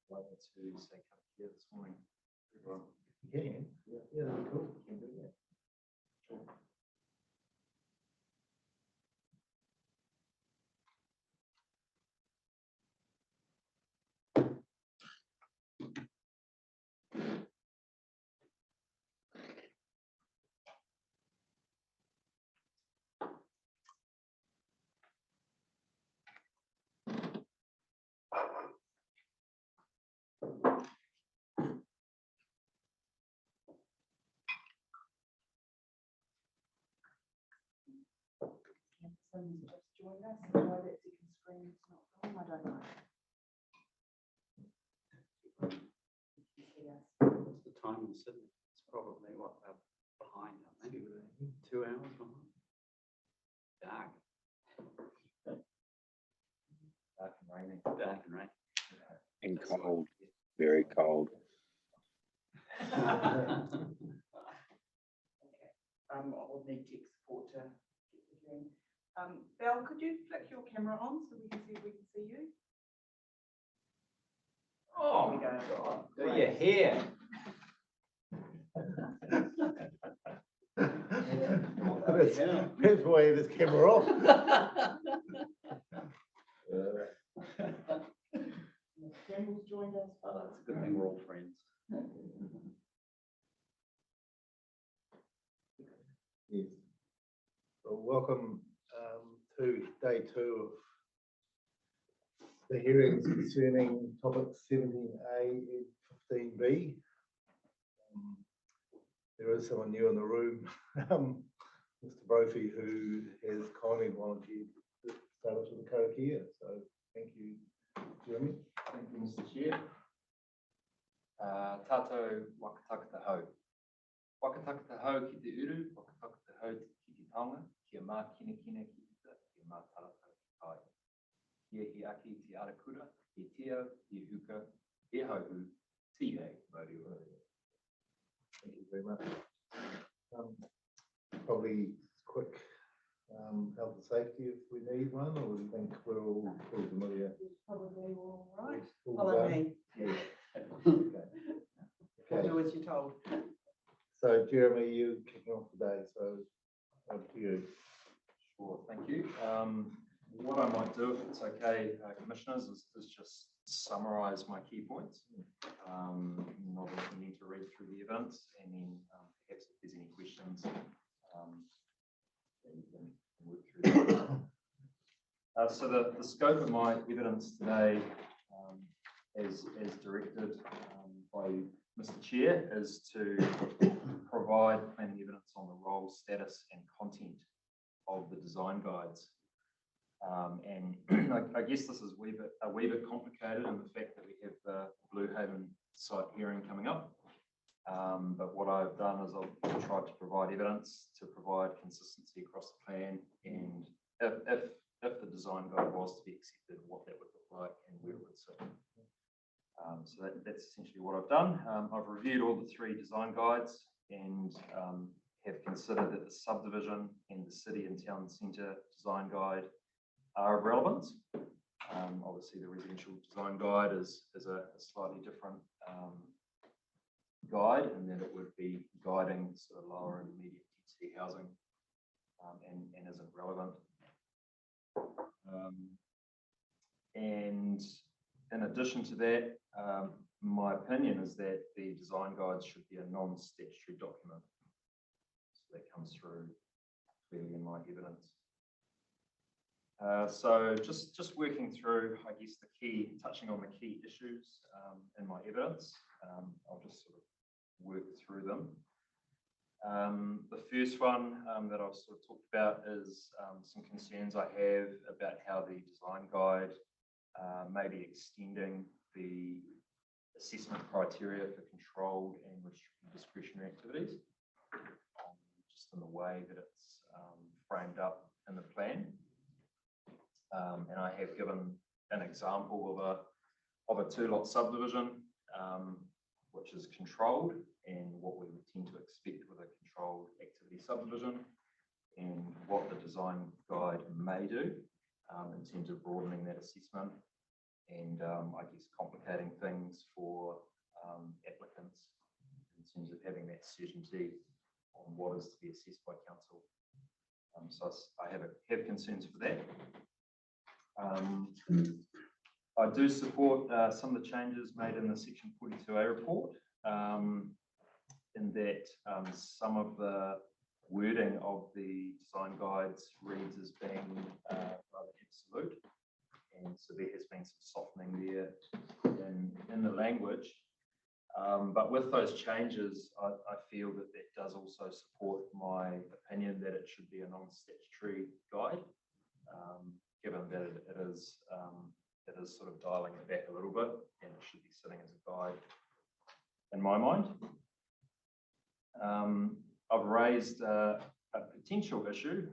like to say come here this morning. Everyone. You can? Yeah, that'd be cool. Can do that. Sure. Someone's just joined us, so why that second screen is not going, I don't know. Yes. What's the time in Sydney? It's probably what they're behind, I think. 2 hours behind. Dark. Dark and raining. Dark and rain. And cold, very cold. I'll need tech support to get the viewing. Belle, could you flick your camera on so we can see if we can see you? Oh, There we go. God. Do you hear? That's why you have this camera off. Campbell's joined us. Oh, that's a good thing we're all friends. Yes. Well, welcome to day 2 of the hearings concerning topics 17A and 15B. There is someone new in the room, Mr. Brophy, who has kindly volunteered to start us with the code here. So thank you, Jeremy. Thank you, Mr. Chair. Tātou wakatakata hau. Wakatakata hau ki te uru, wakatakata hau ki te taonga, kia mā kina kina ki te ta, kia mā tarata ki tai. Kia hi aki te arakura, he teo, he huka, he hauhu, tia, mauri ora. Thank you very much. Probably quick health and safety if we need one, or do you think we're all pretty familiar? Probably all right. All Follow done? me. Okay. Do as you're told. So Jeremy, you're kicking off today, so over to you. Sure, thank you. What I might do, if it's okay, commissioners, is just summarise my key points. Not that you need to read through the evidence, and then perhaps if there's any questions, then you can work through that. So the scope of my evidence today, as directed by Mr. Chair, is to provide planning evidence on the role, status, and content of the design guides. And I guess this is a wee bit complicated in the fact that we have the Blue Haven site hearing coming up. But what I've done is I've tried to provide evidence to provide consistency across the plan, and if the design guide was to be accepted, what that would look like and where it would sit. So that's essentially what I've done. I've reviewed all the 3 design guides and have considered that the subdivision and the city and town centre design guide are of relevance. Obviously, the residential design guide is a slightly different guide, in that it would be guiding sort of lower and medium density housing and isn't relevant. And in addition to that, my opinion is that the design guides should be a non-statutory document. So that comes through clearly in my evidence. So just working through, I guess, touching on the key issues in my evidence. I'll just sort of work through them. The first one that I've sort of talked about is some concerns I have about how the design guide may be extending the assessment criteria for controlled and restricted discretionary activities, just in the way that it's framed up in the plan. And I have given an example of a 2-lot subdivision, which is controlled, and what we would tend to expect with a controlled activity subdivision, and what the design guide may do in terms of broadening that assessment. and I guess complicating things for applicants in terms of having that certainty on what is to be assessed by council. So I have concerns for that. I do support some of the changes made in the Section 42A report, in that some of the wording of the design guides reads as being rather absolute. And so there has been some softening there in the language. But with those changes, I feel that that does also support my opinion that it should be a non-statutory guide, given that it is sort of dialing it back a little bit, and it should be sitting as a guide in my mind. I've raised a potential issue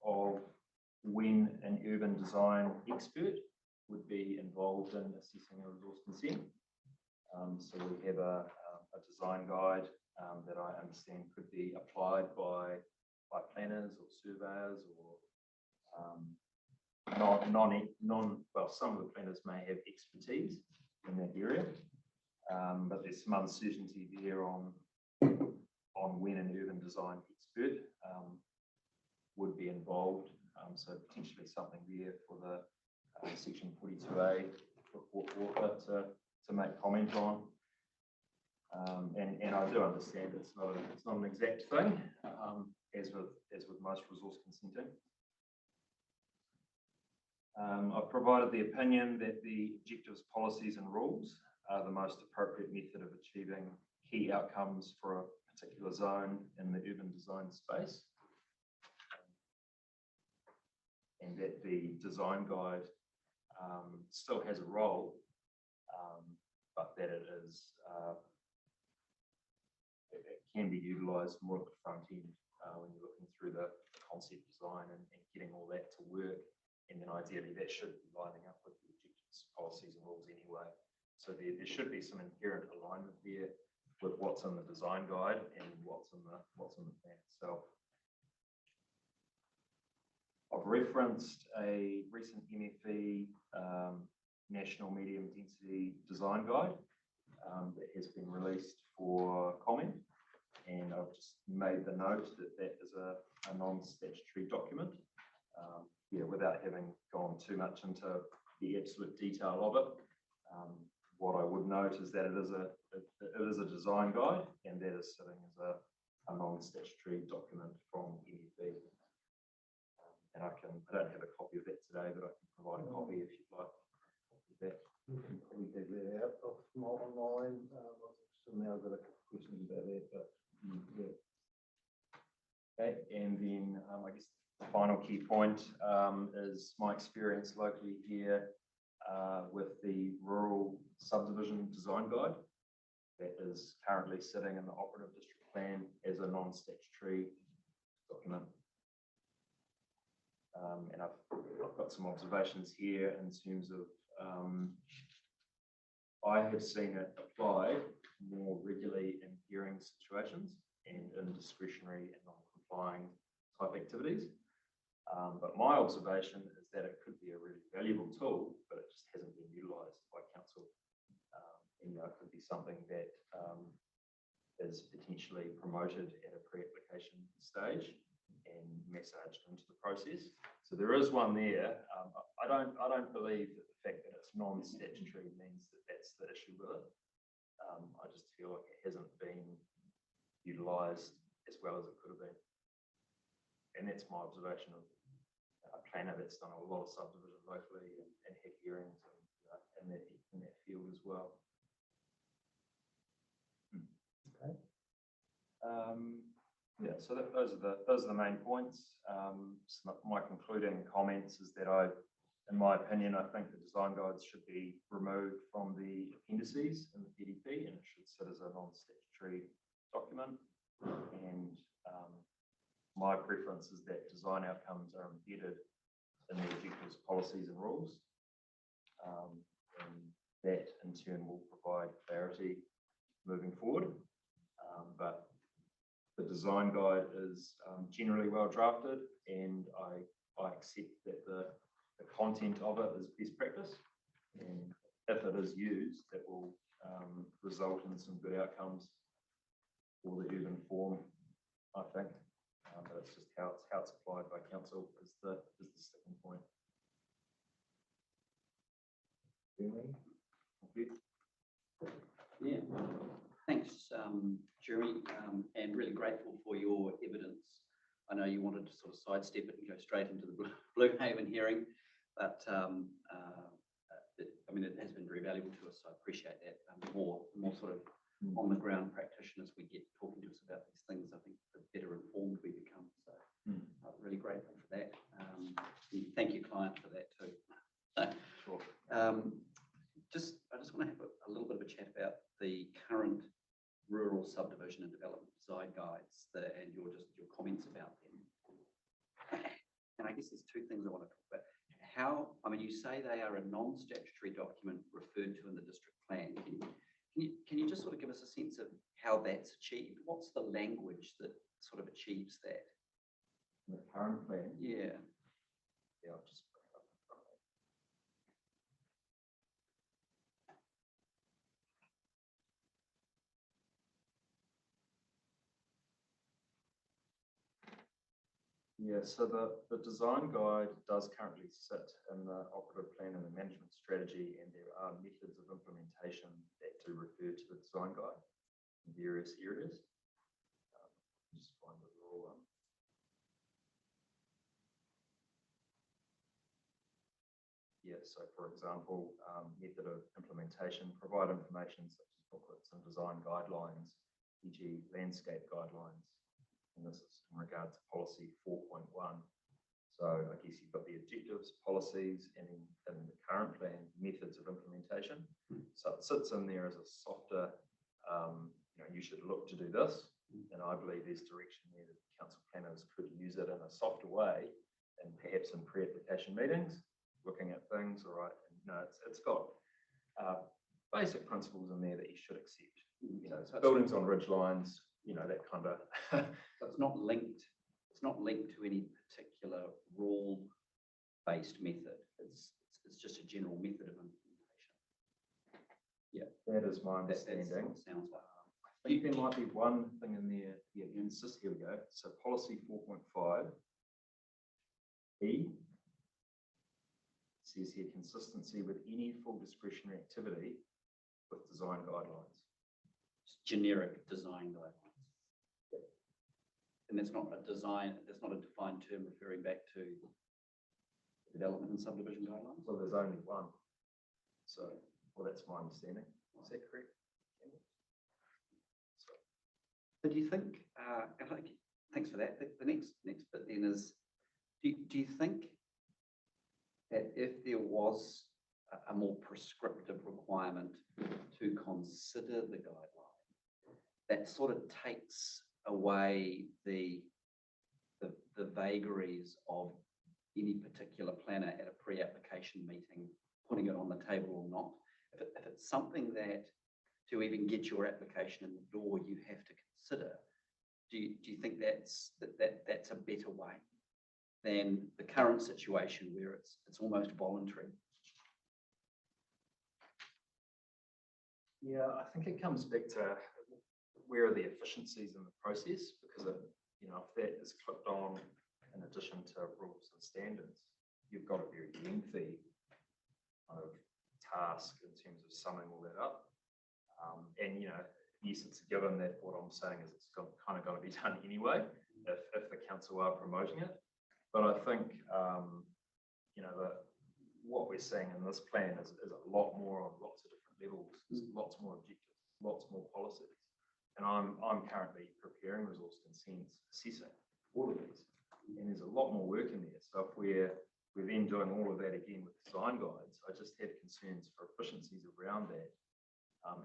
of when an urban design expert would be involved in assessing a resource consent. So we have a design guide that I understand could be applied by planners or surveyors or well, some of the planners may have expertise in that area, but there's some uncertainty there on when an urban design expert would be involved. So potentially something there for the Section 42A report author to make comment on. And I do understand it's not an exact thing, as with most resource consenting. I've provided the opinion that the objectives, policies and rules are the most appropriate method of achieving key outcomes for a particular zone in the urban design space. And that the design guide still has a role, but that it can be utilised more at the front end when you're looking through the concept design and getting all that to work. And then ideally that should be lining up with the objectives, policies and rules anyway. So there should be some inherent alignment there with what's in the design guide and what's in the plan itself. I've referenced a recent MFE National Medium Density Design Guide that has been released for comment, and I've just made the note that that is a non-statutory document. Without having gone too much into the absolute detail of it, what I would note is that it is a design guide, and that is sitting as a non-statutory document from MFE. And I don't have a copy of that today, but I can provide a copy if you'd like. You can probably dig that out off online. So now I've got a couple of questions about that, but yeah. Okay, and then I guess the final key point is my experience locally here with the Rural Subdivision Design Guide that is currently sitting in the Operative District Plan as a non-statutory document. And I've got some observations here in terms of I have seen it applied more regularly in hearing situations and in discretionary and non-complying type activities. But my observation is that it could be a really valuable tool, but it just hasn't been utilised by council. And it could be something that is potentially promoted at a pre-application stage and massaged into the process. So there is one there. I don't believe that the fact that it's non-statutory means that that's the issue with it. I just feel like it hasn't been utilised as well as it could have been. And that's my observation of a planner that's done a lot of subdivision locally and had hearings in that field as well. Okay. So those are the main points. My concluding comments is that in my opinion, I think the design guides should be removed from the appendices in the PDP, and it should sit as a non-statutory document. And my preference is that design outcomes are embedded in the objectives, policies and rules. And that in turn will provide clarity moving forward. But the design guide is generally well drafted, and I accept that the content of it is best practice. And if it is used, that will result in some good outcomes for the urban form, I think. But it's just how it's applied by council is the sticking point. Yeah, thanks, Jeremy, and really grateful for your evidence. I know you wanted to sort of sidestep it and go straight into the Blue Haven hearing, but I mean, it has been very valuable to us, so I appreciate that. More sort of on the ground practitioners we get talking to us about these things, I think the better informed we become. So I'm really grateful for that. Thank you, client, for that too. Sure. I just want to have a little bit of a chat about the current rural subdivision and development design guides and your comments about them. And I guess there's two things I want to talk about. I mean, you say they are a non-statutory document referred to in the district plan. Can you just sort of give us a sense of how that's achieved? What's the language that sort of achieves that? The current plan. Yeah. Yeah, I'll just bring it up in front of me. Yeah, so the design guide does currently sit in the operative plan and the management strategy, and there are methods of implementation that do refer to the design guide in various areas. Just find the raw one. Yeah, so for example, method of implementation, provide information such as booklets and design guidelines, e.g. landscape guidelines. And this is in regard to policy 4.1. So I guess you've got the objectives, policies, and in the current plan, methods of implementation. So it sits in there as a softer, you should look to do this. And I believe there's direction there that council planners could use it in a softer way, and perhaps in pre-application meetings, looking at things, all right. And, it's got basic principles in there that you should accept. So buildings on ridge lines, that kind of. So it's not linked to any particular rule-based method. It's just a general method of implementation. Yeah, that is my understanding. Sounds like. I think there might be one thing in there. Yeah, insist. Here we go. So policy 4.5 E says here consistency with any full discretionary activity with design guidelines. It's generic design guidelines. And that's not a defined term referring back to development and subdivision guidelines? Well, there's only one. So, that's my understanding. Is that correct? So do you think, thanks for that. The next bit then is, do you think that if there was a more prescriptive requirement to consider the guideline, that sort of takes away the vagaries of any particular planner at a pre-application meeting, putting it on the table or not? If it's something that to even get your application in the door, you have to consider, do you think that's a better way than the current situation where it's almost voluntary? Yeah, I think it comes back to where are the efficiencies in the process, because if that is clicked on in addition to rules and standards, you've got a very lengthy kind of task in terms of summing all that up. And yes, it's a given that what I'm saying is it's kind of going to be done anyway if the council are promoting it. But I think what we're seeing in this plan is a lot more on lots of different levels. There's lots more objectives, lots more policies. And I'm currently preparing resource consents, assessing all of these, and there's a lot more work in there. So if we're then doing all of that again with design guides, I just have concerns for efficiencies around that,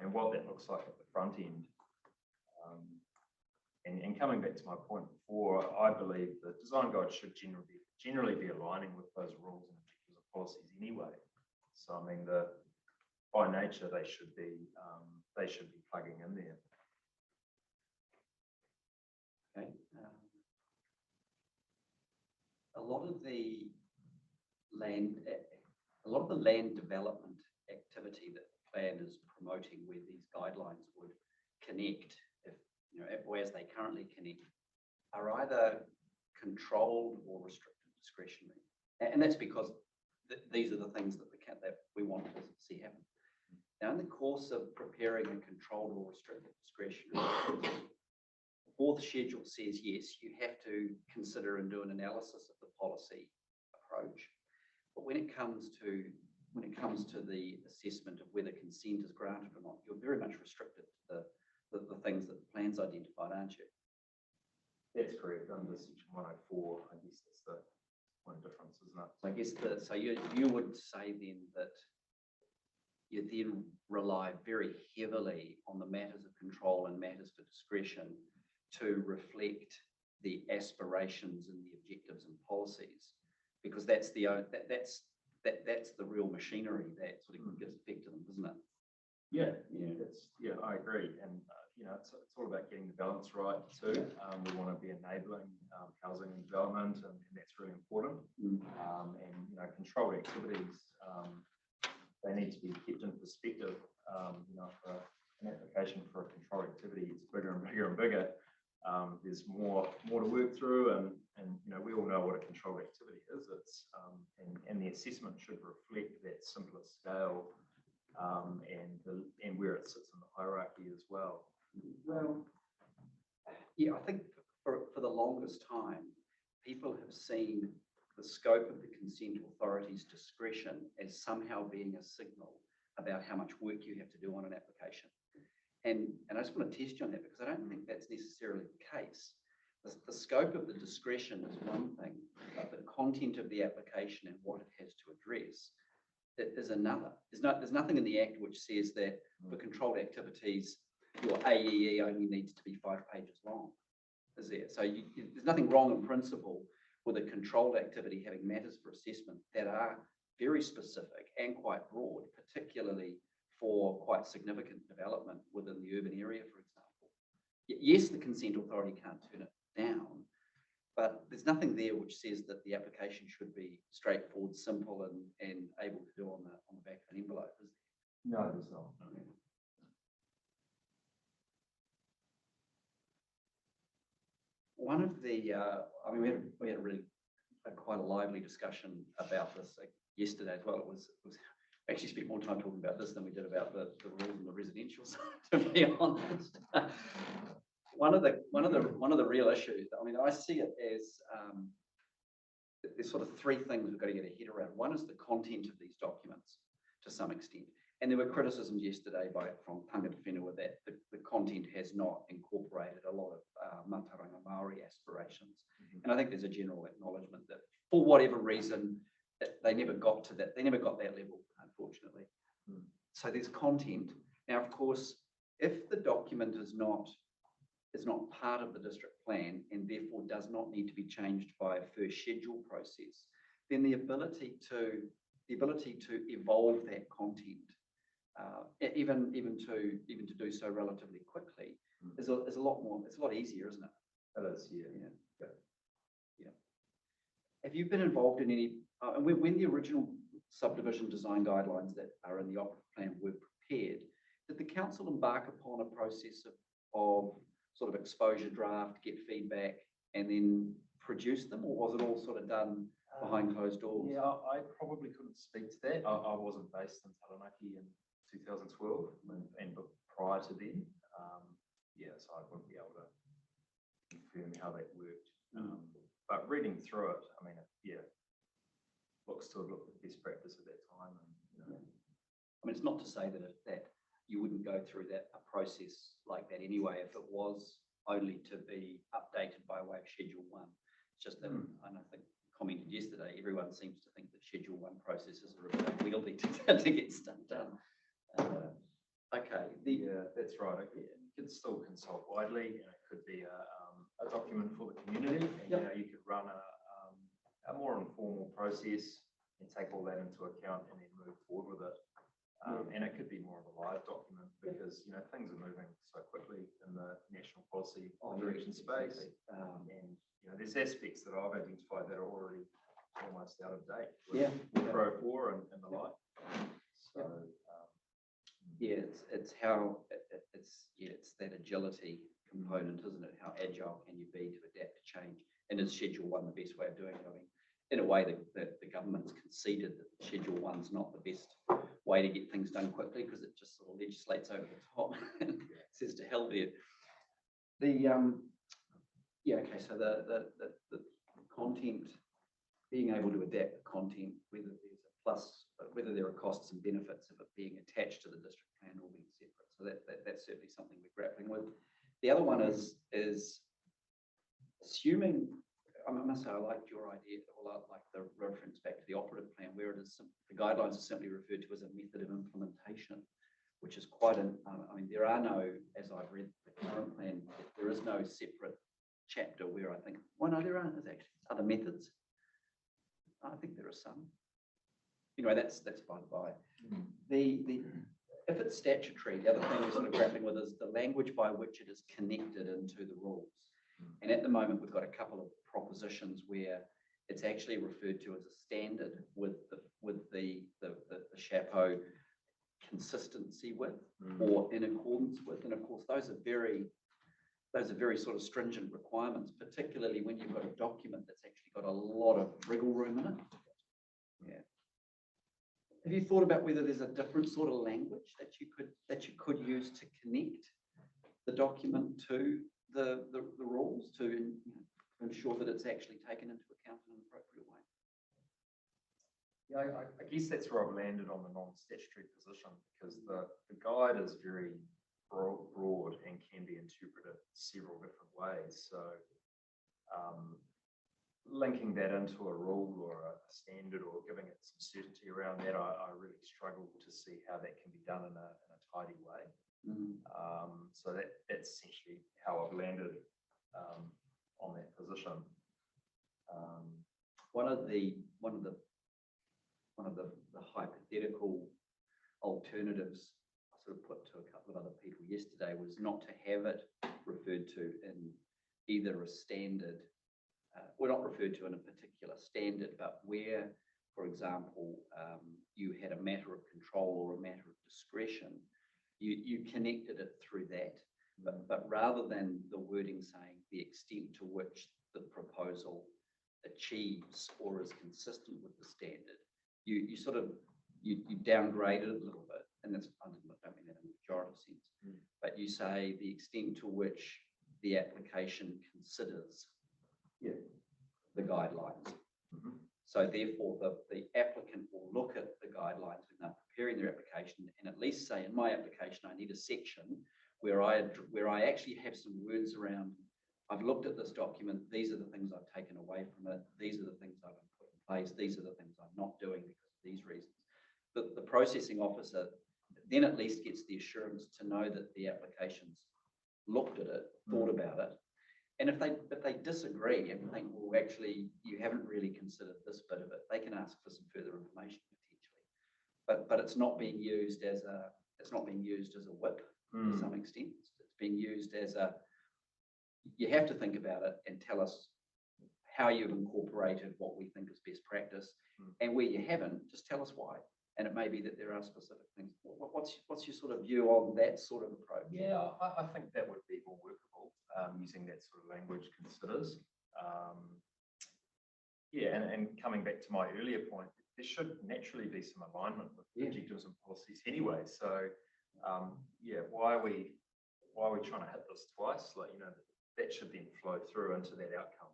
and what that looks like at the front end. And coming back to my point before, I believe the design guide should generally be aligning with those rules and objectives of policies anyway. So I mean, by nature they should be plugging in there. Okay. A lot of the land development activity that the plan is promoting where these guidelines would connect, if, or as they currently connect, are either controlled or restricted discretionary. And that's because these are the things that that we want to see happen. Now, in the course of preparing a controlled or restricted discretionary, the fourth schedule says, yes, you have to consider and do an analysis of the policy approach. But when it comes to the assessment of whether consent is granted or not, you're very much restricted to the things that the plan's identified, aren't you? That's correct. Under section 104, I guess that's the one difference, isn't it? So I guess so you would say then that you then rely very heavily on the matters of control and matters for discretion to reflect the aspirations and the objectives and policies, because that's the real machinery that sort of gives effect to them, isn't it? Yeah, I agree. And it's all about getting the balance right too. We want to be enabling housing and development, and that's really important. And controlled activities, they need to be kept in perspective. For an application for a controlled activity, it's bigger and bigger and bigger. There's more to work through, and we all know what a controlled activity is. It's and the assessment should reflect that simpler scale, and where it sits in the hierarchy as well. Well, yeah, I think for the longest time, people have seen the scope of the consent authority's discretion as somehow being a signal about how much work you have to do on an application. And I just want to test you on that, because I don't think that's necessarily the case. The scope of the discretion is one thing, but the content of the application and what it has to address is another. There's nothing in the Act which says that for controlled activities, your AEE only needs to be 5 pages long, is there? So there's nothing wrong in principle with a controlled activity having matters for assessment that are very specific and quite broad, particularly for quite significant development within the urban area, for example. Yes, the consent authority can't turn it down, but there's nothing there which says that the application should be straightforward, simple, and able to do on the back of an envelope, is there? No, there's not. One of the, we had a really quite a lively discussion about this yesterday as well. It was actually spent more time talking about this than we did about the rules in the residential side, to be honest. One of the real issues, I see it as there's sort of 3 things we've got to get our head around. One is the content of these documents to some extent. And there were criticisms yesterday from Tangata Whenua that the content has not incorporated a lot of Mātauranga Māori aspirations. And I think there's a general acknowledgement that for whatever reason, they never got to that. They never got that level, unfortunately. So there's content. Now, of course, if the document is not part of the district plan and therefore does not need to be changed by a first schedule process, then the ability to evolve that content, even to do so relatively quickly, is a lot more. It's a lot easier, isn't it? It is, yeah. Have you been involved in any? And when the original subdivision design guidelines that are in the operative plan were prepared, did the council embark upon a process of sort of exposure draft, get feedback, and then produce them, or was it all sort of done behind closed doors? Yeah, I probably couldn't speak to that. I wasn't based in Taranaki in 2012, and prior to then, so I wouldn't be able to confirm how that worked. But reading through it, looks to have looked at best practice at that time. It's not to say that you wouldn't go through a process like that anyway if it was only to be updated by way of Schedule 1. It's just that, and I think commented yesterday, everyone seems to think that Schedule 1 processes are a bit unwieldy to get stuff done. Okay. That's right. You could still consult widely, and it could be a document for the community, and you could run a more informal process and take all that into account and then move forward with it. And it could be more of a live document, because things are moving so quickly in the national policy direction space, and there's aspects that I've identified that are already almost out of date with Pro 4 and the like. So Yeah, it's how, it's that agility component, isn't it? How agile can you be to adapt to change? And is Schedule 1 the best way of doing it? I mean, in a way, the government's conceded that Schedule 1's not the best way to get things done quickly because it just sort of legislates over the top and says to hell with you. So the content, being able to adapt the content, whether there's a plus, whether there are costs and benefits of it being attached to the district plan or being separate. So that's certainly something we're grappling with. The other one is assuming, I must say, I liked your idea, or like the reference back to the operative plan, where it is, the guidelines are simply referred to as a method of implementation, which is quite an, I mean, there are no, as I've read the current plan, there is no separate chapter where I think, well, no, there aren't, there's actually other methods. I think there are some. Anyway, that's by the by. If it's statutory, the other thing we're sort of grappling with is the language by which it is connected into the rules. And at the moment, we've got a couple of propositions where it's actually referred to as a standard with the chapeau consistency with or in accordance with. And of course, those are very sort of stringent requirements, particularly when you've got a document that's actually got a lot of wriggle room in it. Yeah. Have you thought about whether there's a different sort of language that you could use to connect the document to the rules to ensure that it's actually taken into account in an appropriate way? Yeah, I guess that's where I've landed on the non-statutory position, because the guide is very broad and can be interpreted several different ways. So linking that into a rule or a standard or giving it some certainty around that, I really struggle to see how that can be done in a tidy way. So that's essentially how I've landed on that position. One of the hypothetical alternatives I sort of put to a couple of other people yesterday was not to have it referred to in either a standard, not referred to in a particular standard, but where, for example, you had a matter of control or a matter of discretion, you connected it through that. But rather than the wording saying the extent to which the proposal achieves or is consistent with the standard, you sort of downgrade it a little bit, and that's, I don't mean that in a pejorative sense, but you say the extent to which the application considers the guidelines. So therefore, the applicant will look at the guidelines when they're preparing their application and at least say, in my application, I need a section where I actually have some words around, I've looked at this document, these are the things I've taken away from it, these are the things I've put in place, these are the things I'm not doing because of these reasons. The processing officer then at least gets the assurance to know that the application's looked at it, thought about it. And if they disagree and think, well, actually, you haven't really considered this bit of it, they can ask for some further information potentially. But it's not being used as a whip to some extent. It's being used as you have to think about it and tell us how you've incorporated what we think is best practice, and where you haven't, just tell us why. And it may be that there are specific things. What's your sort of view on that sort of approach? Yeah, I think that would be more workable, using that sort of language considers. And coming back to my earlier point, there should naturally be some alignment with objectives and policies anyway. So why are we trying to hit this twice? Like, that should then flow through into that outcome.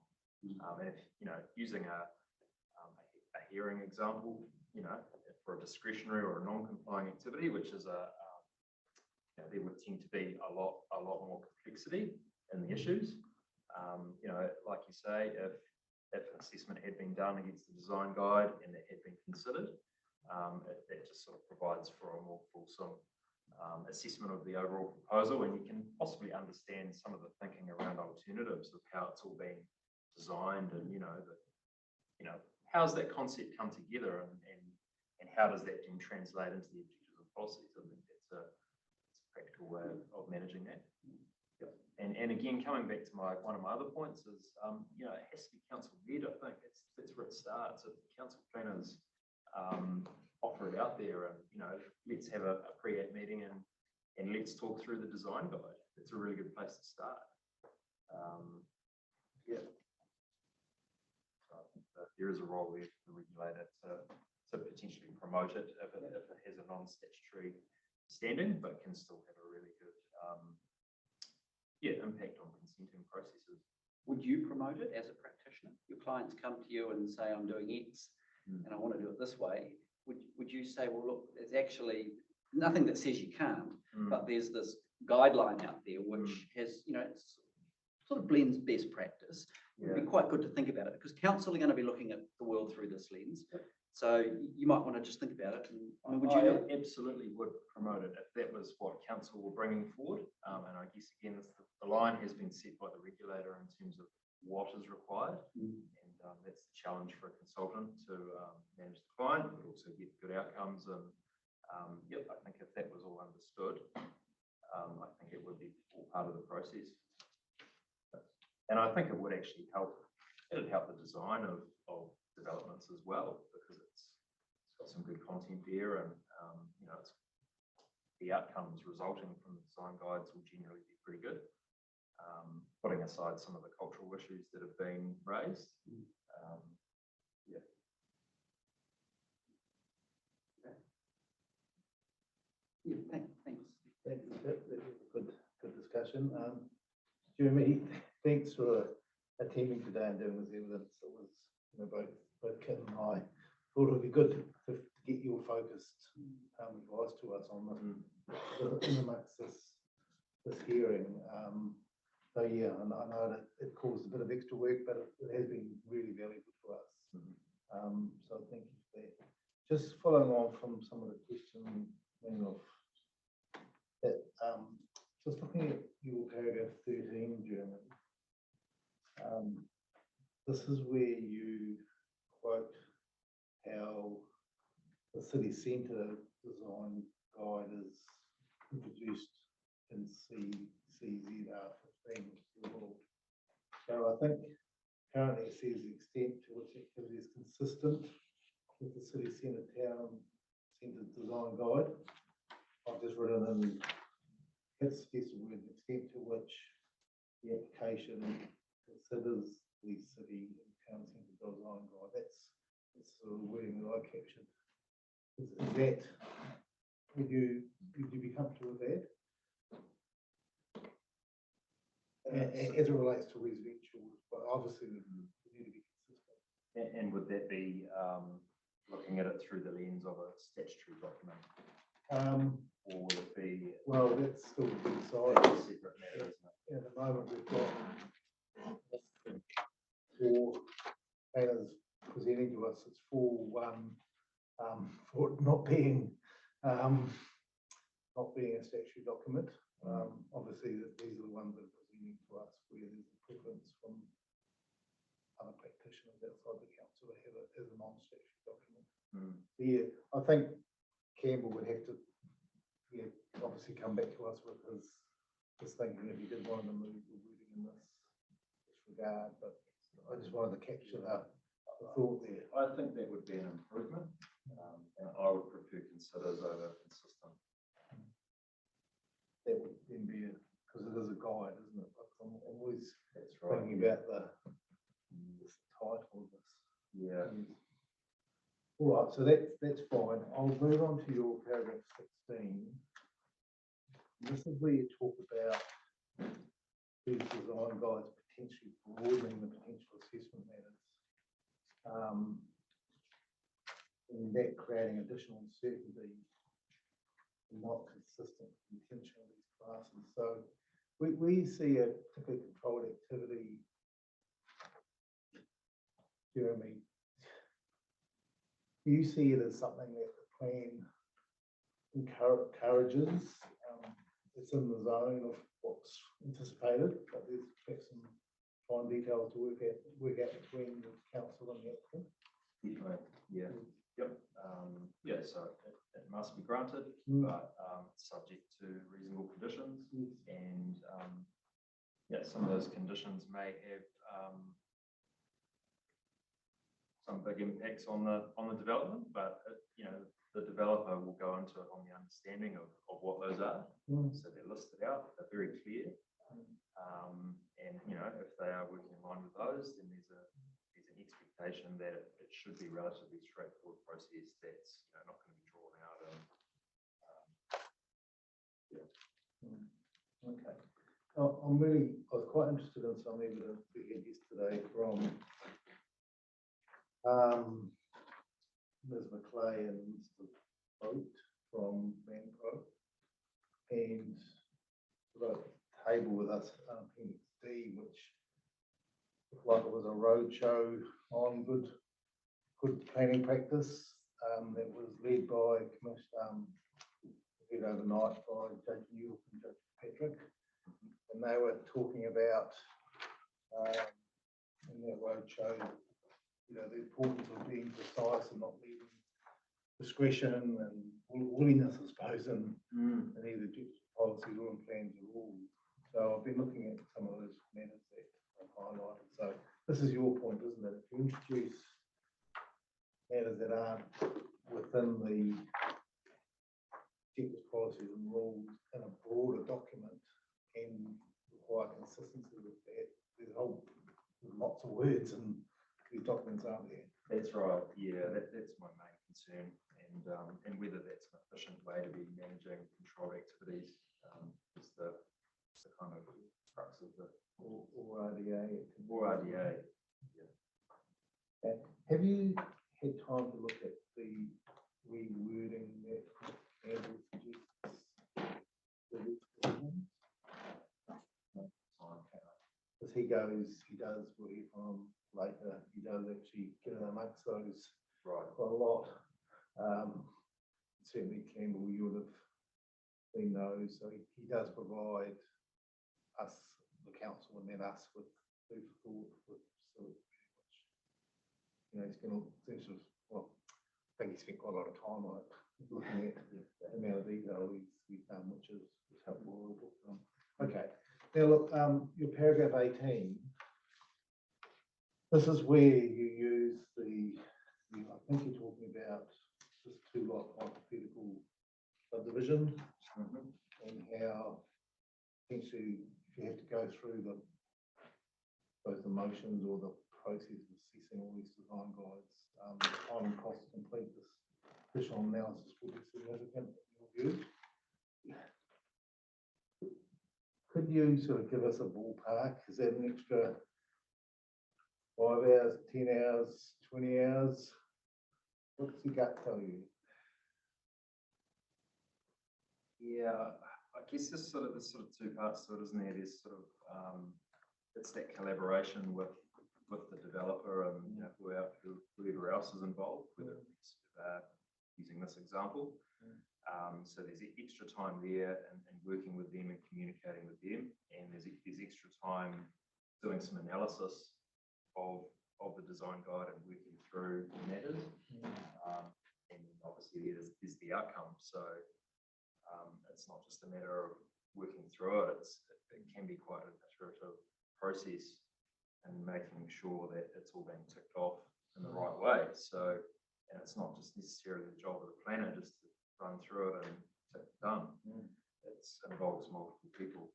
And if, using a hearing example, for a discretionary or a non-complying activity, which is there would tend to be a lot more complexity in the issues. Like you say, if assessment had been done against the design guide and that had been considered, that just sort of provides for a more fulsome assessment of the overall proposal, and you can possibly understand some of the thinking around alternatives of how it's all been designed, and how's that concept come together, and how does that then translate into the objectives and policies. I think that's a practical way of managing that. And again, coming back to one of my other points is, it has to be council led. I think that's where it starts. If the council planners offer it out there and, let's have a pre-app meeting and let's talk through the design guide. It's a really good place to start. Yeah. So I think that there is a role there for the regulator to potentially promote it if it has a non-statutory standing, but can still have a really good impact on consenting processes. Would you promote it as a practitioner? Your clients come to you and say, I'm doing X and I want to do it this way. Would you say, well, look, there's actually nothing that says you can't, but there's this guideline out there which has, it's sort of blends best practice. It'd be quite good to think about it because council are going to be looking at the world through this lens. So you might want to just think about it. And would you do it? Absolutely would promote it if that was what council were bringing forward. And I guess again, the line has been set by the regulator in terms of what is required. And that's the challenge for a consultant to manage the client, but also get good outcomes. And I think if that was all understood, I think it would be all part of the process. And I think it would actually help. It'd help the design of developments as well, because it's got some good content there, and it's, the outcomes resulting from the design guides will generally be pretty good. Putting aside some of the cultural issues that have been raised. Thanks. Thanks. That was a good discussion. Jeremy, thanks for attending today and doing this evidence. It was, both Kit and I thought it would be good to get your focused advice to us on this amongst this hearing. So yeah, and I know that it caused a bit of extra work, but it has been really valuable to us. So thank you for that. Just following on from some of the questions that just looking at your paragraph 13, Jeremy. This is where you quote how the city centre design guide is introduced in CZR 15. So I think currently it says the extent to which activity is consistent with the city centre town centre design guide. I've just written in its word, the extent to which the application considers the city and town centre design guide. That's the wording that I captured. Is that, would you be comfortable with that? As it relates to residential, but obviously we need to be consistent. And would that be looking at it through the lens of a statutory document? Or would it be? Well, that's still to be a decided. separate matter, isn't it? At the moment, we've got 4 planners presenting to us. It's 4-1 for it not being a statutory document. Obviously, these are the ones that are presenting to us where there's a preference from other practitioners outside the council to have it as a non-statutory document. Yeah, I think Campbell would have to obviously come back to us with his thinking if he did want to move the wording in this regard, but I just wanted to capture the thought there. I think that would be an improvement, and I would prefer considers over consistent. That would then be, because it is a guide, isn't it? Like I'm always That's thinking about this title of this. Yeah. All right, so that's fine. I'll move on to your paragraph 16. This is where you talk about these design guides potentially broadening the potential assessment matters. And that creating additional uncertainty and not consistent intention of these classes. So we see a particularly controlled activity, Jeremy. Do you see it as something that the plan encourages? It's in the zone of what's anticipated, but there's perhaps some fine details to work out between the council and the applicant. Definitely, yeah. Yep. So it must be granted, but subject to reasonable conditions. And some of those conditions may have some big impacts on the development, but the developer will go into it on the understanding of what those are. So they're listed out, they're very clear. And, you know, if they are working in line with those, then there's an expectation that it should be relatively straightforward process that's, you know, not going to be drawn out. Okay. I was quite interested in some evidence we had yesterday from Ms. McClay and Mr. Boat from Manpro, and got a table with us, Appendix D, which looked like it was a roadshow on good planning practice that was led by led overnight by Judge Newell and Judge Patrick, and they were talking about in that roadshow, you know, the importance of being precise and not leaving discretion and willingness, I suppose, in either policies or in plans or rules. So I've been looking at some of those matters that I've highlighted. So this is your point, isn't it? If you introduce matters that aren't within the checklist policies and rules in a broader document and require consistency with that, there's lots of words and these documents aren't there. That's right. Yeah, that's my main concern, and whether that's an efficient way to be managing control activities is the kind of crux of the Or RDA. or RDA. Yeah. Have you had time to look at the rewording that Andrew suggests? Because he does work from later, he does actually get in amongst those Right. quite a lot. Certainly Campbell, you would have seen those, so he does provide us, the council, and then us with food for thought, with sort of, you know, he's going to, well, I think he spent quite a lot of time on it, looking at the amount of detail he's done, which is helpful. Okay, now look, your paragraph 18, this is where you use I think you're talking about this two-lot hypothetical subdivision and how essentially if you have to go through both the motions or the process of assessing all these design guides, the time and cost to complete this additional analysis will be significant in your view. Could you sort of give us a ballpark? Is that an extra 5 hours, 10 hours, 20 hours? What's your gut tell you? Yeah, I guess there's sort of two parts to it, isn't there? There's sort of it's that collaboration with the developer and, you know, whoever else is involved, whether it's using this example. So there's extra time there and working with them and communicating with them, and there's extra time doing some analysis of the design guide and working through the matters. And obviously there's the outcome. So it's not just a matter of working through it. It can be quite an iterative process and making sure that it's all being ticked off in the right way. So, and it's not just necessarily the job of the planner just to run through it and tick it done. It involves multiple people.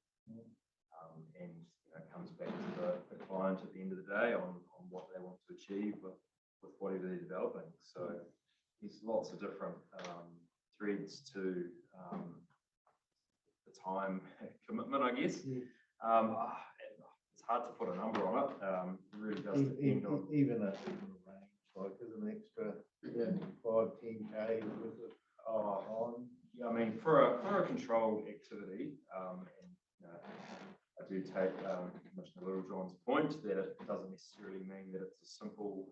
And, you know, comes back to the client at the end of the day on what they want to achieve with whatever they're developing. So there's lots of different threads to the time commitment, I guess. It's hard to put a number on it. It really does depend on even a range, like there's an extra 5-10K worth of time. Yeah, I mean, for a controlled activity, and you know, I do take Commissioner Littlejohn's point that it doesn't necessarily mean that it's a simple,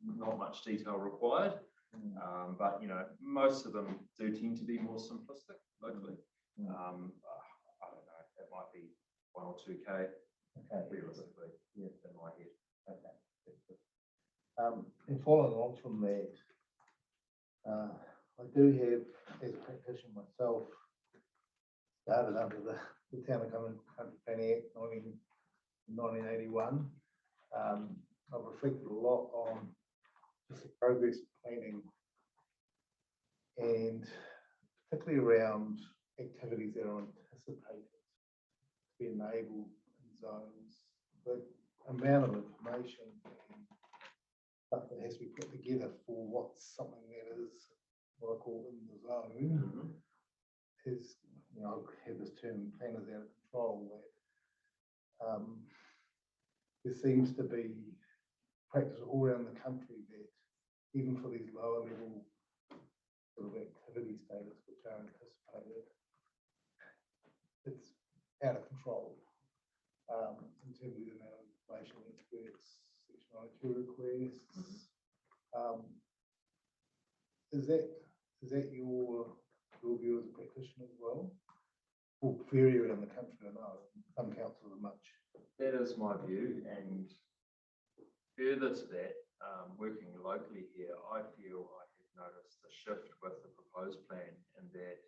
not much detail required. But you know, most of them do tend to be more simplistic locally. I don't know, it might be 1 or 2K realistically, in my head. Okay. And following on from that, I do have, as a practitioner myself, started under the Town of Country Planning Act 1981. I've reflected a lot on just the progress of planning and particularly around activities that are anticipated to be enabled in zones. The amount of information and stuff that has to be put together for what's something that is what I call in the zone is, you know, I have this term planners out of control, that there seems to be practice all around the country that even for these lower level sort of activity status which are anticipated, it's out of control in terms of the amount of information experts, Section 92 requests. Is that your view as a practitioner as well? Well, vary around the country, I know some councils are much. That is my view, and further to that, working locally here, I feel I have noticed a shift with the proposed plan in that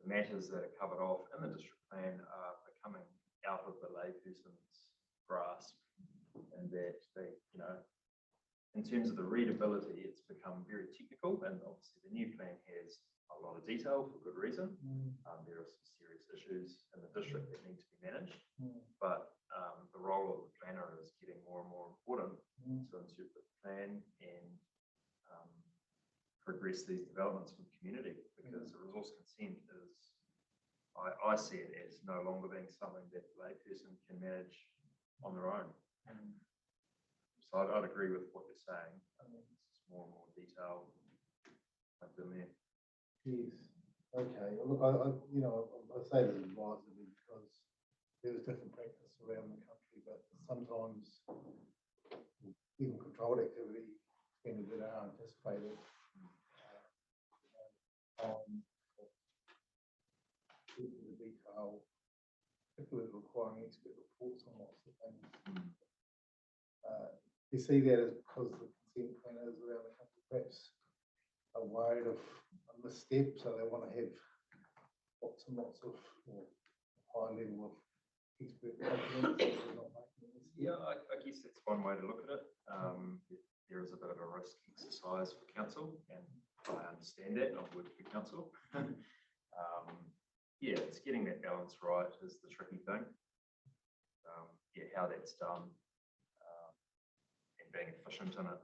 the matters that are covered off in the district plan are becoming out of the layperson's grasp, and that they, you know, in terms of the readability, it's become very technical, and obviously the new plan has a lot of detail for good reason. There are some serious issues in the district that need to be managed, but the role of the planner is getting more and more important to interpret the plan and progress these developments for the community, because the resource consent is, I see it as no longer being something that a layperson can manage on their own. So I'd agree with what you're saying. It's more and more detail in there. Yes. Okay. Look, I you know, I say this advisedly because there's different practice around the country, but sometimes even controlled activity things that are anticipated the detail, particularly requiring expert reports on lots of things. You see that as because the consent planners around the country perhaps are worried of a misstep, so they want to have lots and lots of high level of expert confidence. Yeah, I guess that's one way to look at it. There is a bit of a risk exercise for council, and I understand that, and I've worked for council. Yeah, it's getting that balance right is the tricky thing. Yeah, how that's done and being efficient in it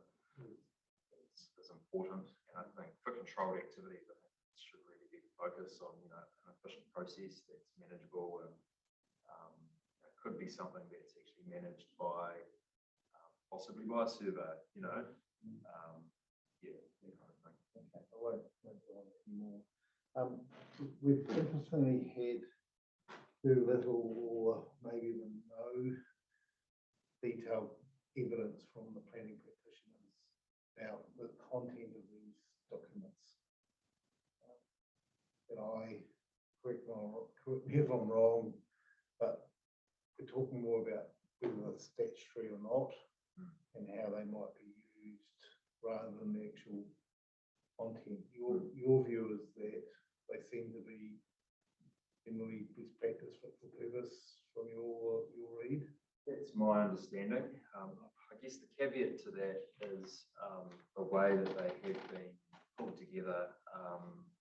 is important. And I think for controlled activities, I think it should really be the focus on, you know, an efficient process that's manageable, and it could be something that's actually managed by possibly by a survey, you know. Yeah, that kind of thing. Okay, I won't go on anymore. We've interestingly had very little or maybe even no detailed evidence from the planning practitioners about the content of these documents. And correct me if I'm wrong, but we're talking more about whether it's statutory or not and how they might be used rather than the actual content. Your view is that they seem to be generally best practice fit for purpose from your read? That's my understanding. I guess the caveat to that is the way that they have been pulled together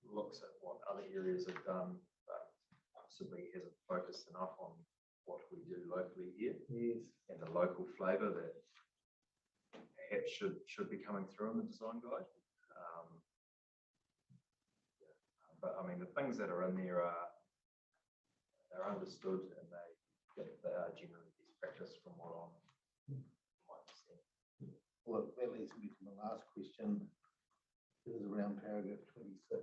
looks at what other areas have done, but possibly hasn't focused enough on what we do locally here. Yes. And the local flavour that perhaps should be coming through in the design guide. But I mean, the things that are in there they're understood, and they are generally best practice from what I understand. Well, that leads me to my last question. This is around paragraph 26.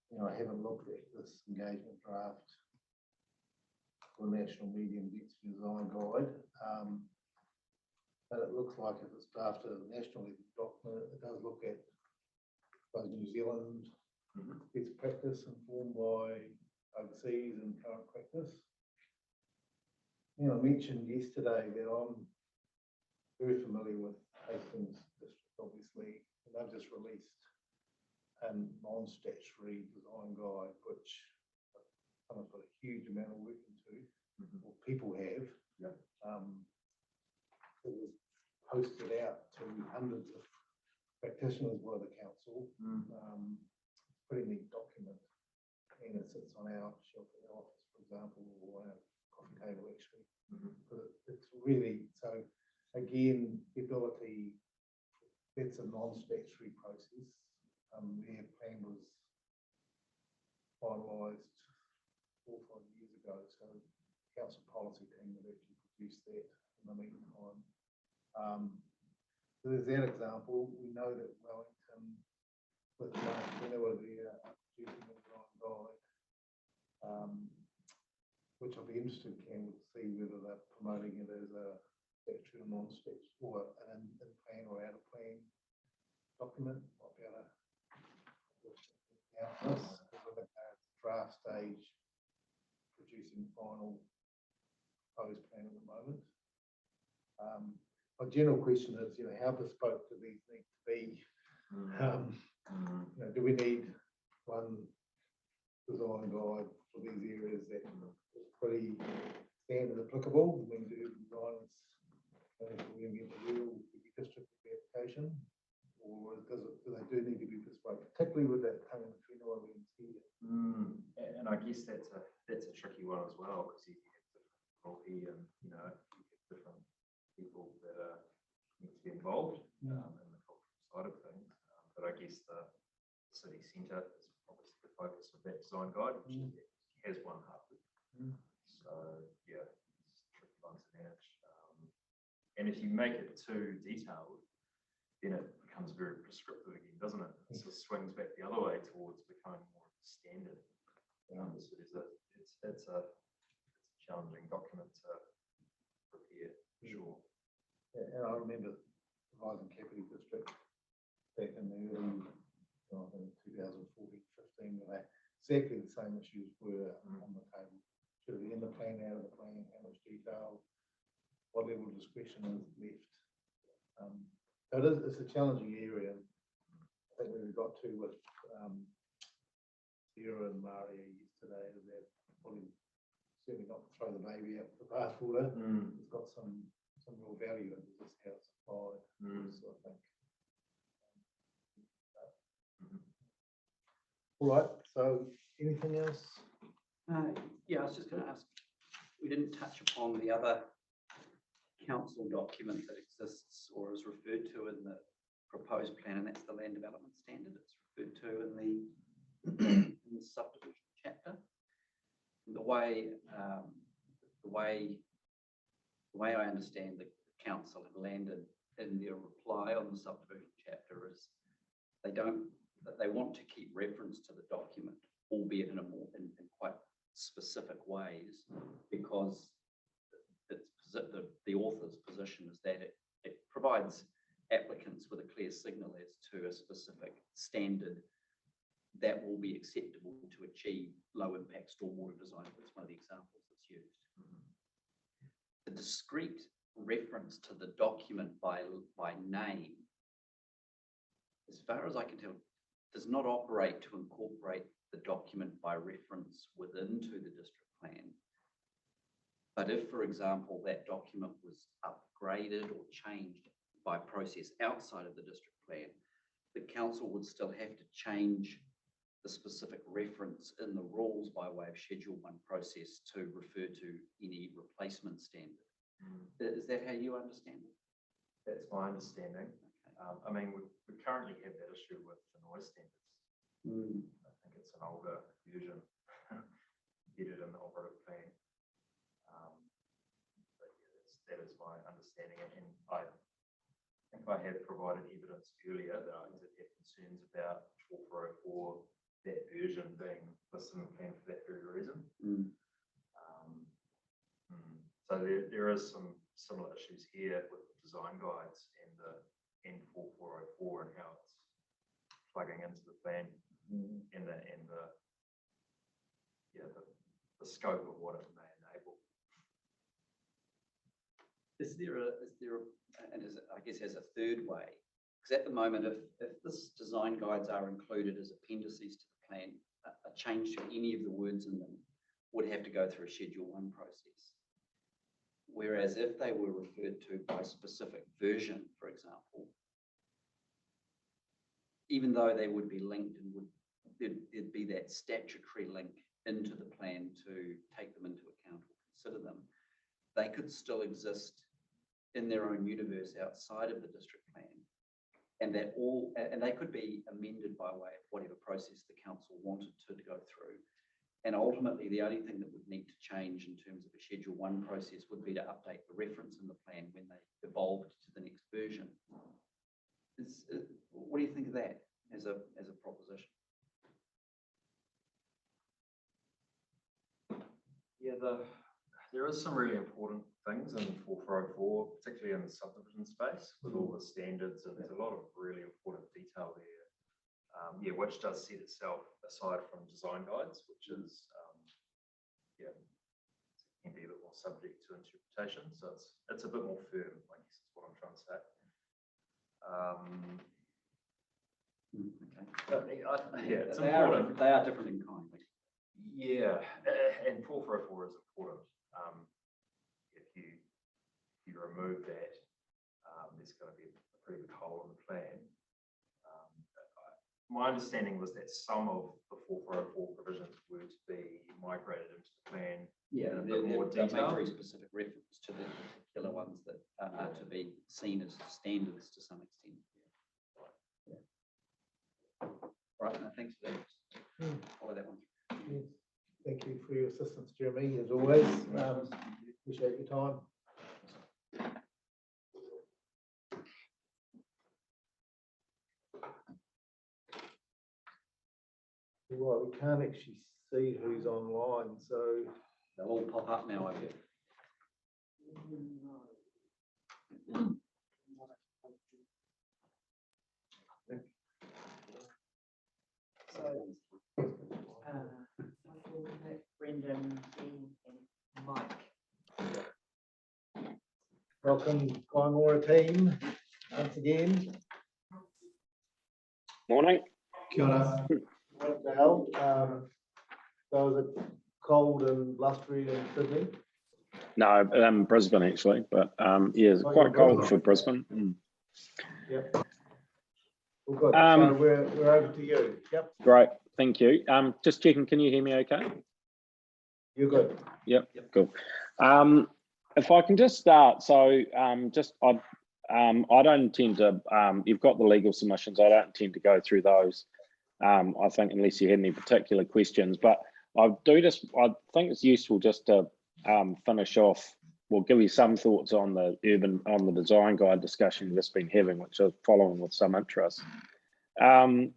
You know, I haven't looked at this engagement draft for National Medium Density Design Guide, but it looks like if it's drafted as a national document, it does look at both New Zealand best practice informed by overseas and current practice. You know, I mentioned yesterday that I'm very familiar with Hastings District, obviously, and they've just released a non-statutory design guide, which someone's got a huge amount of work into, or people have. Yeah. It was posted out to hundreds of practitioners by the council. council, Mm. putting the document and it sits on our shelf at our office, for example, or our coffee table actually. Mhm. But it's really, so again, the ability, it's a non-statutory process. Their plan was finalised 4 or 5 years ago, so the council policy team have actually produced that in the meantime. So there's that example. We know that Wellington, with Mark Whenever they're producing a design guide, which I'll be interested, Ken, to see whether they're promoting it as a statutory or non-statutory, or an in plan or out of plan document. Might be able to out this, because I think they're at the draft stage, producing final proposed plan at the moment. My general question is, how bespoke do these need to be? Do we need one design guide for these areas that is pretty standard applicable when we do designs, when we get the real district application, or do they need to be bespoke, particularly with that tongue and whenua lens here? And I guess that's a tricky one as well, because you have different quality and you have different people that need to be involved in the cultural side of things. But I guess the city centre is obviously the focus of that design guide, which has one hub. So yeah, it's a tricky one to manage. And if you make it too detailed, then it becomes very prescriptive again, doesn't it? It sort of swings back the other way towards becoming more standard. So it's a challenging document to prepare, for sure. And I remember advising Capital District back in the early, I think 2014, 15, where exactly the same issues were on the table. Should it be in the plan, out of the plan, how much detail, what level of discretion is left? So it's a challenging area. I think we've got to with Sarah and Maria yesterday, is that probably certainly not throw the baby out with the bathwater. It's got some real value in just how it's applied. So I think. All right. So anything else? Yeah, I was just going to ask, we didn't touch upon the other council document that exists or is referred to in the proposed plan, and that's the land development standard. It's referred to in the subdivision chapter. The way I understand the council have landed in their reply on the subdivision chapter is they want to keep reference to the document, albeit in quite specific ways, because the author's position is that it provides applicants with a clear signal as to a specific standard that will be acceptable to achieve low impact stormwater design. That's one of the examples that's used. The discrete reference to the document by name, as far as I can tell, does not operate to incorporate the document by reference within the district plan. But if, for example, that document was upgraded or changed by process outside of the district plan, the council would still have to change the specific reference in the rules by way of Schedule 1 process to refer to any replacement standard. Is that how you understand it? That's my understanding. I mean, we currently have that issue with the noise standards. I think it's an older version embedded in the operative plan. But yeah, that is my understanding. And I think I had provided evidence earlier that I did have concerns about 4404, that version being listed in the plan for that very reason. So there is some similar issues here with the design guides and the N4404 and how it's plugging into the plan and the scope of what it may enable. Is there I guess as a third way, because at the moment, if this design guides are included as appendices to the plan, a change to any of the words in them would have to go through a Schedule 1 process. Whereas if they were referred to by specific version, for example, even though they would be linked and there'd be that statutory link into the plan to take them into account or consider them, they could still exist in their own universe outside of the district plan. And they could be amended by way of whatever process the council wanted to go through. And ultimately, the only thing that would need to change in terms of a Schedule 1 process would be to update the reference in the plan when they evolved to the next version. What do you think of that as a proposition? Yeah, there is some really important things in 4404, particularly in the subdivision space with all the standards, and there's a lot of really important detail there. Yeah, which does set itself aside from design guides, which is yeah, can be a bit more subject to interpretation. So it's a bit more firm, I guess is what I'm trying to say. Okay. Yeah, it's they important. They are different in kind. Yeah, and 4404 is important. If you remove that, there's going to be a pretty big hole in the plan. My understanding was that some of the 4404 provisions were to be migrated into the plan. Yeah, in a bit more they make detail. very specific reference to the particular ones that are to be seen as standards to some extent. Yeah. Right, no, thanks for that. Follow that one. Yes. Thank you for your assistance, Jeremy, as always. Appreciate your time. Well, we can't actually see who's online, so They'll all pop up now, I bet. So, Brendan, Dean, and Mike. welcome, Kaimora team, once again. Morning. Kia ora. Dale, so is it cold and blustery in Sydney? No, Brisbane actually, but yeah, it's Oh, quite you're cold Brisbane. for Brisbane. Yep. Well, good. Um, So we're over to you. Yep, Great, thank you. Just checking, can you hear me okay? you're good. Yep, cool. If I can just start, so I don't intend to, you've got the legal submissions, I don't intend to go through those, I think, unless you had any particular questions, but I think it's useful just to finish off, we'll give you some thoughts on the design guide discussion we've just been having, which I was following with some interest. I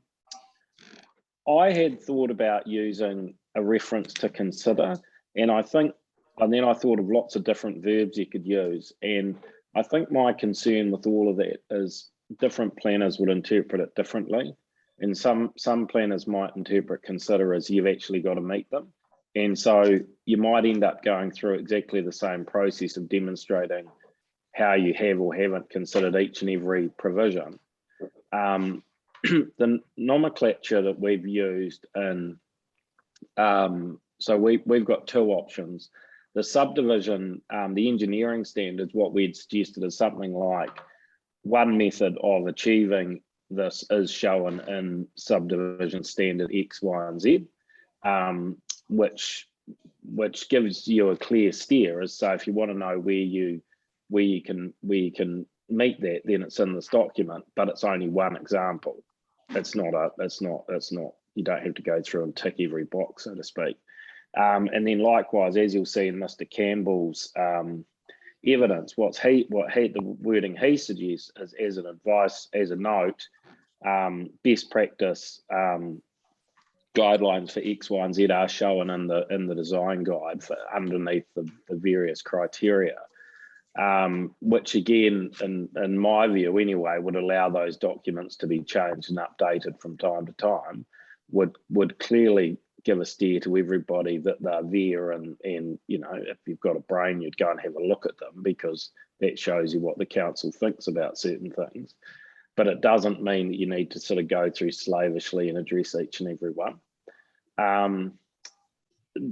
had thought about using a reference to consider, and then I thought of lots of different verbs you could use. And I think my concern with all of that is different planners would interpret it differently. And some planners might interpret consider as you've actually got to meet them. And so you might end up going through exactly the same process of demonstrating how you have or haven't considered each and every provision. The nomenclature that we've used in, so we've got two options. The subdivision, the engineering standards, what we'd suggested is something like one method of achieving this is shown in subdivision standard X, Y, and Z, which gives you a clear steer. As so, if you want to know where you can meet that, then it's in this document. But it's only one example. It's not. You don't have to go through and tick every box, so to speak. And then likewise, as you'll see in Mr. Campbell's evidence, the wording he suggests is as an advice, as a note, best practice guidelines for X, Y, and Z are shown in the design guide for underneath the various criteria, which again, in my view anyway, would allow those documents to be changed and updated from time to time, would clearly give a steer to everybody that they're there, and you know, if you've got a brain, you'd go and have a look at them, because that shows you what the council thinks about certain things. But it doesn't mean that you need to sort of go through slavishly and address each and every one.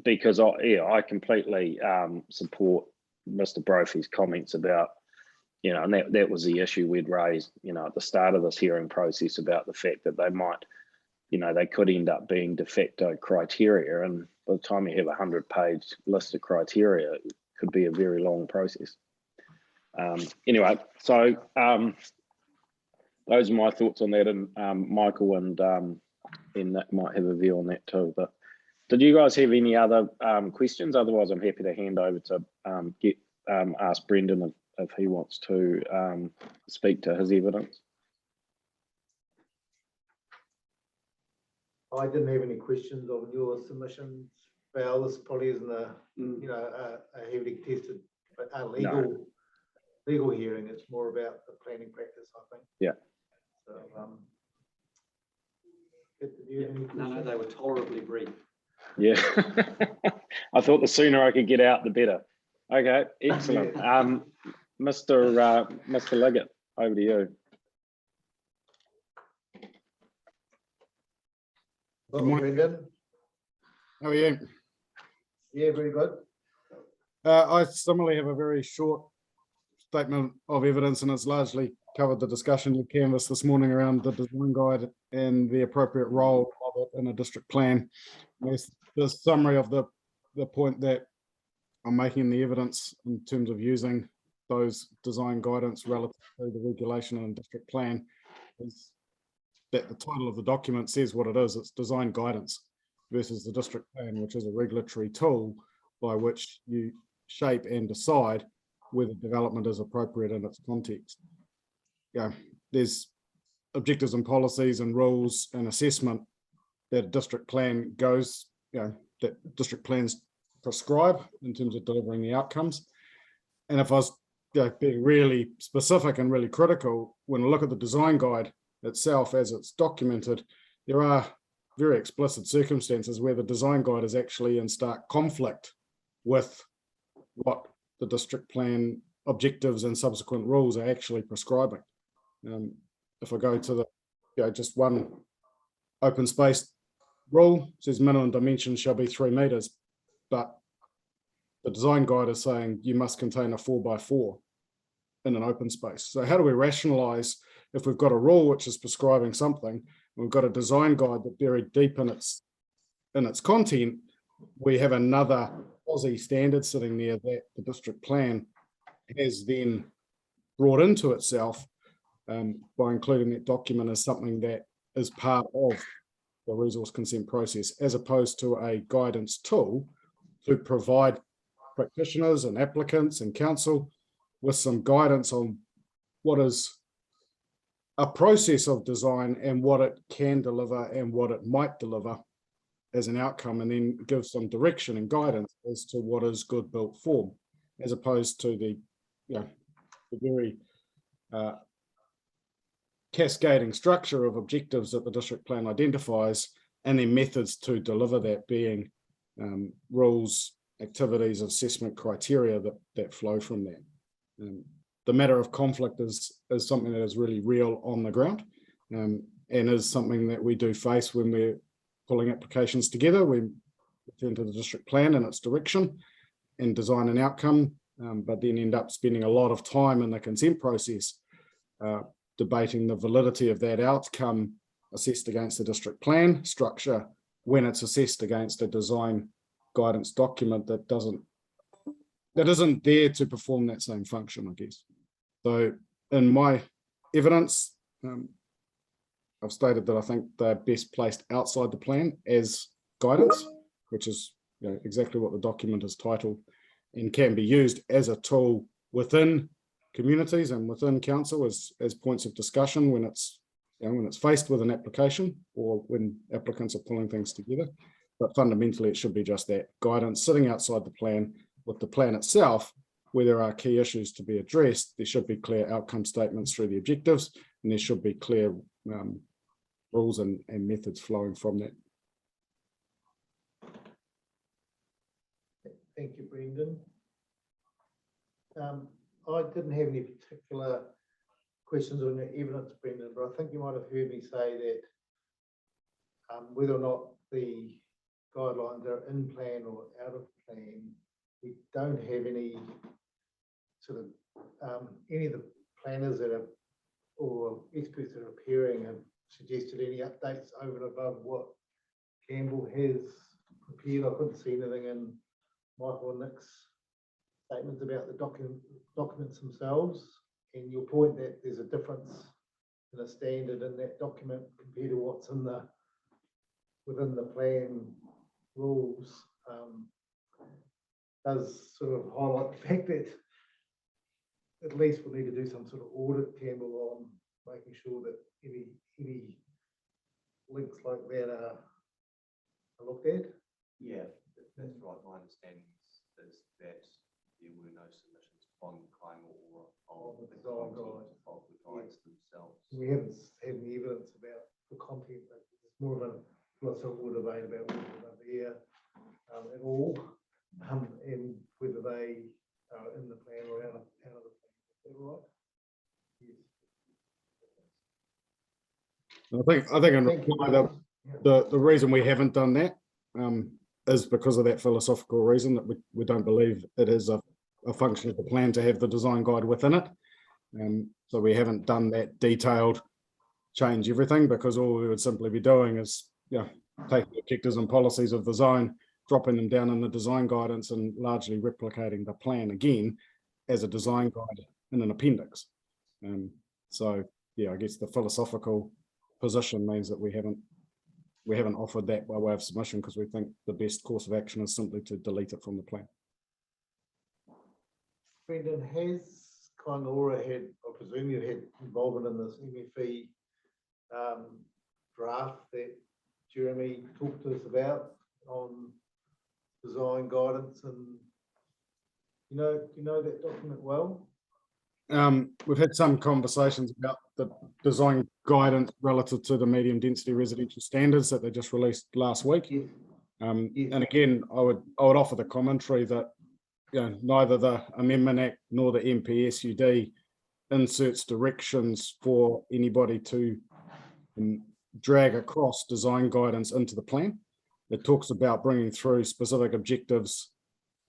Because I completely support Mr. Brophy's comments about you know, and that was the issue we'd raised, you know, at the start of this hearing process about the fact that they might, you know, they could end up being de facto criteria, and by the time you have 100-page list of criteria, it could be a very long process. Anyway, so those are my thoughts on that, and Michael and Nick might have a view on that too. But did you guys have any other questions? Otherwise, I'm happy to hand over to ask Brendan if he wants to speak to his evidence. I didn't have any questions on your submissions. Val, this probably isn't a, you know, a heavily tested, but a legal hearing. It's more about the planning practice, I think. Yeah. So, did you have any No, questions? they were tolerably brief. Yeah, I thought the sooner I could get out, the better. Okay, excellent. Mr. Liggett, over to you. Welcome, Brendan. How are you? Yeah, very good. I similarly have a very short statement of evidence, and it's largely covered the discussion you canvassed this morning around the design guide and the appropriate role of it in a district plan. There's the summary of the point that I'm making in the evidence in terms of using those design guidance relative to the regulation and district plan is that the title of the document says what it is. It's design guidance versus the district plan, which is a regulatory tool by which you shape and decide whether development is appropriate in its context. Yeah, there's objectives and policies and rules and assessment that a district plan goes, you know, that district plans prescribe in terms of delivering the outcomes. And if I was being really specific and really critical, when I look at the design guide itself as it's documented, there are very explicit circumstances where the design guide is actually in stark conflict with what the district plan objectives and subsequent rules are actually prescribing. If I go to the, just one open space rule, says minimum dimensions shall be 3 meters, but the design guide is saying you must contain a 4x4 in an open space. So how do we rationalize if we've got a rule which is prescribing something, we've got a design guide that buried deep in its content, we have another Aussie standard sitting there that the district plan has then brought into itself by including that document as something that is part of the resource consent process, as opposed to a guidance tool to provide practitioners and applicants and council with some guidance on what is a process of design and what it can deliver and what it might deliver as an outcome, and then give some direction and guidance as to what is good built form, as opposed to the very cascading structure of objectives that the district plan identifies, and then methods to deliver that being rules, activities, assessment criteria that flow from that. The matter of conflict is something that is really real on the ground, and is something that we do face when we're pulling applications together. We return to the district plan and its direction and design an outcome, but then end up spending a lot of time in the consent process debating the validity of that outcome assessed against the district plan structure when it's assessed against a design guidance document that isn't there to perform that same function, I guess. So in my evidence, I've stated that I think they're best placed outside the plan as guidance, which is exactly what the document is titled, and can be used as a tool within communities and within council as points of discussion when it's faced with an application or when applicants are pulling things together. But fundamentally, it should be just that guidance sitting outside the plan. With the plan itself, where there are key issues to be addressed, there should be clear outcome statements through the objectives, and there should be clear rules and methods flowing from that. Thank you, Brendan. I didn't have any particular questions on your evidence, Brendan, but I think you might have heard me say that whether or not the guidelines are in plan or out of plan, we don't have any sort of any of the planners that are, or experts that are appearing have suggested any updates over and above what Campbell has prepared? I couldn't see anything in Michael and Nick's statements about the documents themselves, and your point that there's a difference in a standard in that document compared to what's in the within the plan rules, does sort of highlight the fact that at least we'll need to do some sort of audit, Campbell, on making sure that any links like that are looked at. Yeah, that's right. My understanding is that there were no submissions on Kainga or of the design content guide. of the guides themselves. We haven't had any evidence about the content, but it's more of a philosophical debate about whether they're there at all, and whether they are in the plan or out of the plan. Is that right? Yes. I think in Thank you. reply, the reason we haven't done that is because of that philosophical reason that we don't believe it is a function of the plan to have the design guide within it. So we haven't done that detailed change everything, because all we would simply be doing is taking the objectives and policies of the zone, dropping them down in the design guidance, and largely replicating the plan again as a design guide in an appendix. So yeah, I guess the philosophical position means that we haven't offered that by way of submission, because we think the best course of action is simply to delete it from the plan. Brendan, has Kainga had, I presume you had involvement in this MFE draft that Jeremy talked to us about on design guidance, and you know that document well? We've had some conversations about the design guidance relative to the medium density residential standards that they just released last week. Yes. And again, I would offer the commentary that neither the Amendment Act nor the MPSUD inserts directions for anybody to drag across design guidance into the plan. It talks about bringing through specific objectives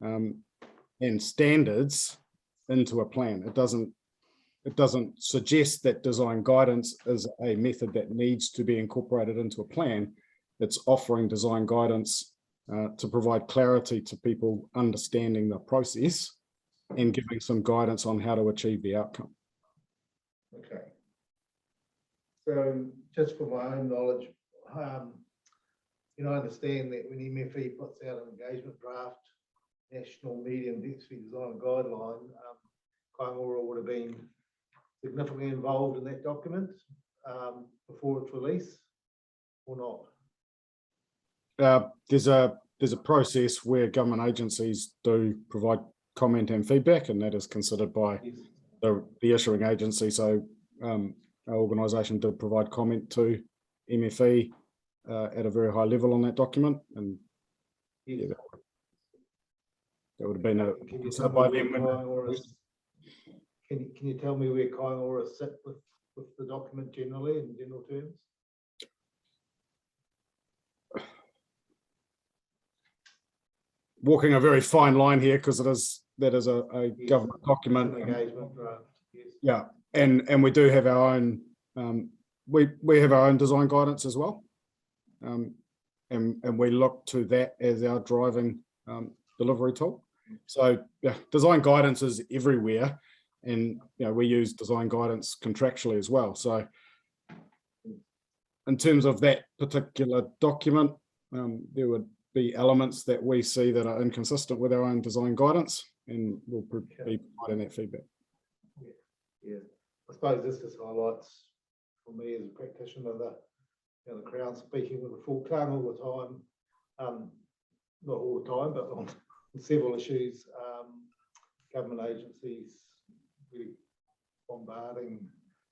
and standards into a plan. It doesn't suggest that design guidance is a method that needs to be incorporated into a plan. It's offering design guidance to provide clarity to people understanding the process and giving some guidance on how to achieve the outcome. Okay. So just for my own knowledge, I understand that when MFE puts out an engagement draft, National Medium Density Design Guideline, Kainga would have been significantly involved in that document before its release, or not? There's a process where government agencies do provide comment and feedback, and that is considered by the issuing agency. So our organisation did provide comment to MFE at a very high level on that document, and yeah, that would have been Can you so tell by me then where can you tell me where Kainga sit with the document generally, in general terms? walking a very fine line here, because that is a government document. Engagement draft, yes. Yeah, and we do have our own we have our own design guidance as well, and we look to that as our driving delivery tool. So yeah, design guidance is everywhere, and we use design guidance contractually as well. So in terms of that particular document, there would be elements that we see that are inconsistent with our own design guidance, and we'll be providing that feedback. Yeah, I suppose this just highlights for me as a practitioner that the Crown speaking with a full tongue all the time, not all the time, but on several issues, government agencies really bombarding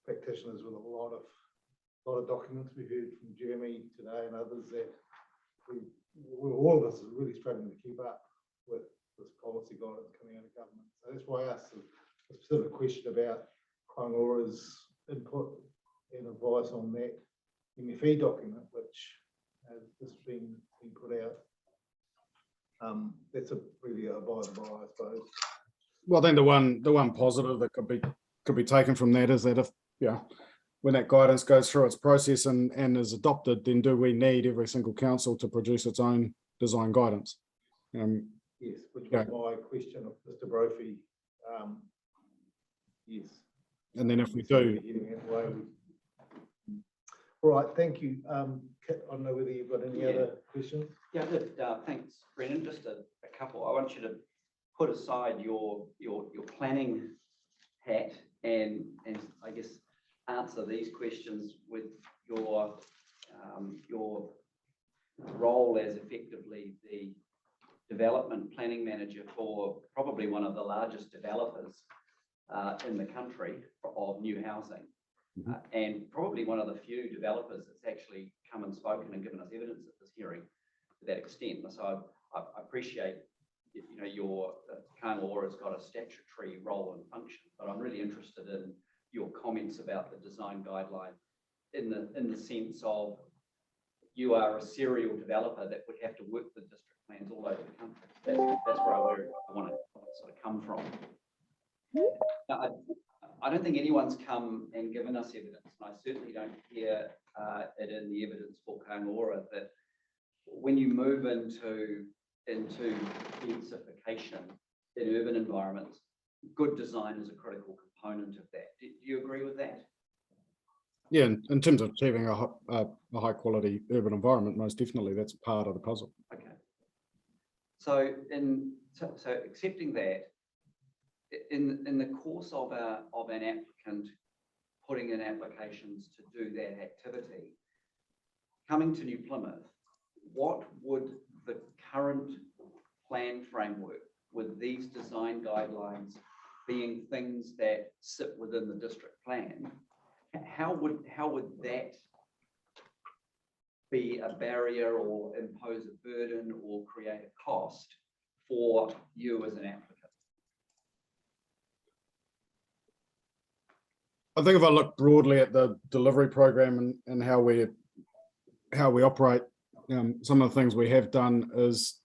practitioners with a lot of documents. We heard from Jeremy today and others that all of us are really struggling to keep up with this policy guidance coming out of government. So that's why I asked a specific question about Kainga's input and advice on that MFE document, which has just been put out. That's really a by the by, I suppose. Well, then the one positive that could be taken from that is that if, when that guidance goes through its process and is adopted, then do we need every single council to produce its own design guidance? Yes, which Yeah. was my question of Mr. Brophy. Yes. And then if we Seem to do, be heading that way. All right, thank you. Kit, I don't know whether you've got any Yeah. other questions? Yeah, good. Thanks, Brendan. Just a couple. I want you to put aside your planning hat and I guess answer these questions with your role as effectively the development planning manager for probably one of the largest developers in the country of new housing. And probably one of the few developers that's actually come and spoken and given us evidence at this hearing to that extent. And so I appreciate, your Kāinga Ora has got a statutory role and function, but I'm really interested in your comments about the design guideline in the sense of you are a serial developer that would have to work with district plans all over the country. That's where I want to sort of come from. Now, I don't think anyone's come and given us evidence, and I certainly don't hear it in the evidence for Kāinga Ora that when you move into densification in urban environments, good design is a critical component of that. Do you agree with that? yeah, in terms of achieving a high quality urban environment, most definitely that's part of the puzzle. Okay. So accepting that, in the course of an applicant putting in applications to do that activity, coming to New Plymouth, what would the current plan framework with these design guidelines being things that sit within the district plan, how would that be a barrier or impose a burden or create a cost for you as an applicant? I think if I look broadly at the delivery program and how we operate, some of the things we have done is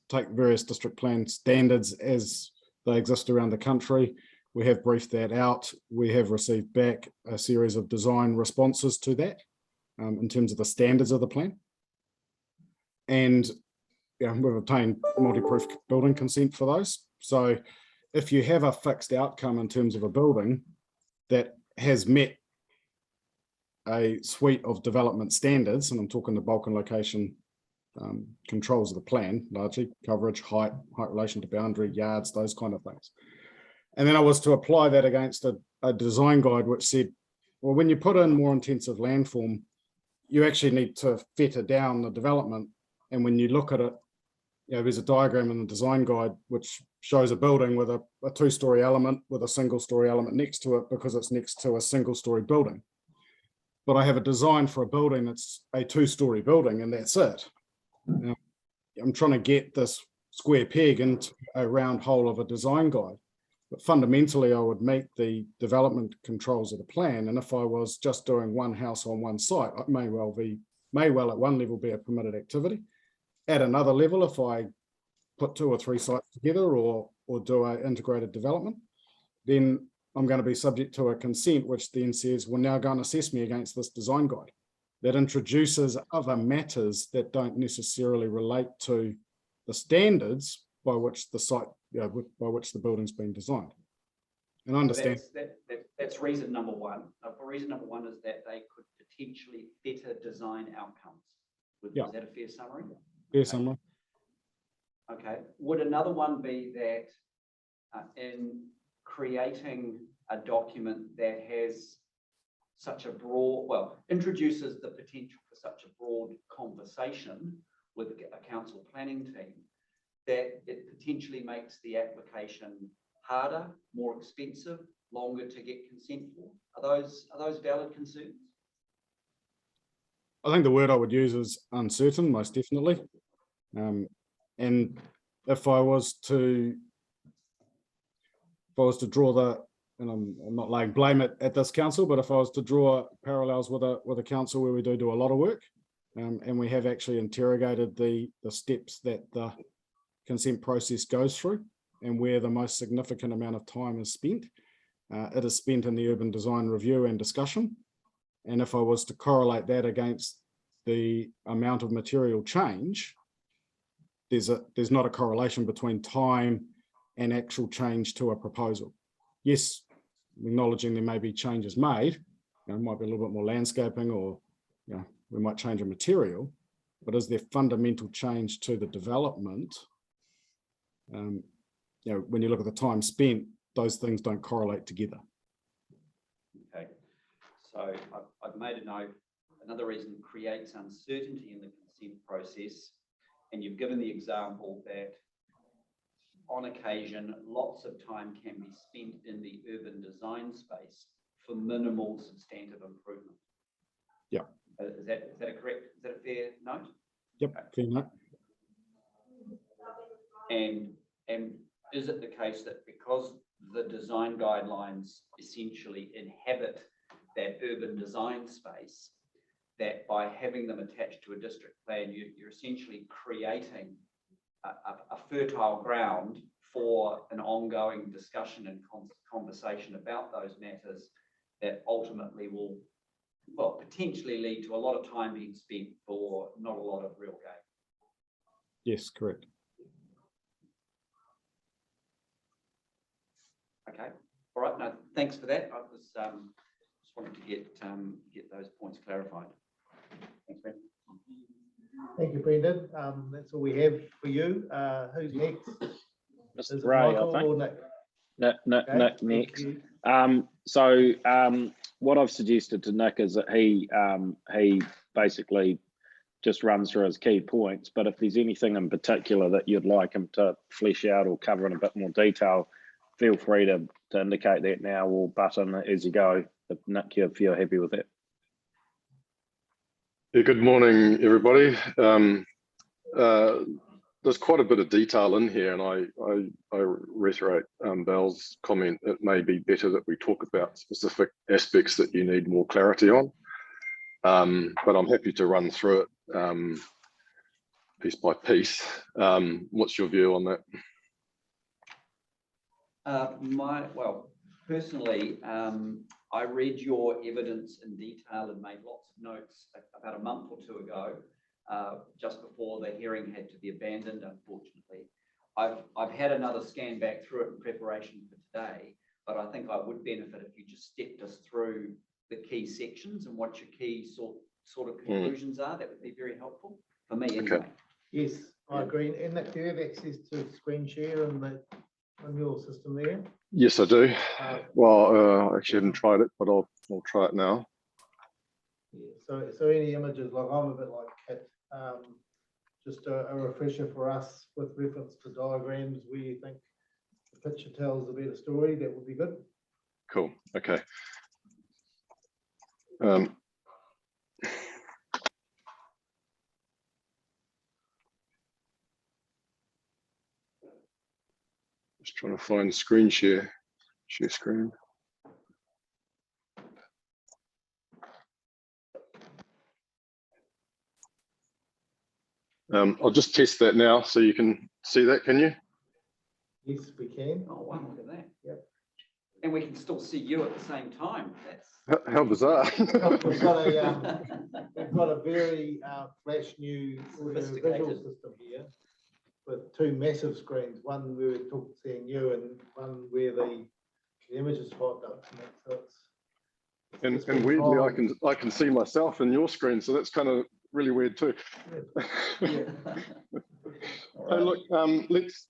take various district plan standards as they exist around the country. We have briefed that out. We have received back a series of design responses to that in terms of the standards of the plan. And we've obtained multi-proof building consent for those. So if you have a fixed outcome in terms of a building that has met a suite of development standards, and I'm talking the bulk and location controls of the plan, largely coverage, height relation to boundary, yards, those kind of things. And then I was to apply that against a design guide which said, well, when you put in more intensive landform, you actually need to fetter down the development. And when you look at it, there's a diagram in the design guide which shows a building with a two-story element with a single-story element next to it because it's next to a single-story building. But I have a design for a building that's a two-story building and that's it. Now, I'm trying to get this square peg into a round hole of a design guide. But fundamentally, I would meet the development controls of the plan. And if I was just doing one house on one site, it may well at one level be a permitted activity. At another level, if I put 2 or 3 sites together or do an integrated development, then I'm going to be subject to a consent, which then says, well, now go and assess me against this design guide. That introduces other matters that don't necessarily relate to the standards by which the site, by which the building's been designed. And I understand. That's reason number one. Reason number one is that they could potentially better design outcomes. Is that a fair summary? Fair summary. Okay. Would another one be that in creating a document that has such a broad, introduces the potential for such a broad conversation with a council planning team, that it potentially makes the application harder, more expensive, longer to get consent for? Are those valid concerns? I think the word I would use is uncertain, most definitely. And if I was to draw and I'm not laying blame at this council, but if I was to draw parallels with a council where we do a lot of work, and we have actually interrogated the steps that the consent process goes through, and where the most significant amount of time is spent. It is spent in the urban design review and discussion. And if I was to correlate that against the amount of material change, there's not a correlation between time and actual change to a proposal. Yes, acknowledging there may be changes made, you know, might be a little bit more landscaping, or you know, we might change a material, but is there fundamental change to the development? You know, when you look at the time spent, those things don't correlate together. Okay, so I've made a note. Another reason creates uncertainty in the consent process. And you've given the example that on occasion, lots of time can be spent in the urban design space for minimal substantive improvement. Yeah. Is that a correct, is that a fair note? Yep, fair enough. And is it the case that because the design guidelines essentially inhabit that urban design space, that by having them attached to a district plan, you're essentially creating a fertile ground for an ongoing discussion and conversation about those matters that ultimately will, well, potentially lead to a lot of time being spent for not a lot of real gain? Yes, correct. Okay, all right, no, thanks for that. I was just wanted to get those points clarified. Thanks, Brent. Thank you, Brendan. That's all we have for you. Who's next? Is Mr. it Ray, Michael I think. or Nick? Nick Okay, thank next. you. What I've suggested to Nick is that he basically just runs through his key points, but if there's anything in particular that you'd like him to flesh out or cover in a bit more detail, feel free to indicate that now or button as you go. If Nick, if you're happy with that. Yeah, good morning, everybody. There's quite a bit of detail in here, and I reiterate Belle's comment. It may be better that we talk about specific aspects that you need more clarity on, but I'm happy to run through it piece by piece. What's your view on that? Well, personally, I read your evidence in detail and made lots of notes about a month or two ago, just before the hearing had to be abandoned, unfortunately. I've had another scan back through it in preparation for today, but I think I would benefit if you just stepped us through the key sections and what your key sort of conclusions are. That would be very helpful for me anyway. Okay. Yes, I agree. And Nick, do you have access to screen share on your system there? Yes, I do. Well, I actually haven't tried it, but I'll try it now. Yeah, so any images, like I'm a bit like Kit, just a refresher for us with reference to diagrams where you think the picture tells a better story, that would be good. Cool. Okay. Just trying to find screen share screen. I'll just test that now so you can see that, can you? Yes, we can. Oh, wow, look at that. Yep. And we can still see you at the same time. That's How bizarre. We've got a very flash new audio Sophisticated. visual system here with two massive screens, one where we're seeing you and one where the images popped up. So it's And weirdly, I can see myself in your screen, so that's kind of really weird too. Yeah. So look,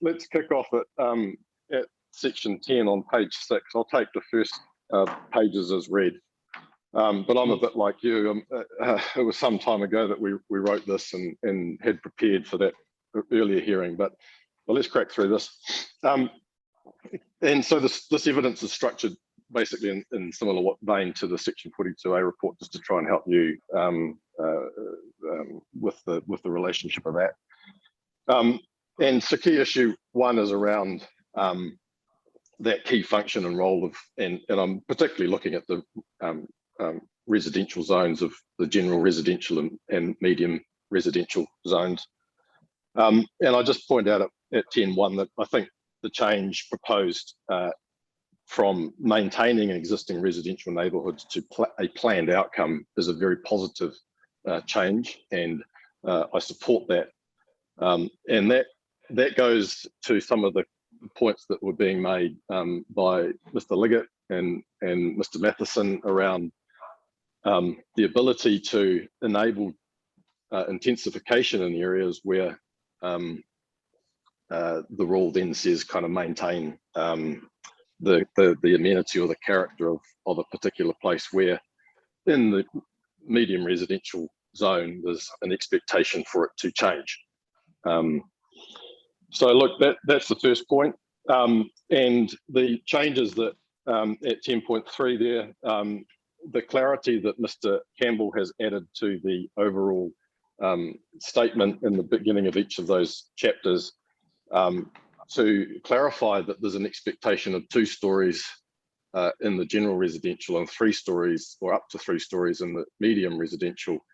let's kick off at section 10 on page 6. I'll take the first pages as read, but I'm a bit like you. It was some time ago that we wrote this and had prepared for that earlier hearing, but let's crack through this. And so this evidence is structured basically in similar vein to the section 42A report, just to try and help you with the relationship of that. And so key issue 1 is around that key function and role of, and I'm particularly looking at the residential zones of the general residential and medium residential zones. And I just point out at 10.1 that I think the change proposed from maintaining an existing residential neighbourhood to a planned outcome is a very positive change, and I support that. And that goes to some of the points that were being made by Mr. Liggett and Mr. Matheson around the ability to enable intensification in areas where the rule then says kind of maintain the amenity or the character of a particular place, where in the medium residential zone there's an expectation for it to change. So look, that's the first point. And the changes that at 10.3 there, the clarity that Mr. Campbell has added to the overall statement in the beginning of each of those chapters to clarify that there's an expectation of 2 stories in the general residential and 3 stories or up to 3 stories in the medium residential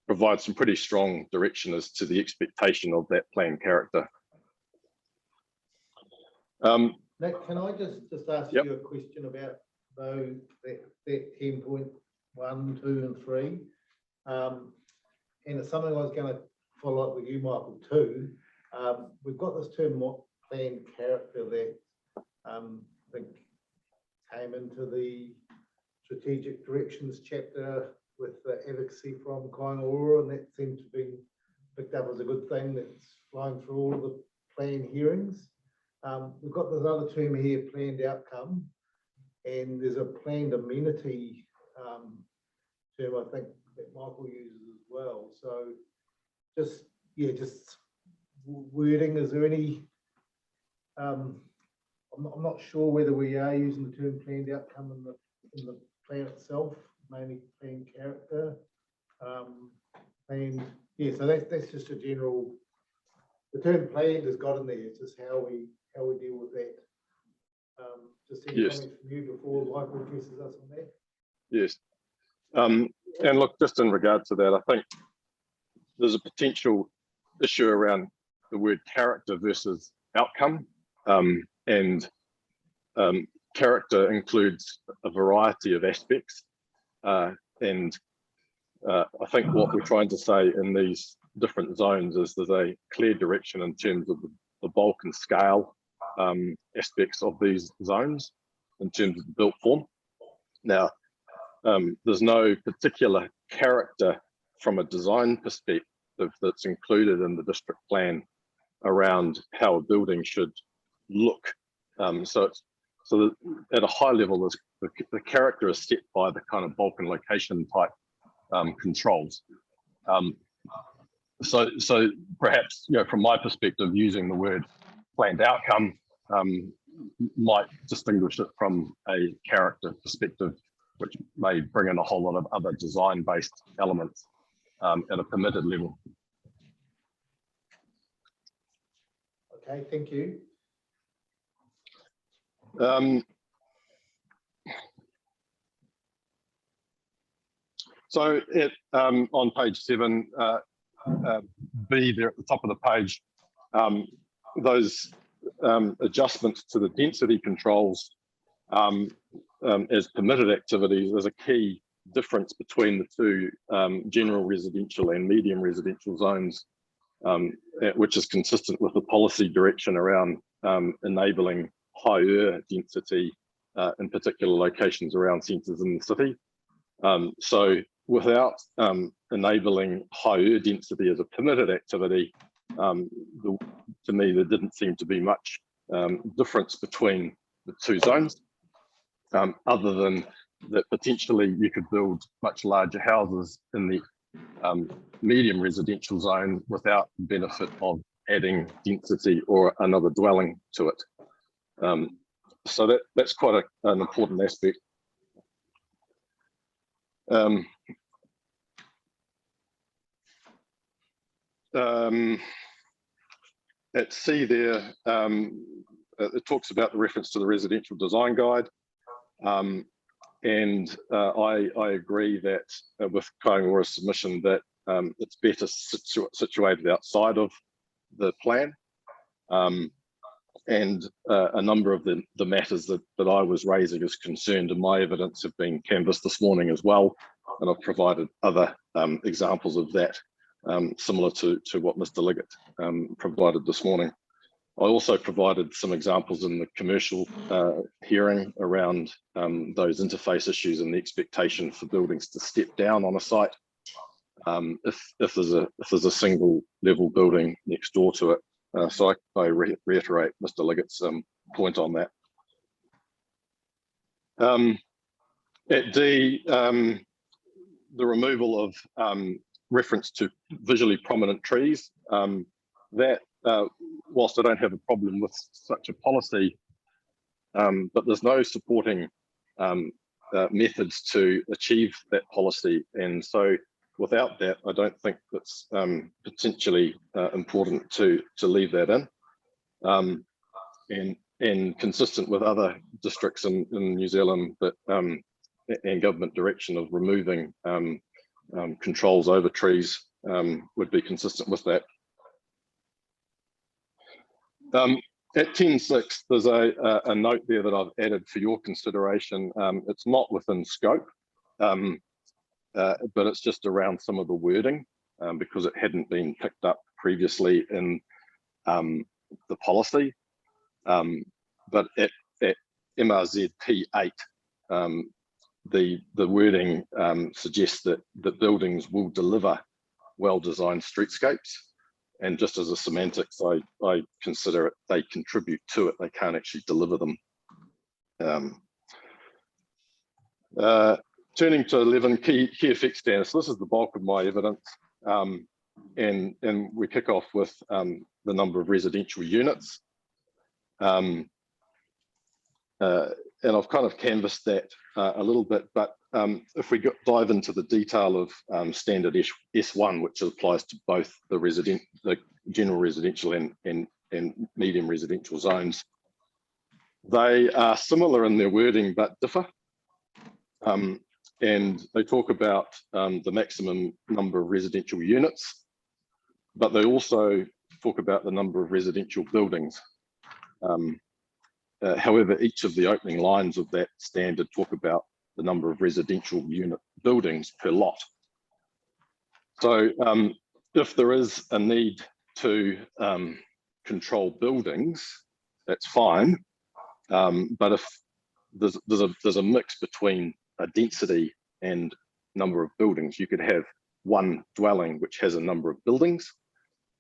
provides some pretty strong direction as to the expectation of that plan character. Nick, can I just ask Yep. you a question about those that 10.1, 2 and 3? And it's something I was going to follow up with you, Michael, too. We've got this term plan character that I think came into the strategic directions chapter with the advocacy from Kaingaroa, and that seemed to be picked up as a good thing that's flowing through all of the plan hearings. We've got this other term here, planned outcome, and there's a planned amenity term I think that Michael uses as well. So just wording, is there any, I'm not sure whether we are using the term planned outcome in the plan itself, mainly planned character. And yeah, so that's just a general, the term planned has got in there, it's just how we deal with that. Just any Yes. comments from you before Michael addresses us on that? Yes. And look, just in regard to that, I think there's a potential issue around the word character versus outcome. And character includes a variety of aspects. And I think what we're trying to say in these different zones is there's a clear direction in terms of the bulk and scale aspects of these zones in terms of the built form. Now, there's no particular character from a design perspective that's included in the district plan around how a building should look. So at a high level, the character is set by the kind of bulk and location type controls. So perhaps, from my perspective, using the word planned outcome might distinguish it from a character perspective, which may bring in a whole lot of other design-based elements at a permitted level. Okay, thank you. So on page 7, B there at the top of the page, those adjustments to the density controls as permitted activities, there's a key difference between the two general residential and medium residential zones, which is consistent with the policy direction around enabling higher density in particular locations around centres in the city. So without enabling higher density as a permitted activity, to me, there didn't seem to be much difference between the two zones, other than that potentially you could build much larger houses in the medium residential zone without the benefit of adding density or another dwelling to it. So that's quite an important aspect. At C there, it talks about the reference to the residential design guide. And I agree that with Kaingaroa's submission that it's better situated outside of the plan. and a number of the matters that I was raising as concerned in my evidence have been canvassed this morning as well. And I've provided other examples of that, similar to what Mr. Liggett provided this morning. I also provided some examples in the commercial hearing around those interface issues and the expectation for buildings to step down on a site if there's a single level building next door to it. So I reiterate Mr. Liggett's point on that. At D, the removal of reference to visually prominent trees, that whilst I don't have a problem with such a policy, but there's no supporting methods to achieve that policy. And so without that, I don't think it's potentially important to leave that in. And consistent with other districts in New Zealand that and government direction of removing controls over trees would be consistent with that. At 10.6, there's a note there that I've added for your consideration. It's not within scope, but it's just around some of the wording because it hadn't been picked up previously in the policy. But at MRZ P8, the wording suggests that the buildings will deliver well-designed streetscapes. And just as a semantics, I consider it, they contribute to it, they can't actually deliver them. Turning to 11, key effect standards. So this is the bulk of my evidence. And we kick off with the number of residential units. And I've kind of canvassed that a little bit, but if we dive into the detail of standard S1, which applies to both the general residential and medium residential zones, they are similar in their wording but differ. And they talk about the maximum number of residential units, but they also talk about the number of residential buildings. However, each of the opening lines of that standard talk about the number of residential unit buildings per lot. So if there is a need to control buildings, that's fine. But if there's a mix between a density and number of buildings, you could have one dwelling which has a number of buildings.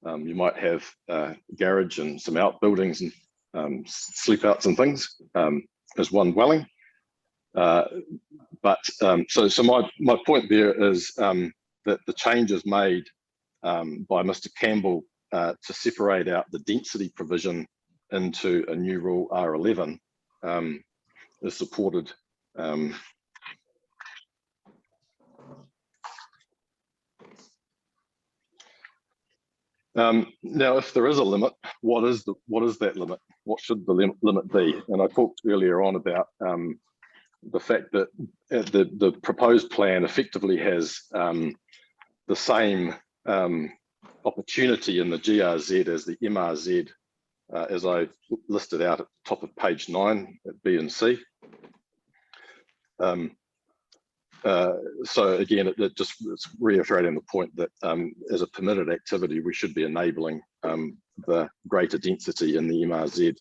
You might have a garage and some outbuildings and sleep outs and things as one dwelling. So my point there is that the changes made by Mr. Campbell to separate out the density provision into a new rule R11 is supported. Now, if there is a limit, what is that limit? What should the limit be? And I talked earlier on about the fact that the proposed plan effectively has the same opportunity in the GRZ as the MRZ, as I listed out at the top of page 9 at B and C. So again, it's reiterating the point that as a permitted activity, we should be enabling the greater density in the MRZ.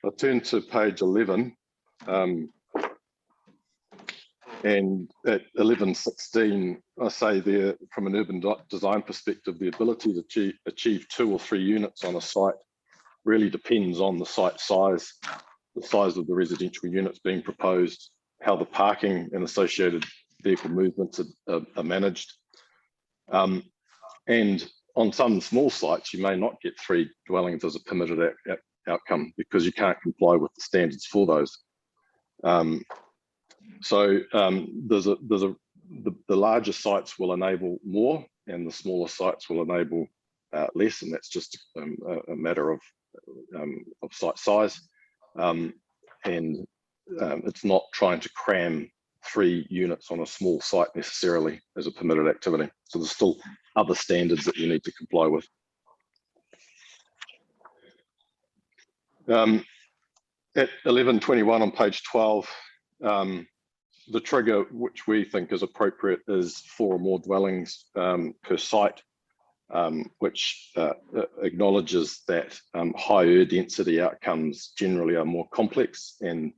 I'll turn to page 11. And at 11.16, I say there, from an urban design perspective, the ability to achieve 2 or 3 units on a site really depends on the site size, the size of the residential units being proposed, how the parking and associated vehicle movements are managed. And on some small sites, you may not get 3 dwellings as a permitted outcome because you can't comply with the standards for those. So the larger sites will enable more and the smaller sites will enable less, and that's just a matter of of site size. And it's not trying to cram 3 units on a small site necessarily as a permitted activity. So there's still other standards that you need to comply with. At 1121 on page 12, the trigger which we think is appropriate is 4 or more dwellings per site, which acknowledges that higher density outcomes generally are more complex, and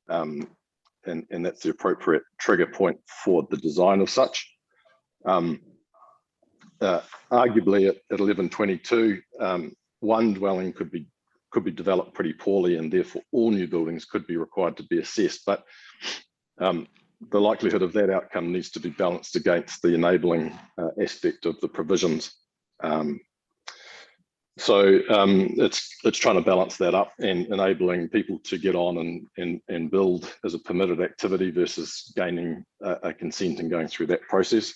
that's the appropriate trigger point for the design of such. Arguably at 1122, 1 dwelling could be developed pretty poorly, and therefore all new buildings could be required to be assessed. But the likelihood of that outcome needs to be balanced against the enabling aspect of the provisions. So it's trying to balance that up and enabling people to get on and build as a permitted activity versus gaining a consent and going through that process.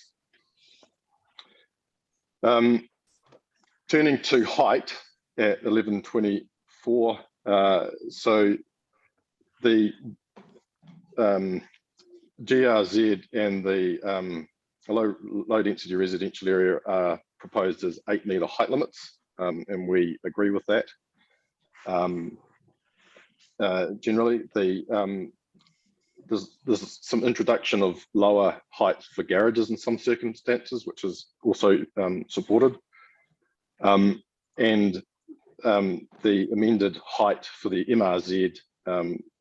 Turning to height at 1124, so the GRZ and the low density residential area are proposed as 8-metre height limits, and we agree with that. Generally, there's some introduction of lower heights for garages in some circumstances, which is also supported. And the amended height for the MRZ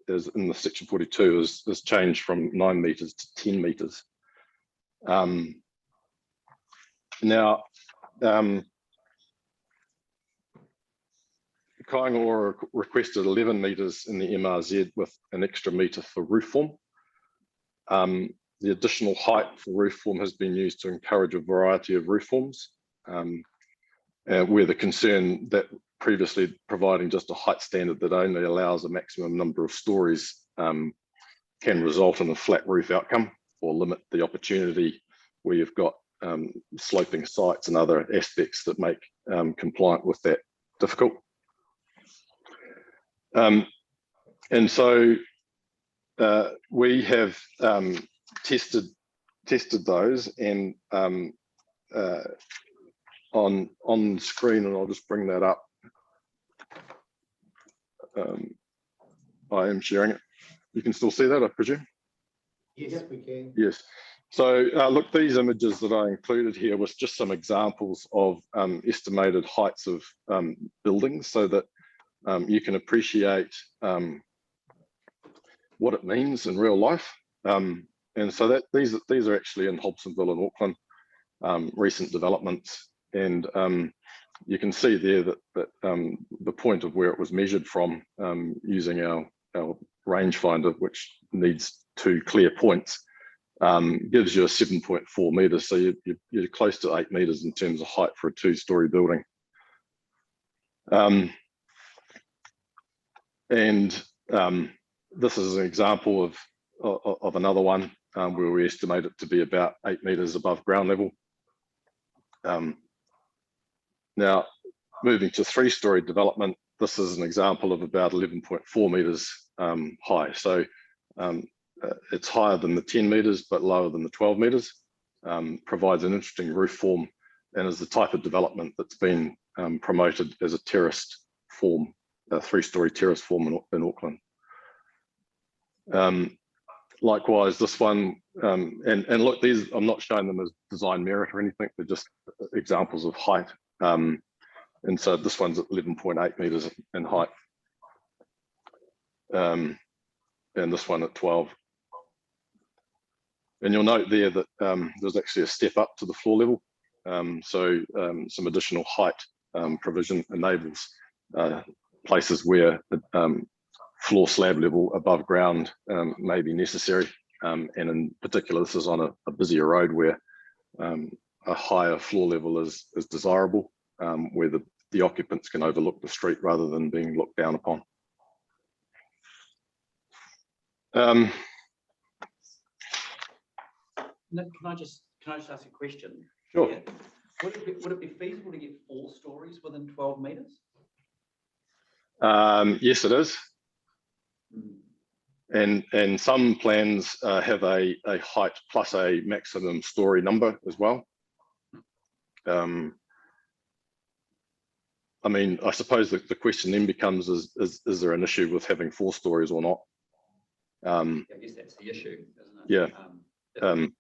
is in the section 42 is changed from 9 metres to 10 metres. Now, Kaingaroa requested 11 metres in the MRZ with an extra metre for roof form. The additional height for roof form has been used to encourage a variety of roof forms, where the concern that previously providing just a height standard that only allows a maximum number of stories can result in a flat roof outcome or limit the opportunity where you've got sloping sites and other aspects that make compliant with that difficult. And so we have tested those, and on screen, and I'll just bring that up. I am sharing it. You can still see that, I presume? Yes, we can. Yes. So look, these images that I included here was just some examples of estimated heights of buildings, so that you can appreciate what it means in real life. And so that these are actually in Hobsonville and Auckland, recent developments. And you can see there that the point of where it was measured from, using our rangefinder, which needs 2 clear points, gives you a 7.4 metres. So you're close to 8 metres in terms of height for a 2-storey building. And this is an example of another one where we estimate it to be about 8 metres above ground level. Now, moving to 3-storey development, this is an example of about 11.4 metres high. So it's higher than the 10 metres, but lower than the 12 metres. Provides an interesting roof form, and is the type of development that's been promoted as a terraced form, a 3-storey terrace form in Auckland. Likewise, this one, and look, these, I'm not showing them as design merit or anything, they're just examples of height. And so this one's at 11.8 metres in height. And this one at 12. And you'll note there that there's actually a step up to the floor level. So some additional height provision enables places where floor slab level above ground may be necessary. And in particular, this is on a busier road where a higher floor level is desirable, where the occupants can overlook the street rather than being looked down upon. Nick, can I just ask a question? Sure. Yeah. Would it be feasible to get 4 stories within 12 metres? Yes, it is. And some plans have a height plus a maximum story number as well. I mean, I suppose the question then becomes, is there an issue with having 4 stories or not? I guess that's the issue, isn't it? Yeah. If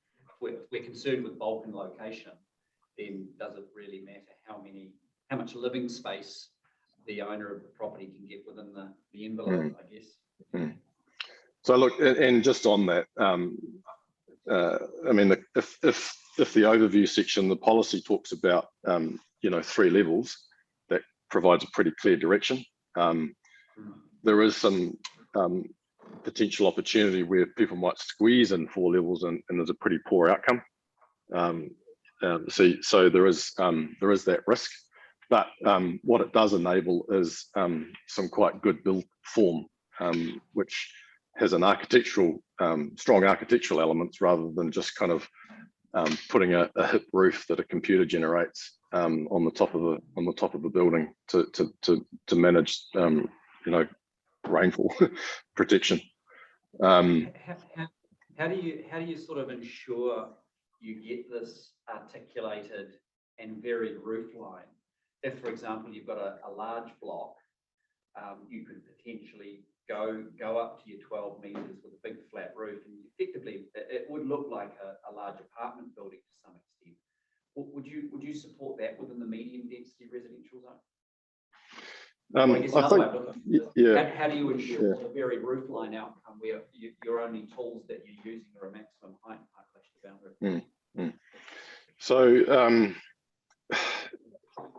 we're concerned with bulk and location, then does it really matter how much living space the owner of the property can get within the envelope, I guess? So look, and just on that, I mean, if the overview section, the policy talks about, 3 levels, that provides a pretty clear direction. There is some potential opportunity where people might squeeze in 4 levels and there's a pretty poor outcome. So there is that risk, but what it does enable is some quite good build form, which has an architectural, strong architectural elements rather than just kind of putting a hip roof that a computer generates on the top of a building to manage rainfall protection. How do you sort of ensure you get this articulated and varied roof line? If, for example, you've got a large block, you could potentially go up to your 12 meters with a big flat roof, and effectively it would look like a large apartment building to some extent. Would you support that within the medium density residential zone? I guess another way of looking at it, how do you ensure the very roof line outcome where your only tools that you're using are a maximum height and height boundary? So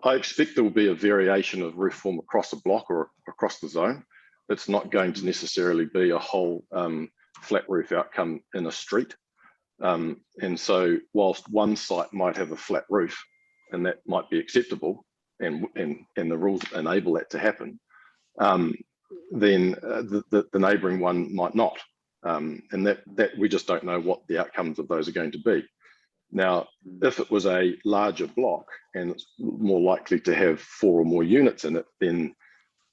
I expect there will be a variation of roof form across a block or across the zone. It's not going to necessarily be a whole flat roof outcome in a street. And so whilst one site might have a flat roof, and that might be acceptable, and the rules enable that to happen, then the neighbouring one might not. And that we just don't know what the outcomes of those are going to be. Now, if it was a larger block and it's more likely to have 4 or more units in it, then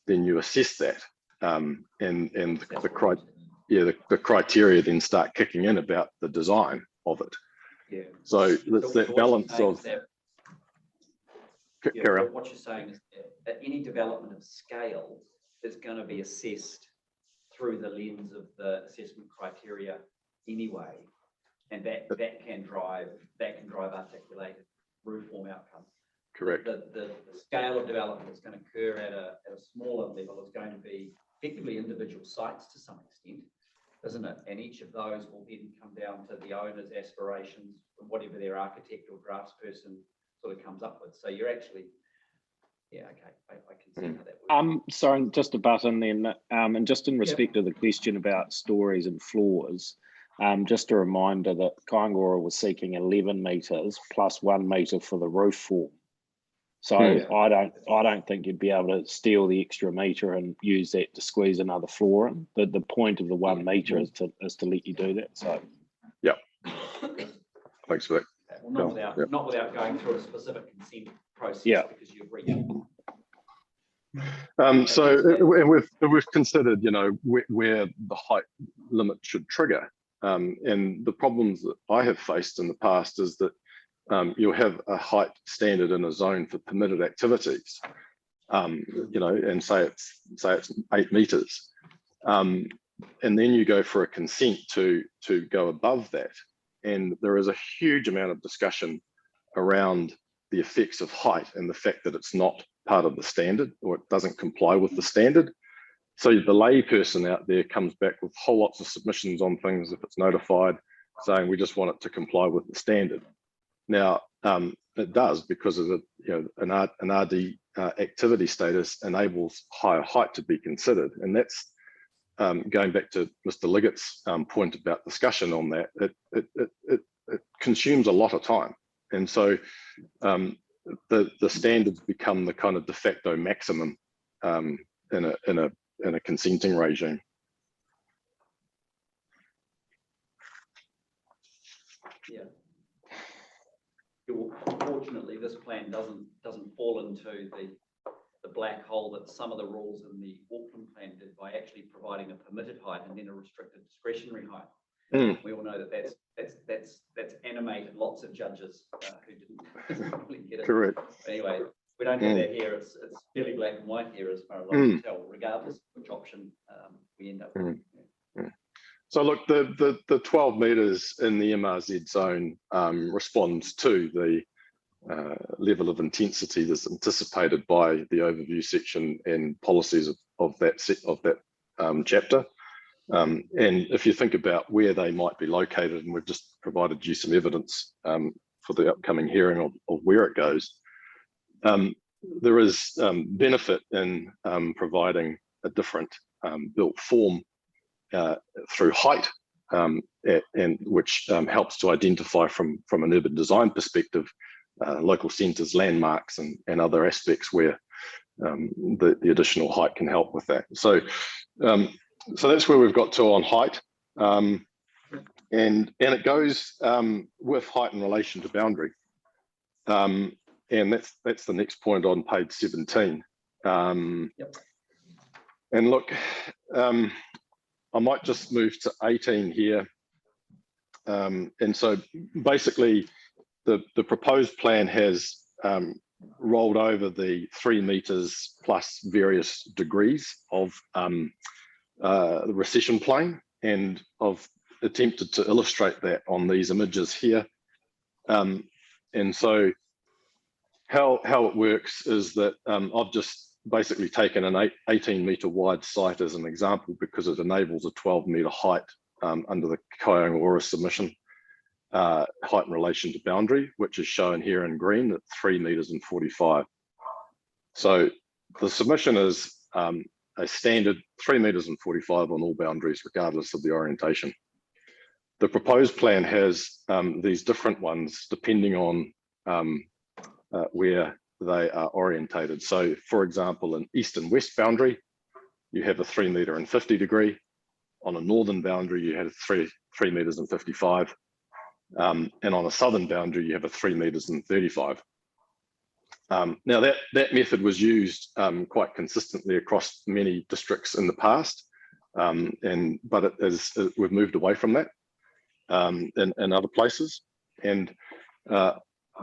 you assess that. And the criteria then start kicking in about the design of it. Yeah. So it's that balance of. What you're saying is that any development of scale is going to be assessed through the lens of the assessment criteria anyway, and that can drive articulated roof form outcomes. Correct. The scale of development that's going to occur at a smaller level is going to be effectively individual sites to some extent, isn't it? And each of those will then come down to the owner's aspirations, whatever their architect or draftsperson sort of comes up with. So you're actually, I can see how that works. Sorry, just a button then, and just in respect of the question about stories and floors, just a reminder that Kaingora was seeking 11 metres plus 1 metre for the roof form. So I don't think you'd be able to steal the extra metre and use that to squeeze another floor in. The point of the 1 metre is to let you do that. So thanks for that. Well, not without going through a specific consent process, because you've reached. So we've considered, where the height limit should trigger, and the problems that I have faced in the past is that you'll have a height standard in a zone for permitted activities, and say it's 8 meters, and then you go for a consent to go above that. And there is a huge amount of discussion around the effects of height and the fact that it's not part of the standard, or it doesn't comply with the standard. So the lay person out there comes back with whole lots of submissions on things if it's notified, saying we just want it to comply with the standard. Now, it does, because of an RD activity status enables higher height to be considered, and that's going back to Mr. Liggett's point about discussion on that. It consumes a lot of time, and so the standards become the kind of de facto maximum in a consenting regime. Yeah. Fortunately, this plan doesn't fall into the black hole that some of the rules in the Auckland plan did by actually providing a permitted height and then a restricted discretionary height. We all know that that's animated lots of judges who didn't really get it. Correct. Anyway, we don't have that here. It's fairly black and white here as far as I can tell, regardless of which option we end up with. So look, the 12 metres in the MRZ zone responds to the level of intensity that's anticipated by the overview section and policies of that chapter. And if you think about where they might be located, and we've just provided you some evidence for the upcoming hearing of where it goes, there is benefit in providing a different built form through height, and which helps to identify from an urban design perspective local centres, landmarks, and other aspects where the additional height can help with that. So that's where we've got to on height, and it goes with height in relation to boundary, and that's the next point on page 17. Yep. And look, I might just move to 18 here, and so basically the proposed plan has rolled over the 3 metres plus various degrees of the recession plane, and I've attempted to illustrate that on these images here. And so how it works is that I've just basically taken an 18 metre wide site as an example because it enables a 12 metre height under the Kāinga Ora submission, height in relation to boundary, which is shown here in green at 3 metres and 45. So the submission is a standard 3 metres and 45 on all boundaries, regardless of the orientation. The proposed plan has these different ones depending on where they are orientated. So for example, an east and west boundary, you have a 3 metre and 50 degree. On a northern boundary, you have 3 metres and 55. And on a southern boundary, you have a 3 metres and 35. Now that method was used quite consistently across many districts in the past, but we've moved away from that in other places. And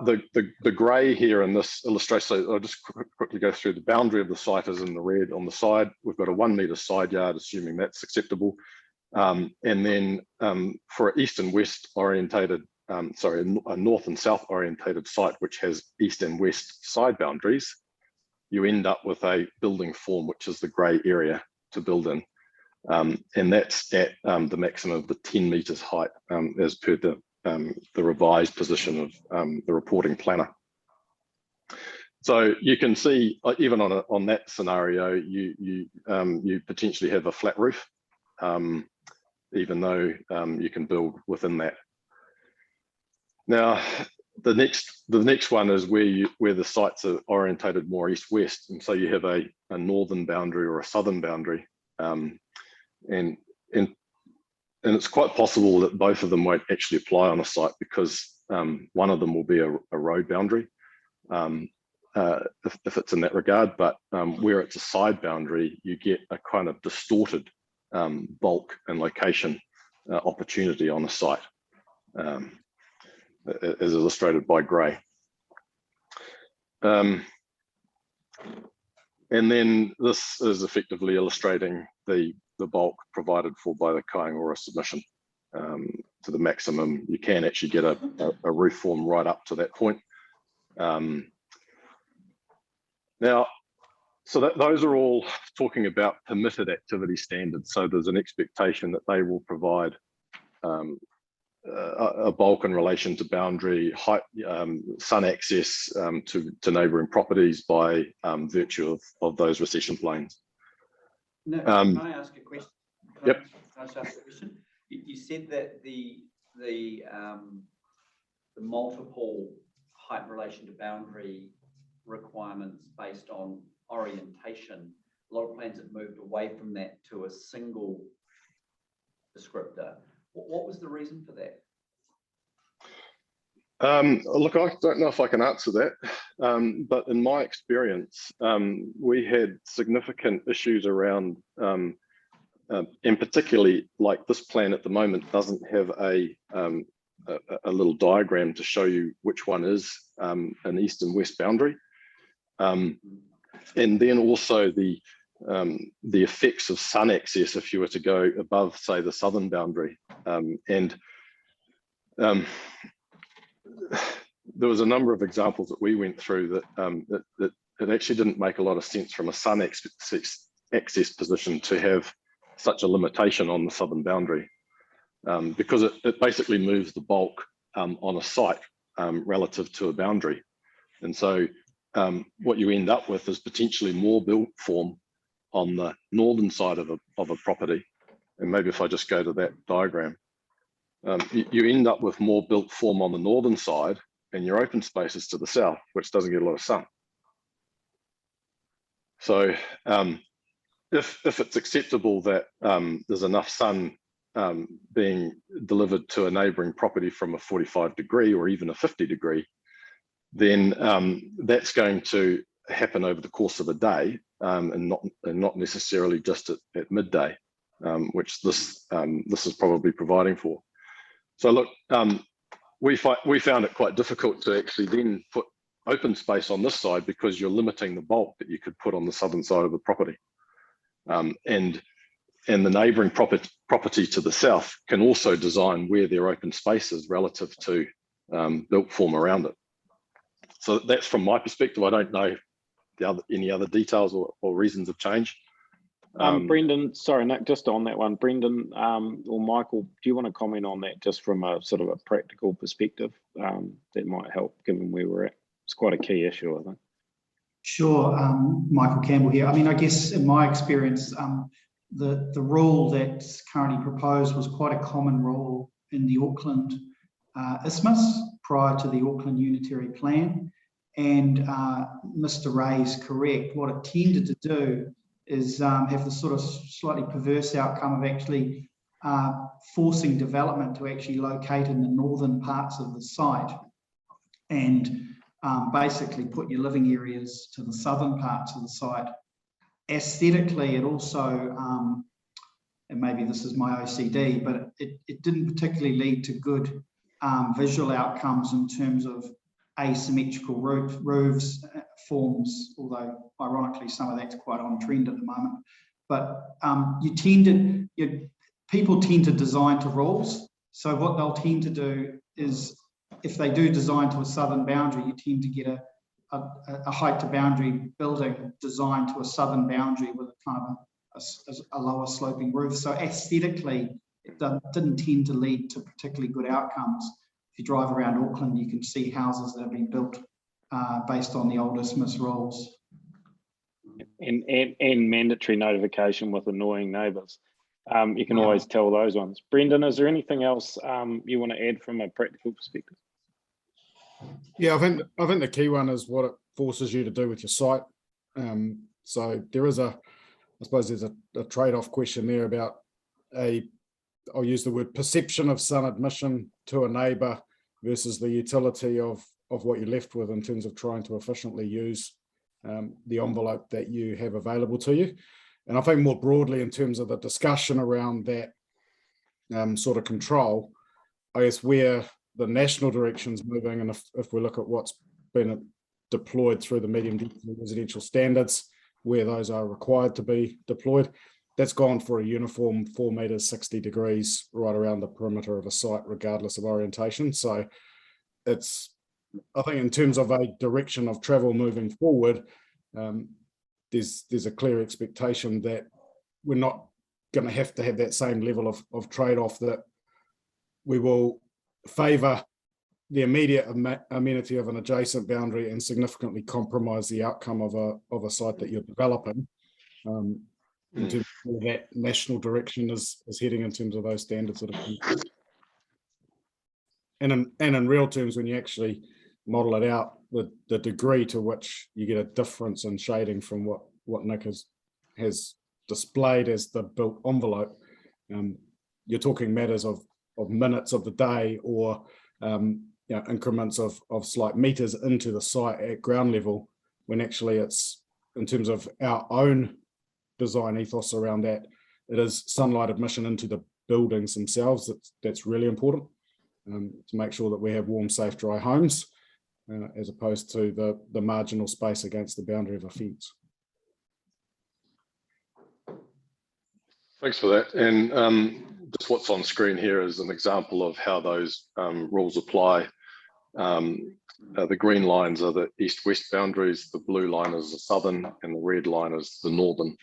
the grey here in this illustration, so I'll just quickly go through. The boundary of the site is in the red on the side. We've got a 1 metre side yard, assuming that's acceptable. And then for an east and west orientated, a north and south orientated site, which has east and west side boundaries, you end up with a building form, which is the grey area to build in. And that's at the maximum of the 10 metres height as per the revised position of the reporting planner. So you can see even on that scenario, you potentially have a flat roof, even though you can build within that. Now, the next one is where the sites are orientated more east-west, and so you have a northern boundary or a southern boundary, and it's quite possible that both of them won't actually apply on a site because one of them will be a road boundary, if it's in that regard. But where it's a side boundary, you get a kind of distorted bulk and location opportunity on the site, as illustrated by grey. And then this is effectively illustrating the bulk provided for by the Kāinga Ora submission to the maximum. You can actually get a roof form right up to that point. Now, so those are all talking about permitted activity standards. So there's an expectation that they will provide a bulk in relation to boundary height, sun access to neighbouring properties by virtue of those recession planes. No, can I ask a question? Yep. Can I just ask a question? You said that the multiple height in relation to boundary requirements based on orientation, a lot of plans have moved away from that to a single descriptor. What was the reason for that? Look, I don't know if I can answer that, but in my experience, we had significant issues around, and particularly like this plan at the moment doesn't have a little diagram to show you which one is an east and west boundary. And then also the effects of sun access if you were to go above, say, the southern boundary. There was a number of examples that we went through that it actually didn't make a lot of sense from a sun access position to have such a limitation on the southern boundary, because it basically moves the bulk on a site relative to a boundary. And so what you end up with is potentially more built form on the northern side of a property. And maybe if I just go to that diagram, you end up with more built form on the northern side and your open spaces to the south, which doesn't get a lot of sun. So if it's acceptable that there's enough sun being delivered to a neighboring property from a 45-degree or even a 50-degree, then that's going to happen over the course of a day and not necessarily just at midday, which this is probably providing for. So look, we found it quite difficult to actually then put open space on this side because you're limiting the bulk that you could put on the southern side of the property. And the neighbouring property to the south can also design where their open space is relative to built form around it. So that's from my perspective. I don't know any other details or reasons of change. Brendan, sorry, Nick, just on that one, Brendan or Michael, do you want to comment on that just from a sort of a practical perspective? That might help given where we're at. It's quite a key issue, I think. Sure, Michael Campbell here. I mean, I guess in my experience, the rule that's currently proposed was quite a common rule in the Auckland isthmus prior to the Auckland Unitary Plan. And Mr. Ray's correct. What it tended to do is have the sort of slightly perverse outcome of actually forcing development to actually locate in the northern parts of the site and basically put your living areas to the southern parts of the site. Aesthetically, it also, and maybe this is my OCD, but it didn't particularly lead to good visual outcomes in terms of asymmetrical roofs forms, although ironically some of that's quite on trend at the moment. But people tend to design to rules. So what they'll tend to do is, if they do design to a southern boundary, you tend to get a height to boundary building designed to a southern boundary with a kind of a lower sloping roof. So aesthetically, it didn't tend to lead to particularly good outcomes. If you drive around Auckland, you can see houses that have been built based on the old isthmus rules. And mandatory notification with annoying neighbours. You can always tell those ones. Brendan, is there anything else you want to add from a practical perspective? Yeah, I think the key one is what it forces you to do with your site. So there is I suppose there's a trade-off question there about I'll use the word perception of sun admission to a neighbour versus the utility of what you're left with in terms of trying to efficiently use the envelope that you have available to you. And I think more broadly in terms of the discussion around that sort of control, I guess where the national direction's moving, and if we look at what's been deployed through the medium density residential standards, where those are required to be deployed, that's gone for a uniform 4 meters, 60 degrees right around the perimeter of a site, regardless of orientation. So it's, I think in terms of a direction of travel moving forward, there's a clear expectation that we're not going to have that same level of trade-off, that we will favour the immediate amenity of an adjacent boundary and significantly compromise the outcome of a site that you're developing. In terms of where that national direction is heading in terms of those standards that are, and in real terms, when you actually model it out, the degree to which you get a difference in shading from what Nick has displayed as the built envelope, you're talking matters of minutes of the day, or increments of slight meters into the site at ground level, when actually it's, in terms of our own design ethos around that, it is sunlight admission into the buildings themselves. That's really important, to make sure that we have warm, safe, dry homes, as opposed to the marginal space against the boundary of a fence. Thanks for that. And just what's on screen here is an example of how those rules apply. The green lines are the east-west boundaries, the blue line is the southern, and the red line is the northern.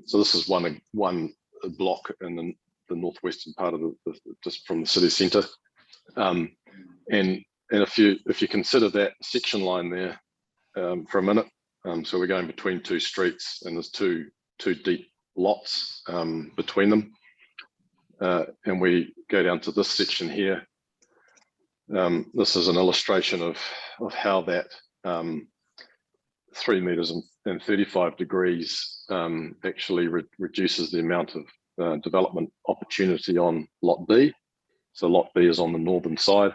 So this is one block in the northwestern part of just from the city centre. And if you consider that section line there for a minute, so we're going between two streets, and there's two deep lots between them, and we go down to this section here. This is an illustration of how that 3 meters and 35 degrees actually reduces the amount of development opportunity on lot B. So lot B is on the northern side,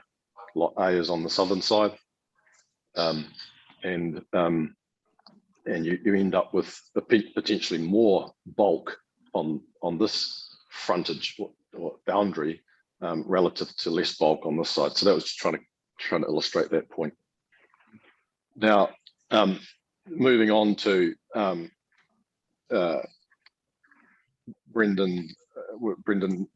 lot A is on the southern side, and you end up with potentially more bulk on this frontage or boundary relative to less bulk on this side. So that was just trying to illustrate that point. Now, moving on to Brendan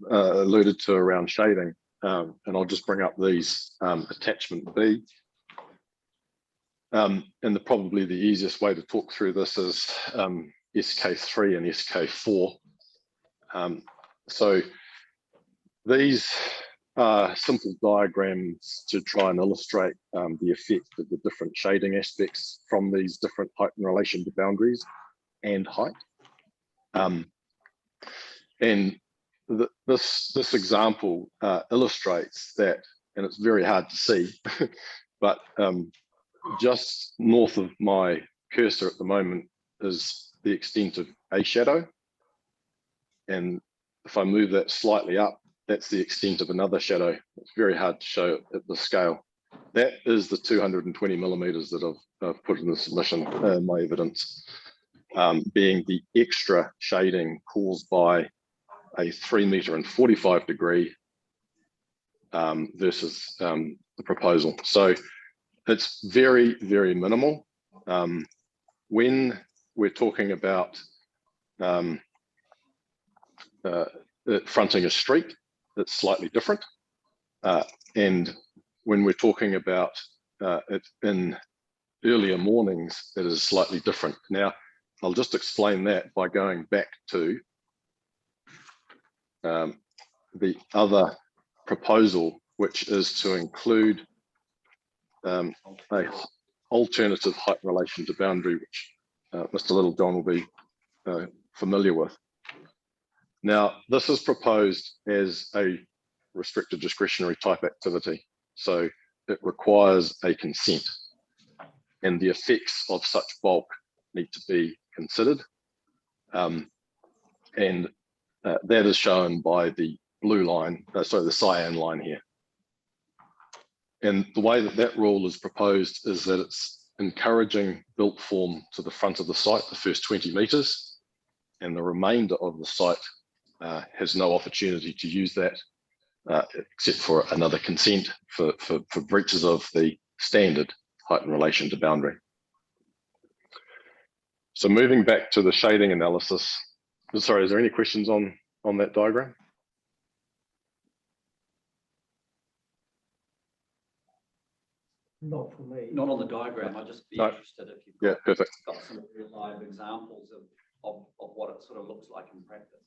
alluded to around shading, and I'll just bring up these attachment B. And probably the easiest way to talk through this is SK3 and SK4. So these are simple diagrams to try and illustrate the effect of the different shading aspects from these different height in relation to boundaries and height. And this example illustrates that, and it's very hard to see, but just north of my cursor at the moment is the extent of a shadow. And if I move that slightly up, that's the extent of another shadow. It's very hard to show at the scale. That is the 220 millimeters that I've put in the submission, my evidence, being the extra shading caused by a 3 meter and 45 degree versus the proposal. So it's very, very minimal. When we're talking about fronting a street, it's slightly different. And when we're talking about it in earlier mornings, it is slightly different. Now, I'll just explain that by going back to the other proposal, which is to include a alternative height relation to boundary, which Mr. Littlejohn will be familiar with. Now, this is proposed as a restricted discretionary type activity. So it requires a consent, and the effects of such bulk need to be considered. And that is shown by the blue line, sorry, the cyan line here. And the way that rule is proposed is that it's encouraging built form to the front of the site, the first 20 meters, and the remainder of the site has no opportunity to use that except for another consent for breaches of the standard height in relation to boundary. So moving back to the shading analysis, sorry, is there any questions on that diagram? Not for me. Not on the diagram. I'd just be No. interested if you've Yeah, perfect. got some real live examples of what it sort of looks like in practice.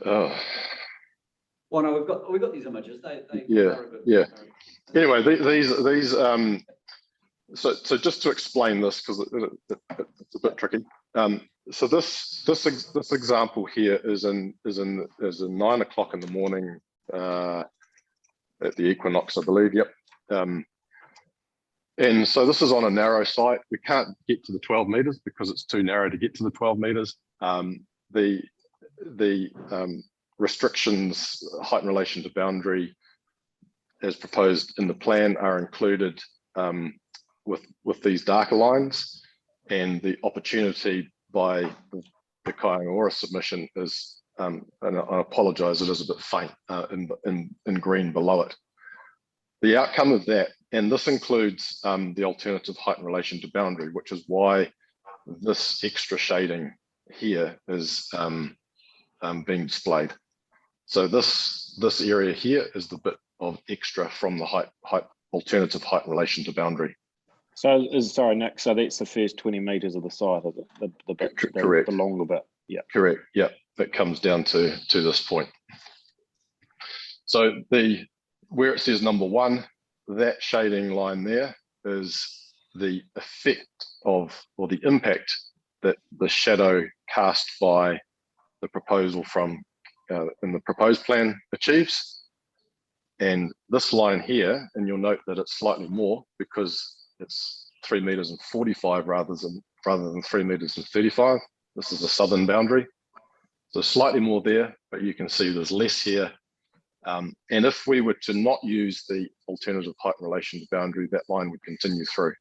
Oh. Well, no, we've got these images. They Yeah, are a good, yeah. they're- Anyway, these so just to explain this, because it's a bit tricky. So this example here is in 9 o'clock in the morning at the equinox, I believe. Yep. And so this is on a narrow site. We can't get to the 12 meters because it's too narrow to get to the 12 meters. The restrictions, height in relation to boundary, as proposed in the plan, are included with these darker lines, and the opportunity by the Kāinga Ora submission is, and I apologise, it is a bit faint in green below it. The outcome of that, and this includes the alternative height in relation to boundary, which is why this extra shading here is being displayed. So this area here is the bit of extra from the alternative height in relation to boundary. So, sorry, Nick, so that's the first 20 metres of the site, is it? The bit, Correct. The longer bit, yeah. Correct, yeah, that comes down to this point. So where it says number 1, that shading line there is the effect of, or the impact that the shadow cast by the proposal from in the proposed plan achieves. And this line here, and you'll note that it's slightly more because it's 3 meters and 45 rather than 3 meters and 35. This is the southern boundary. So slightly more there, but you can see there's less here. And if we were to not use the alternative height in relation to boundary, that line would continue through.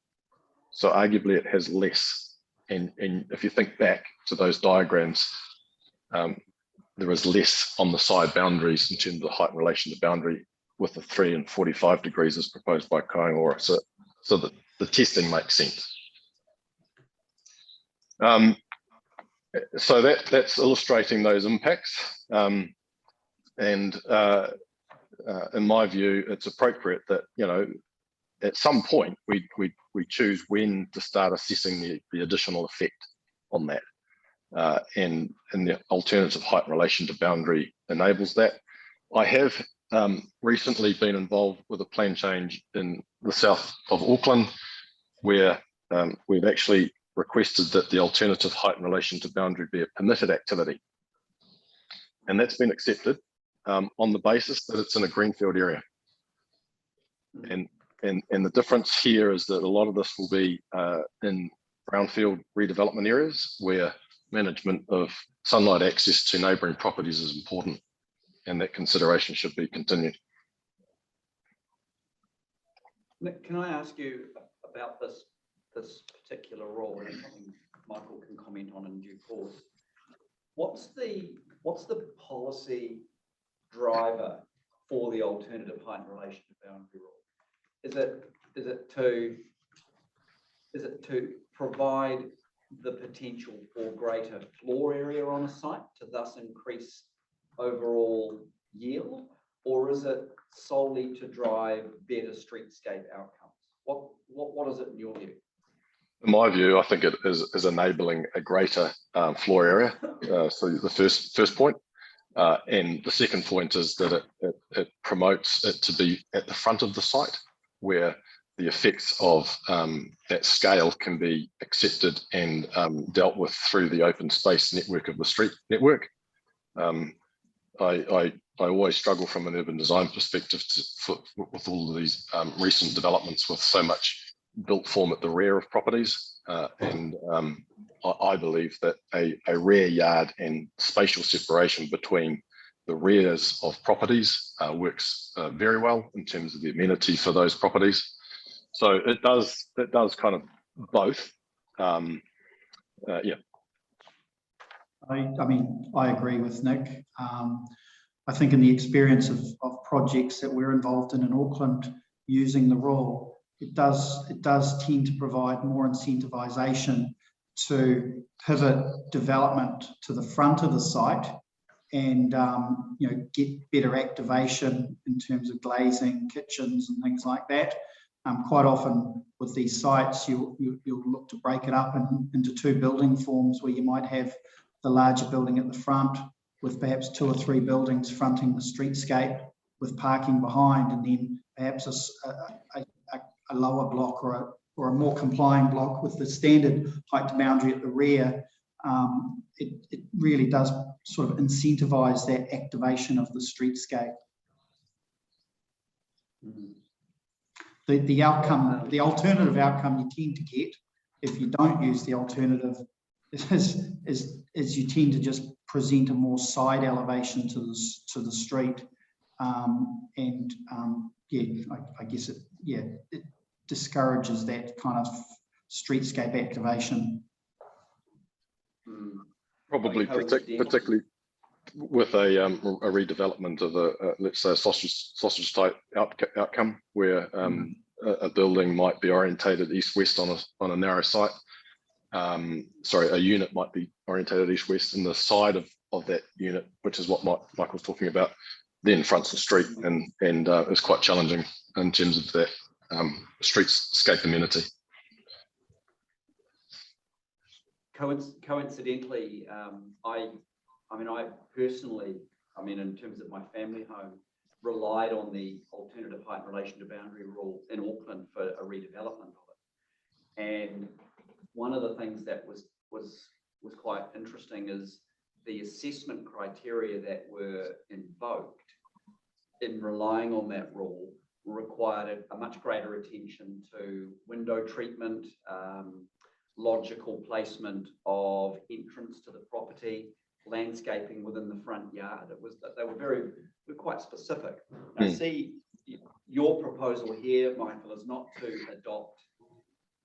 So arguably it has less. And if you think back to those diagrams, there is less on the side boundaries in terms of height in relation to boundary with the 3 and 45 degrees as proposed by Kāinga Ora. So that the testing makes sense. So that's illustrating those impacts. In my view, it's appropriate that, you know, at some point we choose when to start assessing the additional effect on that. And the alternative height in relation to boundary enables that. I have recently been involved with a plan change in the south of Auckland, where we've actually requested that the alternative height in relation to boundary be a permitted activity. And that's been accepted on the basis that it's in a greenfield area. And the difference here is that a lot of this will be in brownfield redevelopment areas where management of sunlight access to neighbouring properties is important, and that consideration should be continued. Nick, can I ask you about this particular role, and something Michael can comment on in due course? What's the policy driver for the alternative height in relation to boundary rule? Is it to provide the potential for greater floor area on a site to thus increase overall yield, or is it solely to drive better streetscape outcomes? What is it in your view? In my view, I think it is enabling a greater floor area. So the first point. And the second point is that it promotes it to be at the front of the site, where the effects of that scale can be accepted and dealt with through the open space network of the street network. I always struggle from an urban design perspective with all of these recent developments with so much built form at the rear of properties. I believe that a rear yard and spatial separation between the rears of properties works very well in terms of the amenity for those properties. So it does kind of both. Yeah. I mean, I agree with Nick. I think in the experience of projects that we're involved in Auckland using the rule, it does tend to provide more incentivization to pivot development to the front of the site and you know, get better activation in terms of glazing, kitchens and things like that. Quite often with these sites, you'll look to break it up into 2 building forms, where you might have the larger building at the front with perhaps 2 or 3 buildings fronting the streetscape with parking behind, and then perhaps a lower block or a more complying block with the standard height to boundary at the rear. It really does sort of incentivize that activation of the streetscape. The outcome, the alternative outcome you tend to get if you don't use the alternative is you tend to just present a more side elevation to the street, I guess it discourages that kind of streetscape activation. Probably particularly with a redevelopment of let's say a sausage type outcome where a building might be orientated east-west on a narrow site. Sorry, a unit might be orientated east-west, and the side of that unit, which is what Michael was talking about, then fronts the street, and is quite challenging in terms of that streetscape amenity. Coincidentally, I personally, in terms of my family home, relied on the alternative height in relation to boundary rule in Auckland for a redevelopment of it. And one of the things that was quite interesting is the assessment criteria that were invoked in relying on that rule required a much greater attention to window treatment, logical placement of entrance to the property, landscaping within the front yard. They were quite specific. I see your proposal here, Michael, is not to adopt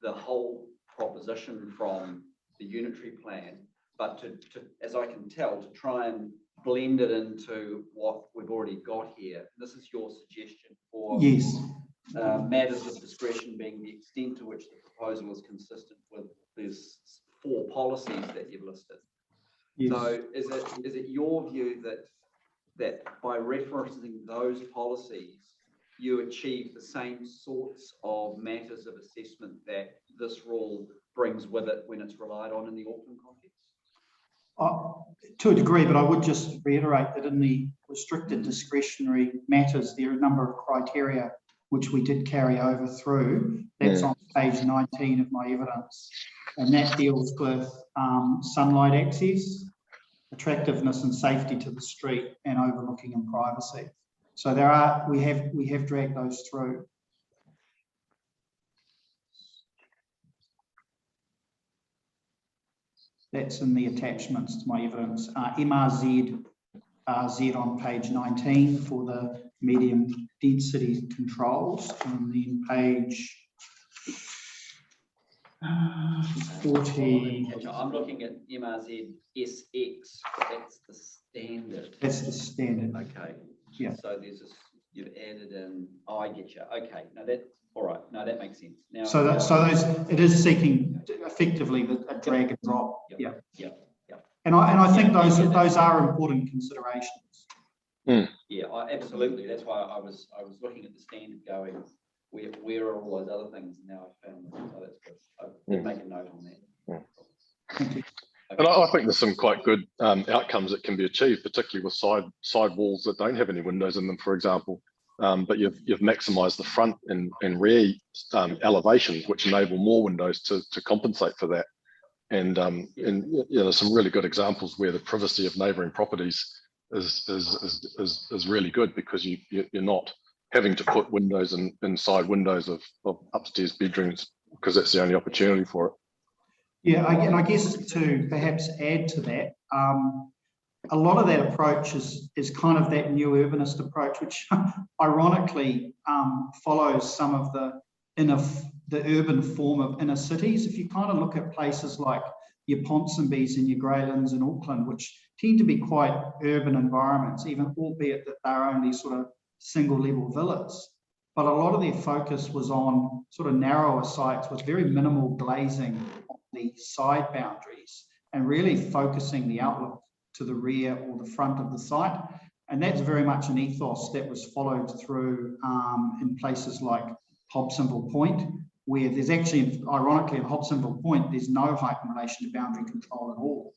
the whole proposition from the unitary plan, but to as I can tell, to try and blend it into what we've already got here. This is your suggestion for Yes. Matters of discretion being the extent to which the proposal is consistent with these 4 policies that you've listed. Yes. So is it your view that by referencing those policies, you achieve the same sorts of matters of assessment that this rule brings with it when it's relied on in the Auckland context? To a degree, but I would just reiterate that in the restricted discretionary matters, there are a number of criteria which we did carry over through. That's on page 19 of my evidence. And that deals with sunlight access, attractiveness and safety to the street, and overlooking and privacy. So we have dragged those through. That's in the attachments to my evidence. MRZ Z on page 19 for the medium density controls, and then page 40. I'm looking at MRZ SX. That's the standard. That's the standard. Okay. Yeah. So there's this, you've added in. Oh, I get you. Okay. No, that all right. No, that makes sense. Now. So those it is seeking effectively a drag and drop. Yeah. And I think those are important considerations. Yeah, absolutely. That's why I was looking at the standard going, where are all those other things? And now I found them. So that's good. I did make a note on that. Thank you. And I think there's some quite good outcomes that can be achieved, particularly with side walls that don't have any windows in them, for example. But you've maximised the front and rear elevations, which enable more windows to compensate for that. And there's some really good examples where the privacy of neighbouring properties is really good, because you're not having to put windows inside windows of upstairs bedrooms, because that's the only opportunity for it. Yeah, and I guess to perhaps add to that, a lot of that approach is kind of that new urbanist approach, which ironically follows some of the urban form of inner cities. If you kind of look at places like your Ponsonbys and your Greylands in Auckland, which tend to be quite urban environments, even albeit that they're only sort of single level villas. But a lot of their focus was on sort of narrower sites with very minimal glazing on the side boundaries, and really focusing the outlook to the rear or the front of the site. And that's very much an ethos that was followed through in places like Hobsonville Point, where there's actually, ironically, in Hobsonville Point, there's no height in relation to boundary control at all.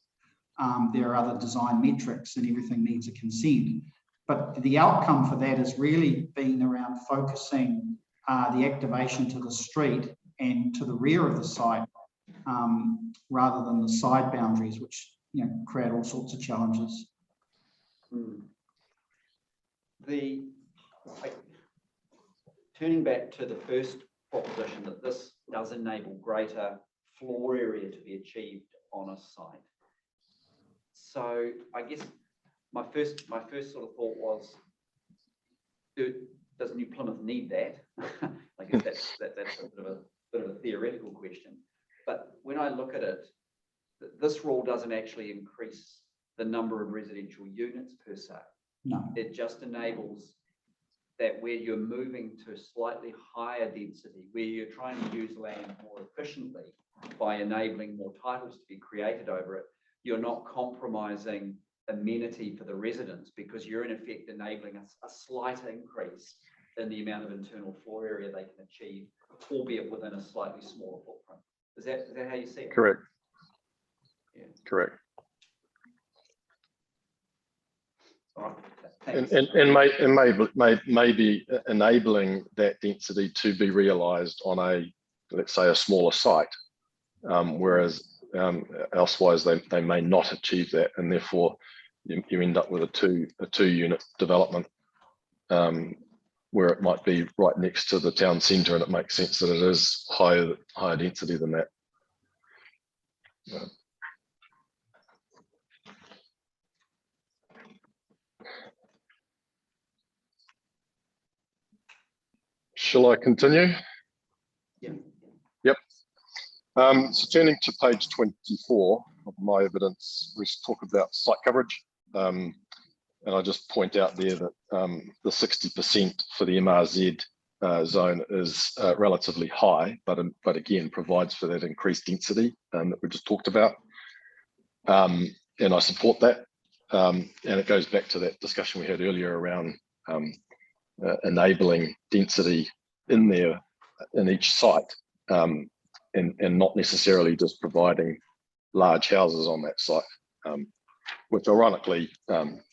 There are other design metrics and everything needs a consent. But the outcome for that has really been around focusing the activation to the street and to the rear of the site, rather than the side boundaries, which create all sorts of challenges. Turning back to the first proposition, that this does enable greater floor area to be achieved on a site. So I guess my first sort of thought was, does New Plymouth need that? I guess that's a bit of a theoretical question. But when I look at it, this rule doesn't actually increase the number of residential units per se. No. It just enables that where you're moving to slightly higher density, where you're trying to use land more efficiently by enabling more titles to be created over it, you're not compromising amenity for the residents, because you're in effect enabling a slight increase in the amount of internal floor area they can achieve, albeit within a slightly smaller footprint. Is that how you see it? Correct. Yeah. Correct. All right. And, Thanks. maybe enabling that density to be realised on a, let's say, a smaller site, whereas elsewise they may not achieve that, and therefore you end up with a two unit development, where it might be right next to the town centre, and it makes sense that it is higher density than that. Yeah. Shall I continue? Yeah. Yep. So turning to page 24 of my evidence, we talk about site coverage. And I just point out there that the 60% for the MRZ zone is relatively high, but again provides for that increased density that we just talked about. And I support that. And it goes back to that discussion we had earlier around enabling density in there in each site, and not necessarily just providing large houses on that site, which ironically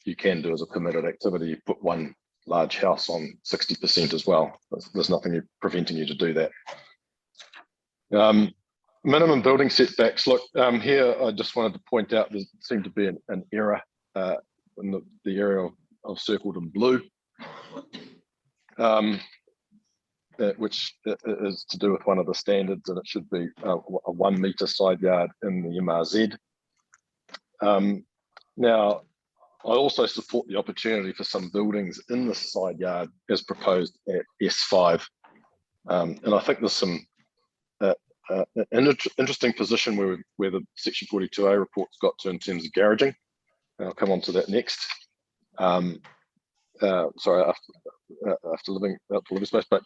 you can do as a permitted activity. You put one large house on 60% as well. There's nothing preventing you to do that. Minimum building setbacks. Look, here I just wanted to point out there seemed to be an error in the area I've circled in blue. Which is to do with one of the standards, and it should be a 1 metre side yard in the MRZ. Now, I also support the opportunity for some buildings in the side yard as proposed at S5. And I think there's some an interesting position where the Section 42A report's got to in terms of garaging. I'll come on to that next. Sorry, after living space, but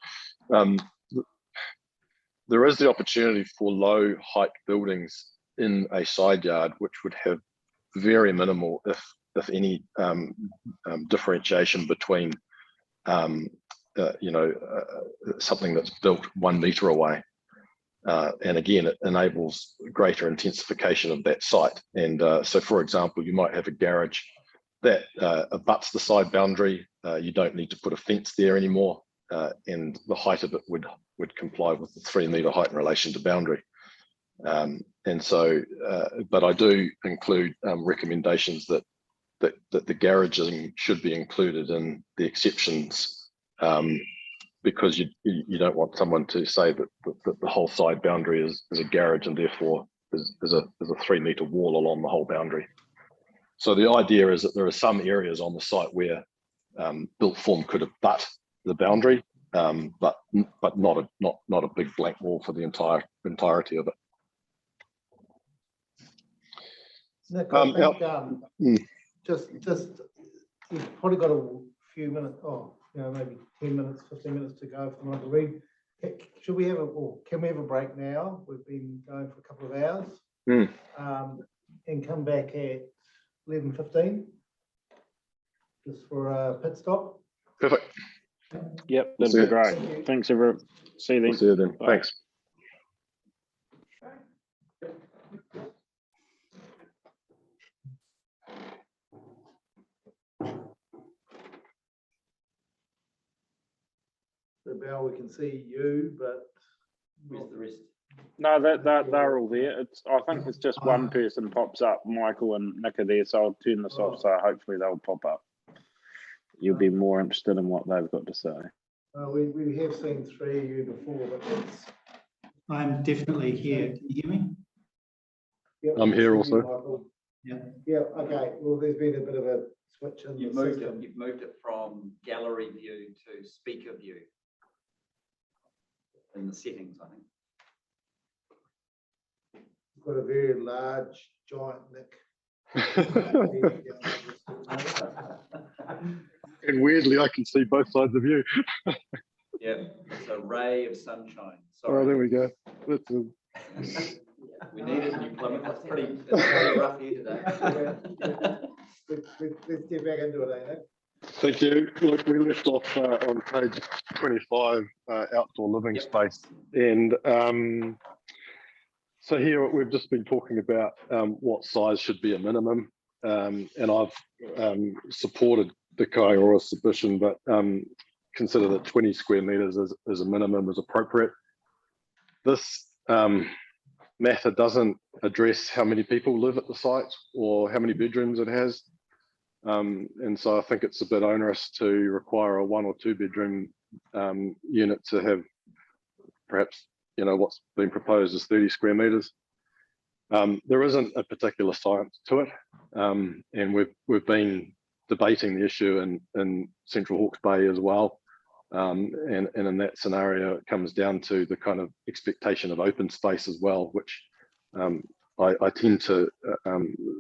there is the opportunity for low height buildings in a side yard, which would have very minimal, if any, differentiation between, something that's built 1 metre away. And again, it enables greater intensification of that site. And so, for example, you might have a garage that abuts the side boundary. You don't need to put a fence there anymore, and the height of it would comply with the 3 metre height in relation to boundary. And so, but I do include recommendations that the garaging should be included in the exceptions, because you don't want someone to say that the whole side boundary is a garage and therefore is a 3 metre wall along the whole boundary. So the idea is that there are some areas on the site where built form could abut the boundary, but not a big blank wall for the entirety of it. Nick, I think, just you've probably got a few minutes, maybe 10 minutes, 15 minutes to go for Michael Reid. Should we have can we have a break now? We've been going for a couple of hours, and come back at 11:15, just for a pit stop. Perfect. Yep, that'd be great. Thanks, everyone. See you then. See you then. Bye. Thanks. So Belle, we can see you, but Where's the rest? No, they're all there. I think it's just one person pops up. Michael and Nick are there, so I'll turn this off. So hopefully they'll pop up. You'll be more interested in what they've got to say. we have seen 3 of you before, but I'm definitely here. Can you hear me? Yep, I'm here see you, also. Michael. Yeah. Yeah, okay, well, there's been a bit of a switch in the system. You've moved it from gallery view to speaker view in the settings, I think. You've got a very large, giant Nick. And weirdly, I can see both sides of you. Yeah, it's a ray of sunshine. Oh, there Sorry. we go. That's a, We needed new Plymouth. It's pretty rough here today. Let's get back into it, eh? thank you. Look, we left off on page 25, outdoor living Yep. space. And so here we've just been talking about what size should be a minimum. And I've supported the Kaioura submission, but consider that 20 square meters as a minimum is appropriate. This matter doesn't address how many people live at the site or how many bedrooms it has. And so I think it's a bit onerous to require a 1 or 2 bedroom unit to have perhaps, you know, what's been proposed is 30 square meters. There isn't a particular science to it. And we've been debating the issue in Central Hawke's Bay as well. And in that scenario, it comes down to the kind of expectation of open space as well, which I tend to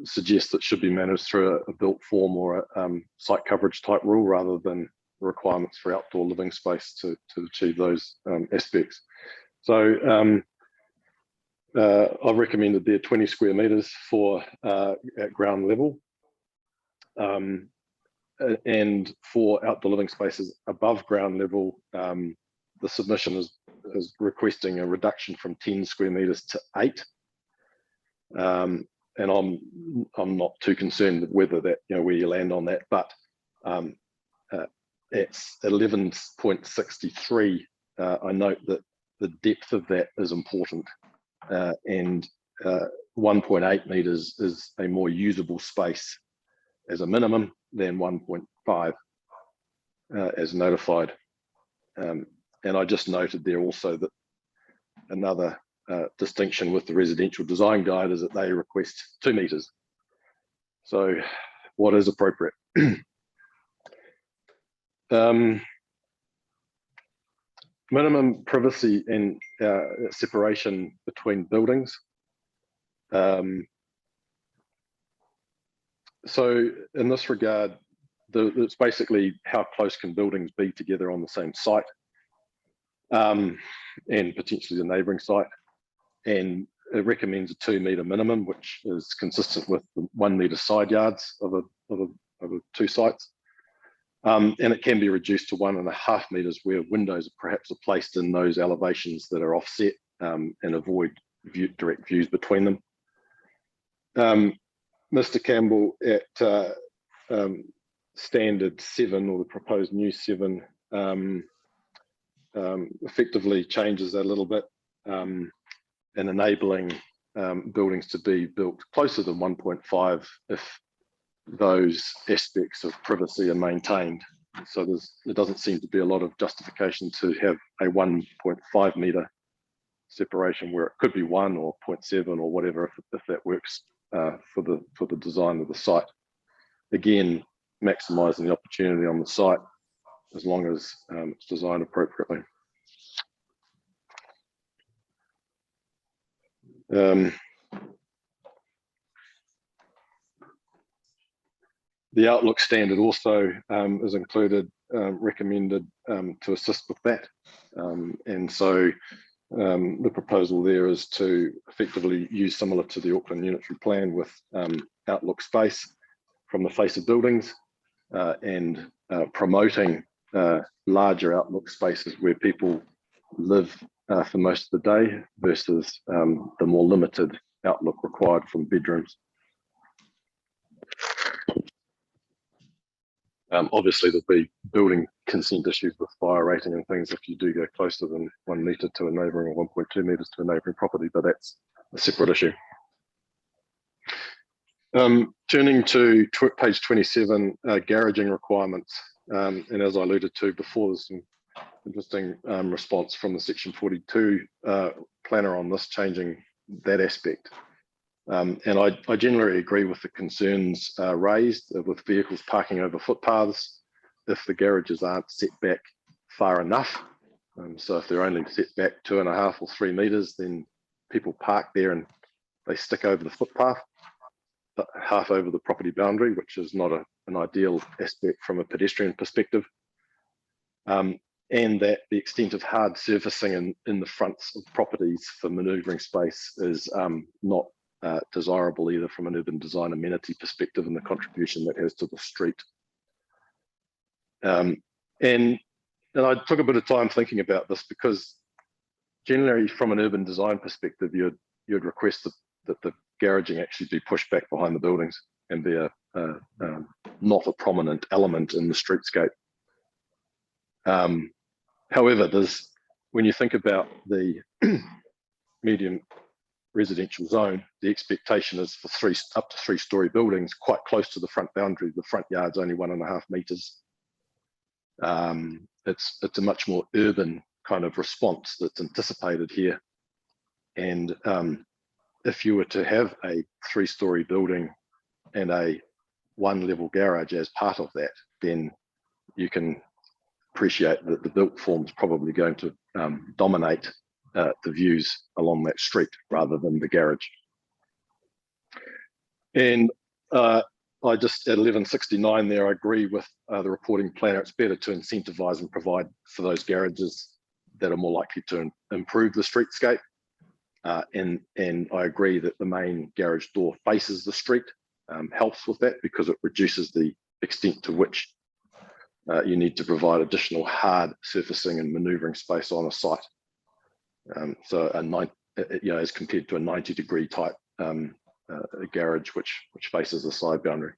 suggest that should be managed through a built form or a site coverage type rule rather than requirements for outdoor living space to achieve those aspects. So I've recommended there 20 square meters for at ground level. And for outdoor living spaces above ground level, the submission is requesting a reduction from 10 square meters to 8. And I'm not too concerned with whether that, you know, where you land on that, but it's 11.63. I note that the depth of that is important, and 1.8 meters is a more usable space as a minimum than 1.5 as notified. And I just noted there also that another distinction with the residential design guide is that they request 2 meters. So what is appropriate? Minimum privacy and separation between buildings. So in this regard, it's basically how close can buildings be together on the same site, and potentially the neighbouring site. And it recommends a 2 metre minimum, which is consistent with the 1 metre side yards of a 2 sites. And it can be reduced to 1.5 meters where windows perhaps are placed in those elevations that are offset and avoid direct views between them. Mr. Campbell at standard 7, or the proposed new 7, effectively changes that a little bit and enabling buildings to be built closer than 1.5 if those aspects of privacy are maintained. So there doesn't seem to be a lot of justification to have a 1.5 meter separation where it could be 1 or 0.7 or whatever if that works for the design of the site. Again, maximising the opportunity on the site as long as it's designed appropriately. The Outlook standard also is included, recommended to assist with that. And so the proposal there is to effectively use similar to the Auckland Unitary Plan with Outlook space from the face of buildings and promoting larger Outlook spaces where people live for most of the day versus the more limited outlook required from bedrooms. Obviously, there'll be building consent issues with fire rating and things if you do go closer than 1 metre to a neighbouring or 1.2 metres to a neighbouring property, but that's a separate issue. Turning to page 27, garaging requirements. And as I alluded to before, there's some interesting response from the Section 42 planner on this, changing that aspect. And I generally agree with the concerns raised with vehicles parking over footpaths if the garages aren't set back far enough. So if they're only set back 2.5 or 3 meters, then people park there and they stick over the footpath, half over the property boundary, which is not an ideal aspect from a pedestrian perspective. And that the extent of hard surfacing in the fronts of properties for manoeuvring space is not desirable either from an urban design amenity perspective and the contribution that has to the street. And I took a bit of time thinking about this because generally from an urban design perspective, you'd request that the garaging actually be pushed back behind the buildings and be not a prominent element in the streetscape. However, when you think about the medium residential zone, the expectation is for up to 3-story buildings quite close to the front boundary. The front yard's only 1.5 meters. It's a much more urban kind of response that's anticipated here. And if you were to have a 3-story building and a 1-level garage as part of that, then you can appreciate that the built form is probably going to dominate the views along that street rather than the garage. And I just, at 1169 there, I agree with the reporting planner. It's better to incentivize and provide for those garages that are more likely to improve the streetscape. And I agree that the main garage door faces the street, helps with that because it reduces the extent to which you need to provide additional hard surfacing and manoeuvring space on a site. So as compared to a 90-degree type a garage which faces the side boundary.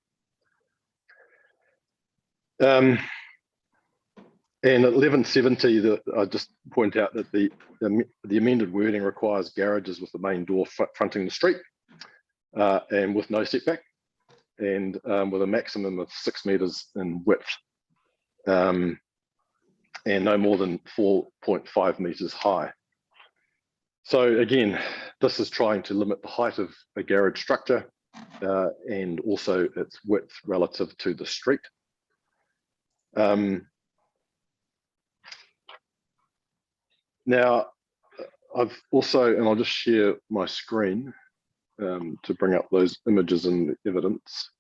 And at 1170, I just point out that the amended wording requires garages with the main door fronting the street and with no setback, and with a maximum of 6 meters in width, and no more than 4.5 meters high. So again, this is trying to limit the height of a garage structure and also its width relative to the street. Now, I've also, and I'll just share my screen to bring up those images and evidence.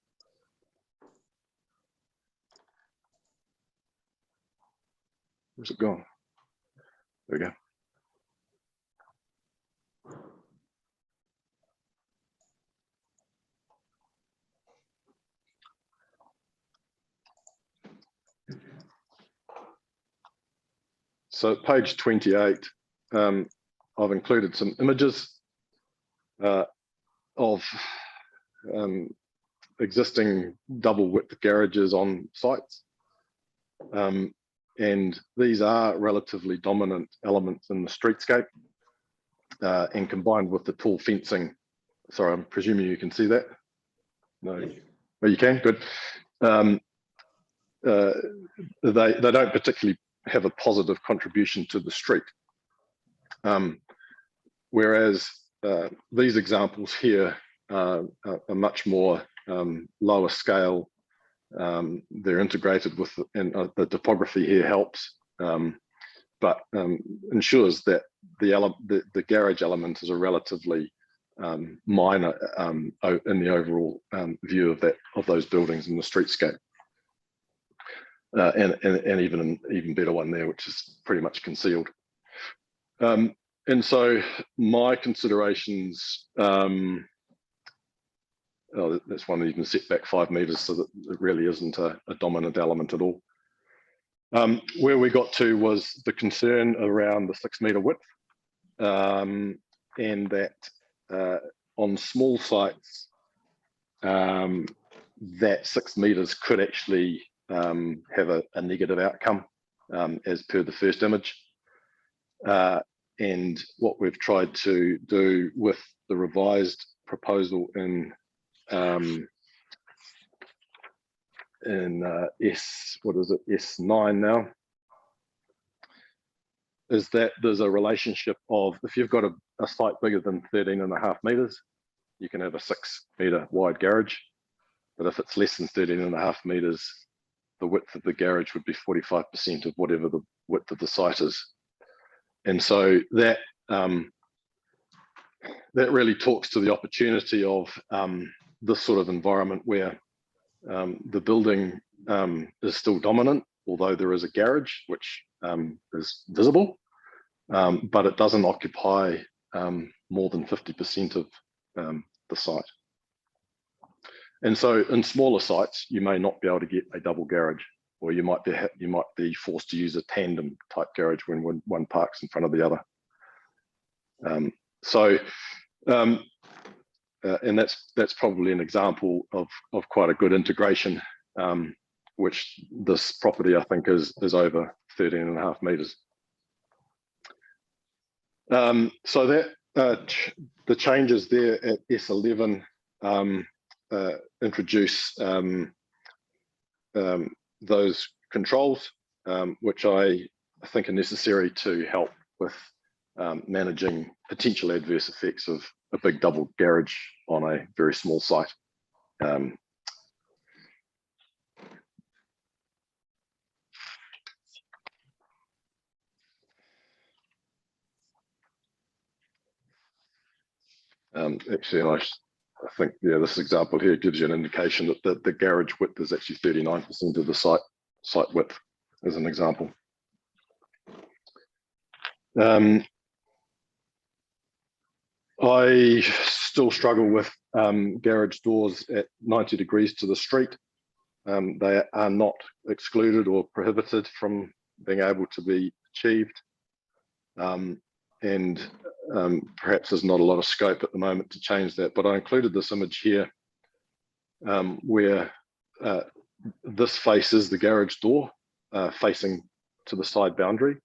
Where's it gone? There we go. So page 28, I've included some images of existing double width garages on sites. And these are relatively dominant elements in the streetscape, and combined with the tall fencing. Sorry, I'm presuming you can see that? No, yes. Oh, you can, good. They don't particularly have a positive contribution to the street. Whereas these examples here are much more lower scale. They're integrated with, and the topography here helps, but ensures that the garage element is a relatively minor in the overall view of those buildings in the streetscape. And even an even better one there, which is pretty much concealed. And so my considerations, that's one even set back 5 meters, so that it really isn't a dominant element at all. Where we got to was the concern around the 6 meter width, and that on small sites, that 6 meters could actually have a negative outcome, as per the first image. And what we've tried to do with the revised proposal in S9 now, is that there's a relationship of, if you've got a site bigger than 13.5 meters, you can have a 6 meter wide garage. But if it's less than 13.5 meters, the width of the garage would be 45% of whatever the width of the site is. And so that that really talks to the opportunity of this sort of environment where the building is still dominant, although there is a garage which is visible, but it doesn't occupy more than 50% of the site. And so in smaller sites, you may not be able to get a double garage, or you might be forced to use a tandem type garage when one parks in front of the other. And that's probably an example of quite a good integration, which this property I think is over 13.5 meters. So that the changes there at S11 introduce those controls, which I think are necessary to help with managing potential adverse effects of a big double garage on a very small site. Actually, I think, yeah, this example here gives you an indication that the garage width is actually 39% of the site width, as an example. I still struggle with garage doors at 90 degrees to the street. They are not excluded or prohibited from being able to be achieved. And perhaps there's not a lot of scope at the moment to change that, but I included this image here where this faces the garage door facing to the side boundary.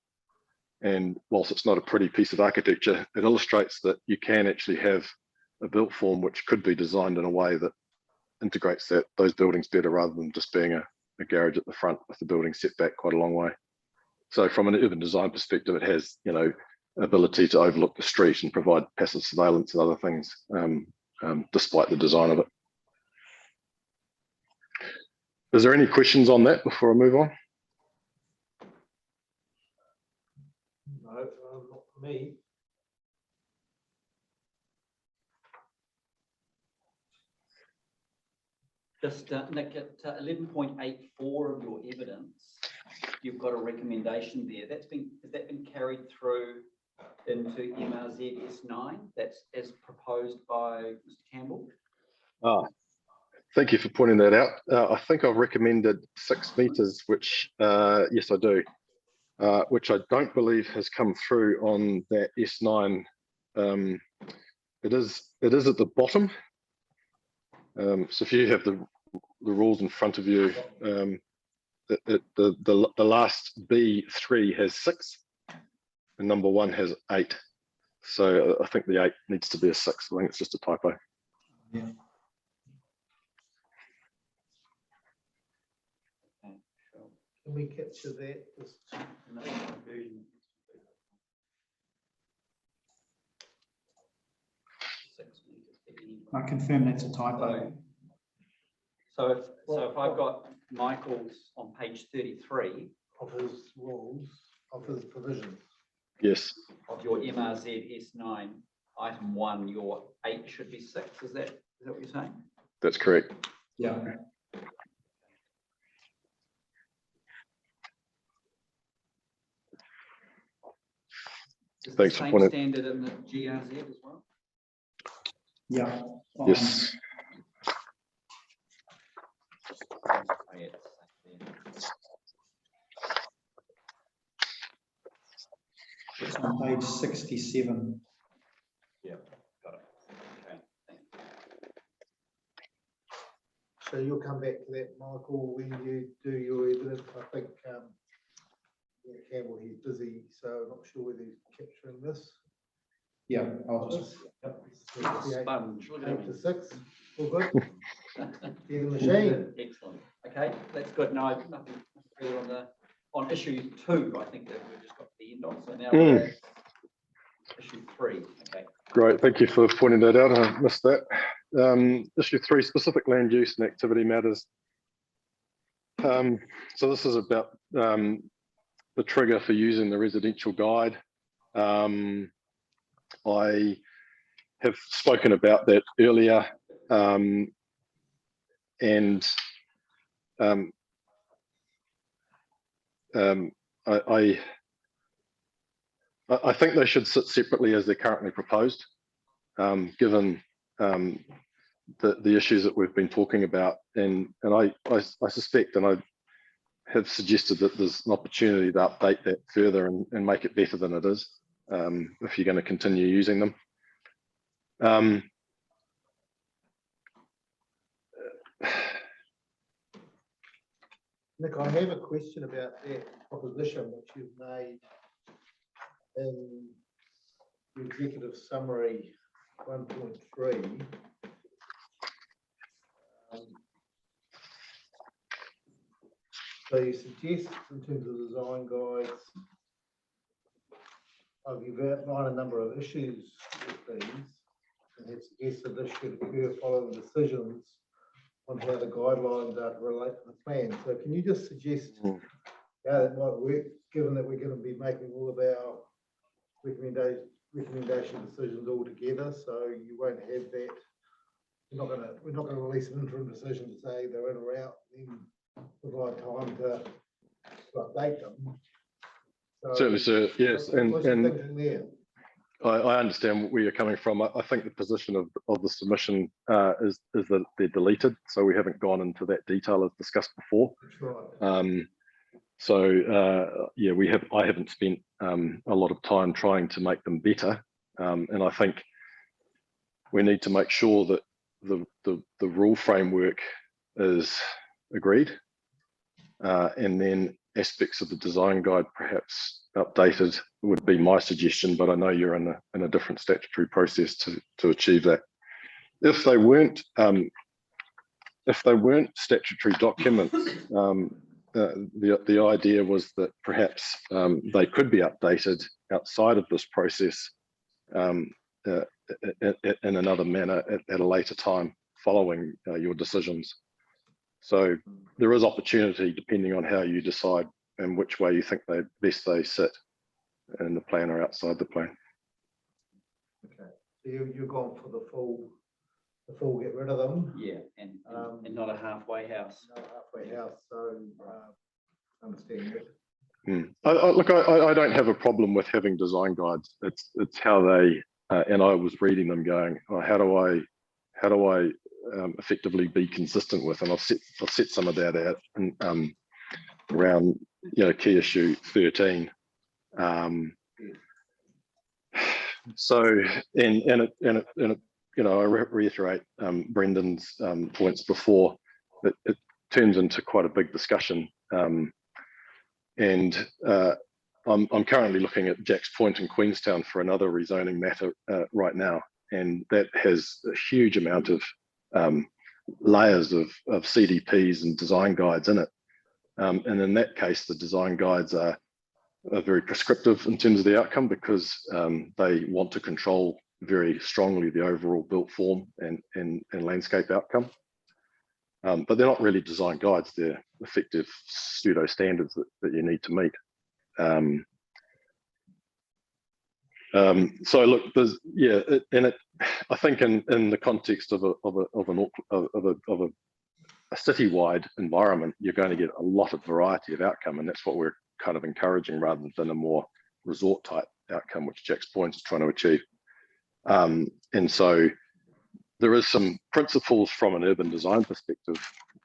And whilst it's not a pretty piece of architecture, it illustrates that you can actually have a built form which could be designed in a way that integrates those buildings better, rather than just being a garage at the front with the building set back quite a long way. So from an urban design perspective, it has, you know, ability to overlook the street and provide passive surveillance and other things, despite the design of it. Is there any questions on that before I move on? No, not for me. Just Nick, at 11.84 of your evidence, you've got a recommendation there. Has that been carried through into MRZ S9? That's as proposed by Mr. Campbell? Thank you for pointing that out. I think I've recommended 6 meters, which yes, I do, which I don't believe has come through on that S9. It is at the bottom. So if you have the rules in front of you, the last B3 has 6 and number 1 has 8. So I think the 8 needs to be a 6. I think it's just a typo. Yeah. Can we capture that? I confirm that's a typo. So if I've got Michael's on page 33 Of his rules, of his provisions. Yes. of your MRZ S9, item 1, your 8 should be 6. Is that what you're saying? That's correct. Yeah. Is Thanks the for same pointing. standard in the GRZ as well? Yeah. Yes. Oh, yeah, it's the same there. It's on page 67. Yeah, got it. Okay, thank you. So you'll come back to that, Michael, when you do your evidence. I think Campbell, he's busy, so I'm not sure whether he's capturing this. Yeah, I'll just. Sponge, look at 8 to him. 6, all good? Get the machine. Excellent. Okay, that's good. No, nothing further on the on issue 2, I think that we've just got to the end of, so now Mm. we're at issue 3, okay. Great, thank you for pointing that out. I missed that. Issue 3, specific land use and activity matters. So this is about the trigger for using the residential guide. I have spoken about that earlier, and I think they should sit separately as they're currently proposed, given the issues that we've been talking about, and I suspect, and I have suggested that there's an opportunity to update that further and make it better than it is, if you're going to continue using them. Nick, I have a question about that proposition which you've made in the executive summary 1.3. So you suggest in terms of design guides, you've outlined a number of issues with these and have suggested this should occur following decisions on how the guidelines are to relate to the plan. So can you just suggest how that might work, given that we're going to be making all of our recommendation decisions all together, so you won't have that. We're not going to release an interim decision to say they're in or out, then provide time to update them. So, certainly, sir. Yes, what's your thinking there? I understand where you're coming from. I think the position of the submission is that they're deleted, so we haven't gone into that detail as discussed before. That's right. Yeah, I haven't spent a lot of time trying to make them better, and I think we need to make sure that the rule framework is agreed, and then aspects of the design guide perhaps updated would be my suggestion, but I know you're in a different statutory process to achieve that. If they weren't statutory documents, the idea was that perhaps they could be updated outside of this process in another manner at a later time following your decisions. So there is opportunity depending on how you decide and which way you think they sit in the plan or outside the plan. Okay, so you've gone for the full get rid of them. Yeah, and not a halfway house. No halfway house, so understand it. Look, I don't have a problem with having design guides. It's how they and I was reading them going, oh, how do I effectively be consistent with, and I've set some of that out and, around key issue 13. So and I reiterate Brendan's points before. It turns into quite a big discussion, and I'm currently looking at Jack's Point in Queenstown for another rezoning matter right now, and that has a huge amount of layers of CDPs and design guides in it. And in that case, the design guides are very prescriptive in terms of the outcome because they want to control very strongly the overall built form and landscape outcome. But they're not really design guides, they're effective pseudo standards that you need to meet. So look, I think in the context of a citywide environment, you're going to get a lot of variety of outcome, and that's what we're kind of encouraging rather than a more resort type outcome, which Jack's Point is trying to achieve. And so there is some principles from an urban design perspective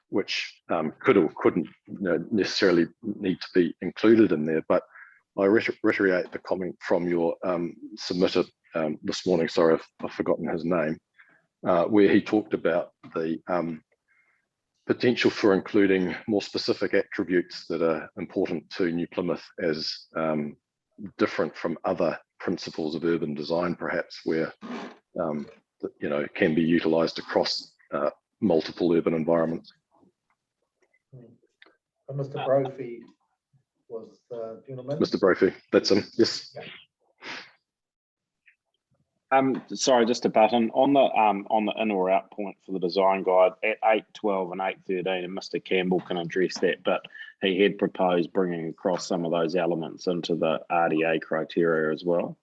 which could or couldn't necessarily need to be included in there, but I reiterate the comment from your submitter this morning, sorry, I've forgotten his name, where he talked about the potential for including more specific attributes that are important to New Plymouth as different from other principles of urban design, perhaps, where can be utilised across multiple urban environments. Mr. Brophy was the gentleman. Mr. Brophy, that's him, yes. Sorry, just a button on the in or out point for the design guide at 8:12 and 8:13, and Mr. Campbell can address that, but he had proposed bringing across some of those elements into the RDA criteria as well.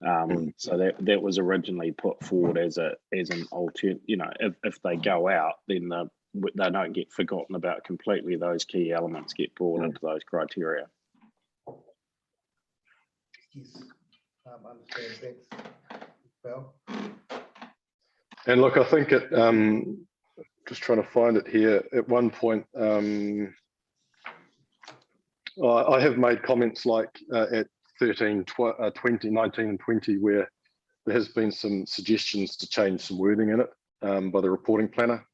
So that was originally put forward as an alternate. You know, if they go out, then they don't get forgotten about completely. Those key elements get brought into those criteria. Yes, understand, thanks, Val. And look, I think it, just trying to find it here, at one point, I have made comments like at 13, 20, 19 and 20, where there has been some suggestions to change some wording in it by the reporting planner.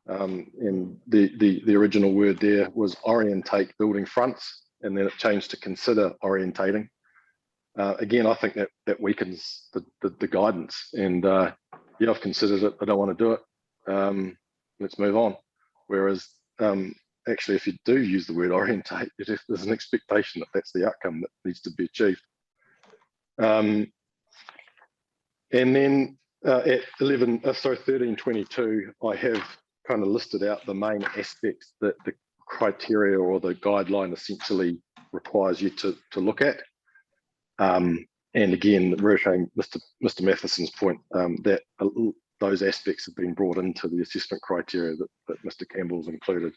And the original word there was orientate building fronts, and then it changed to consider orientating. Again, I think that weakens the guidance, and yeah, I've considered it, I don't want to do it. Let's move on. Whereas actually, if you do use the word orientate, there's an expectation that that's the outcome that needs to be achieved. And then at 13:22, I have kind of listed out the main aspects that the criteria or the guideline essentially requires you to look at. And again, reiterating Mr. Matheson's point, that those aspects have been brought into the assessment criteria that Mr. Campbell's included.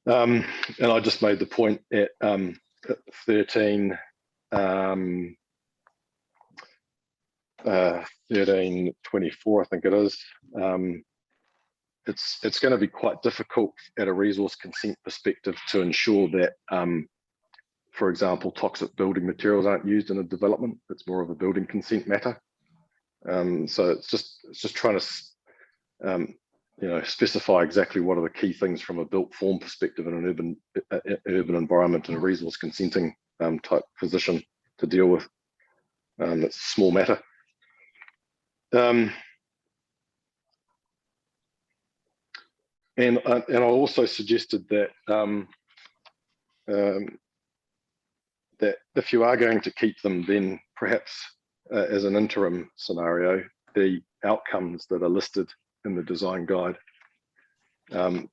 And I just made the point at 13:24, I think it is. It's going to be quite difficult at a resource consent perspective to ensure that, for example, toxic building materials aren't used in a development. It's more of a building consent matter. So it's just trying to specify exactly what are the key things from a built form perspective in an urban environment and a resource consenting type position to deal with. That's a small matter. And I also suggested that that if you are going to keep them, then perhaps as an interim scenario, the outcomes that are listed in the design guide are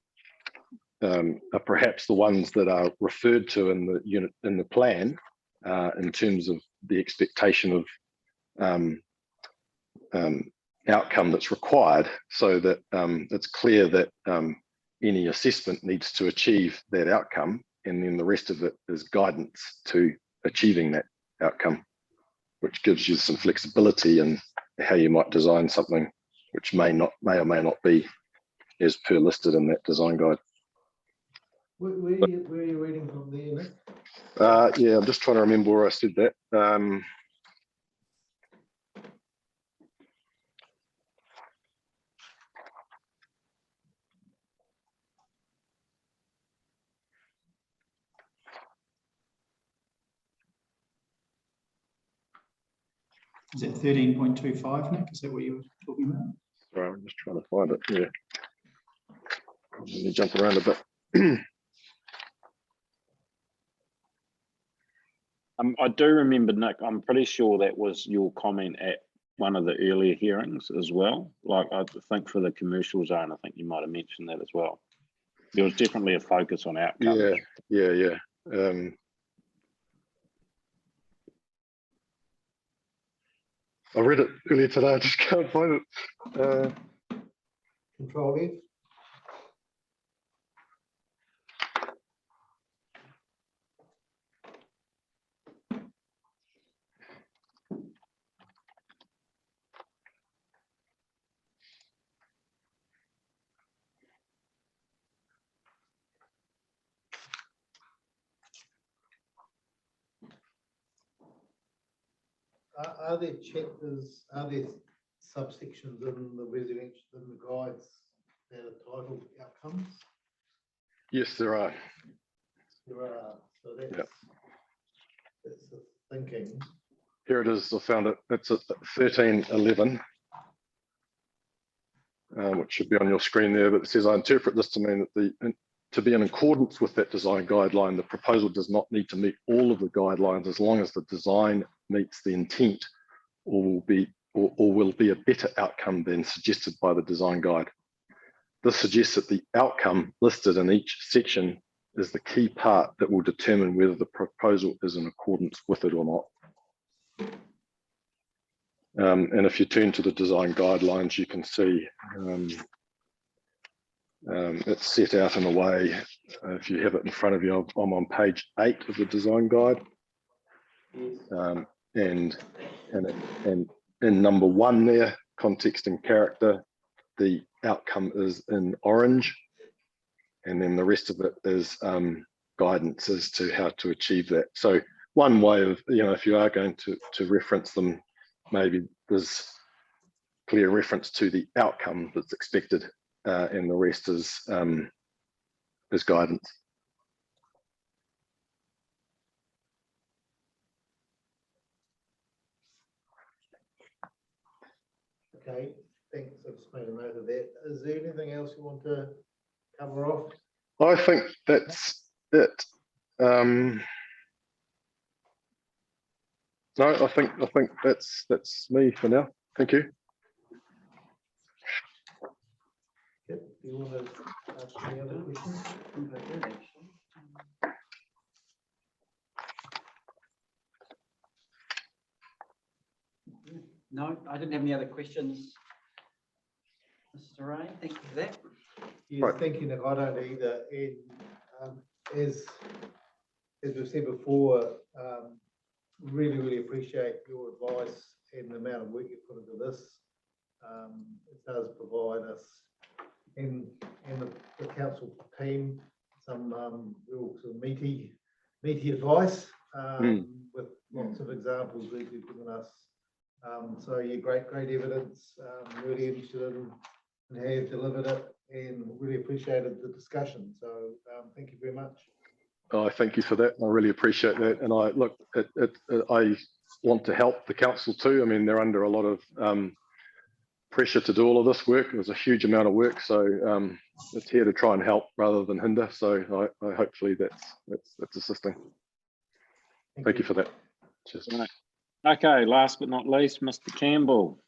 perhaps the ones that are referred to in the unit in the plan in terms of the expectation of outcome that's required, so that it's clear that any assessment needs to achieve that outcome, and then the rest of it is guidance to achieving that outcome, which gives you some flexibility in how you might design something which may or may not be as per listed in that design guide. Where are you reading from there, Nick? Yeah, I'm just trying to remember where I said that. Is that 13.25, Nick? Is that what you were talking about? Sorry, I'm just trying to find it. Yeah. Let me jump around a bit. I do remember, Nick, I'm pretty sure that was your comment at one of the earlier hearings as well. Like, I think for the commercial zone, I think you might have mentioned that as well. There was definitely a focus on outcomes. Yeah. I read it earlier today, I just can't find it. Control F. Are there chapters, are there subsections in the residential, in the guides that are titled outcomes? Yes, there are. There are, so that's, Yep. That's the thinking. Here it is, I found it. It's at 13:11, which should be on your screen there, but it says, I interpret this to mean that the to be in accordance with that design guideline, the proposal does not need to meet all of the guidelines as long as the design meets the intent or will be a better outcome than suggested by the design guide. This suggests that the outcome listed in each section is the key part that will determine whether the proposal is in accordance with it or not. And if you turn to the design guidelines, you can see it's set out in a way, if you have it in front of you, I'm on page 8 of the design guide. And in number 1 there, context and character, the outcome is in orange. And then the rest of it is guidance as to how to achieve that. So one way of, if you are going to reference them, maybe there's clear reference to the outcome that's expected, and the rest is guidance. Okay, thanks. I've just made a note of that. Is there anything else you want to cover off? I think that's it. No, I think that's me for now. Thank you. Yep. Do you want to ask any other questions? No, I didn't have any other questions. Mr. Ray, thank you for that. Yes, Right. thank you, Nick. I don't either. And as we've said before, really appreciate your advice and the amount of work you put into this. It does provide us and the council team some real sort of meaty advice with lots of examples that you've given us. So yeah, great evidence. Really interested in how you've delivered it, and really appreciated the discussion. So thank you very much. I thank you for that. I really appreciate that. And I want to help the council too. I mean, they're under a lot of pressure to do all of this work. It was a huge amount of work, so it's here to try and help rather than hinder. So I hopefully that's assisting. Thank you for that. Cheers. Right. Okay, last but not least, Mr. Campbell.